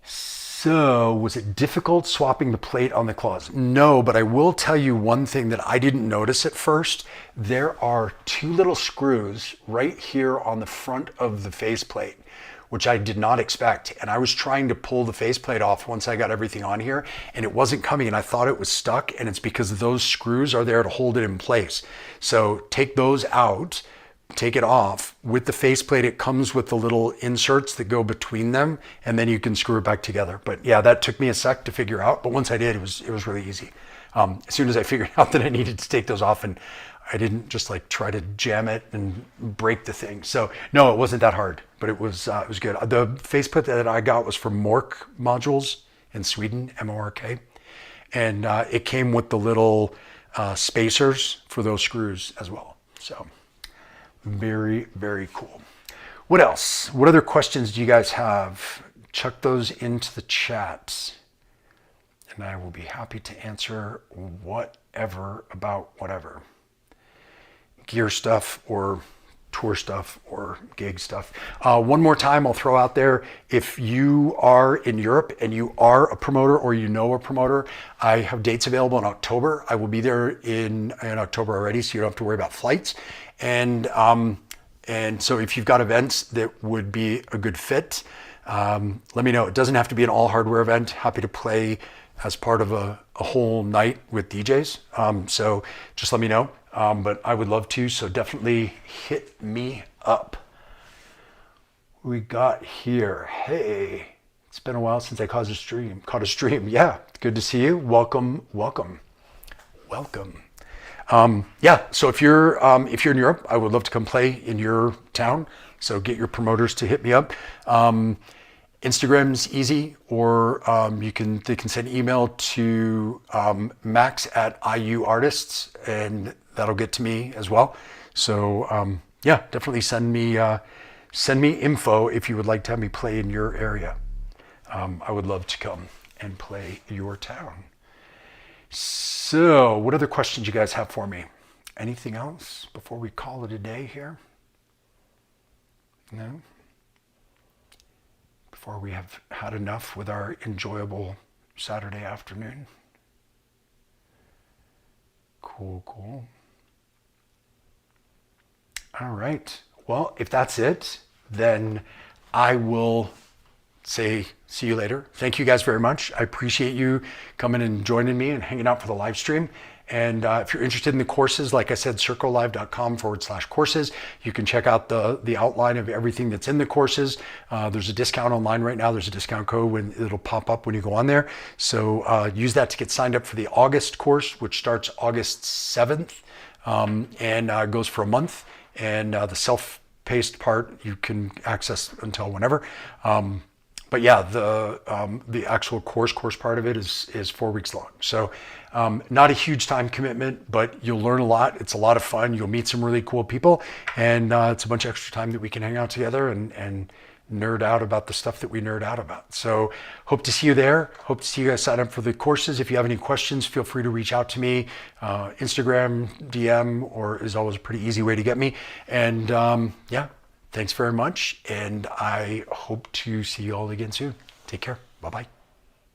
So was it difficult swapping the plate on the claws? No, but I will tell you one thing that I didn't notice at first. There are 2 little screws right here on the front of the faceplate, which I did not expect. And I was trying to pull the faceplate off once I got everything on here, and it wasn't coming, and I thought it was stuck, and it's because those screws are there to hold it in place. So take those out, take it off. With the faceplate, it comes with the little inserts that go between them, and then you can screw it back together. But yeah, that took me a sec to figure out, but once I did, it was really easy. As soon as I figured out that I needed to take those off, and I didn't just like try to jam it and break the thing. So no, it wasn't that hard, but it was good. The faceplate that I got was from Mork Modules in Sweden, MORK, and it came with the little spacers for those screws as well. So very, very cool. What else? What other questions do you guys have? Chuck those into the chat, and I will be happy to answer whatever about whatever. Gear stuff or tour stuff or gig stuff. One more time, I'll throw out there, if you are in Europe and you are a promoter or you know a promoter, I have dates available in October. I will be there in October already, so you don't have to worry about flights. And so if you've got events that would be a good fit, let me know. It doesn't have to be an all hardware event. Happy to play as part of a whole night with DJs. So just let me know. But I would love to, so definitely hit me up. We got here. Hey, it's been a while since I caught a stream. Yeah, good to see you. Welcome. Yeah, so if you're in Europe, I would love to come play in your town. So get your promoters to hit me up. Instagram's easy, or they can send email to max@iuartists, and that'll get to me as well. So yeah, definitely send me info if you would like to have me play in your area. I would love to come and play your town. So what other questions you guys have for me? Anything else before we call it a day here? No? Before we have had enough with our enjoyable Saturday afternoon? Cool. All right. Well, if that's it, then I will say see you later. Thank you guys very much. I appreciate you coming and joining me and hanging out for the live stream. And if you're interested in the courses, like I said, circlelive.com/courses. You can check out the outline of everything that's in the courses. There's a discount online right now. There's a discount code when it'll pop up when you go on there. So use that to get signed up for the August course, which starts August 7th and goes for a month. And the self-paced part you can access until whenever. But yeah, the actual course part of it is 4 weeks long. So not a huge time commitment, but you'll learn a lot. It's a lot of fun. You'll meet some really cool people, and it's a bunch of extra time that we can hang out together and nerd out about the stuff that we nerd out about. So hope to see you there. Hope to see you guys sign up for the courses. If you have any questions, feel free to reach out to me. Instagram, DM, or is always a pretty easy way to get me. And yeah. Thanks very much, and I hope to see you all again soon. Take care. Bye-bye.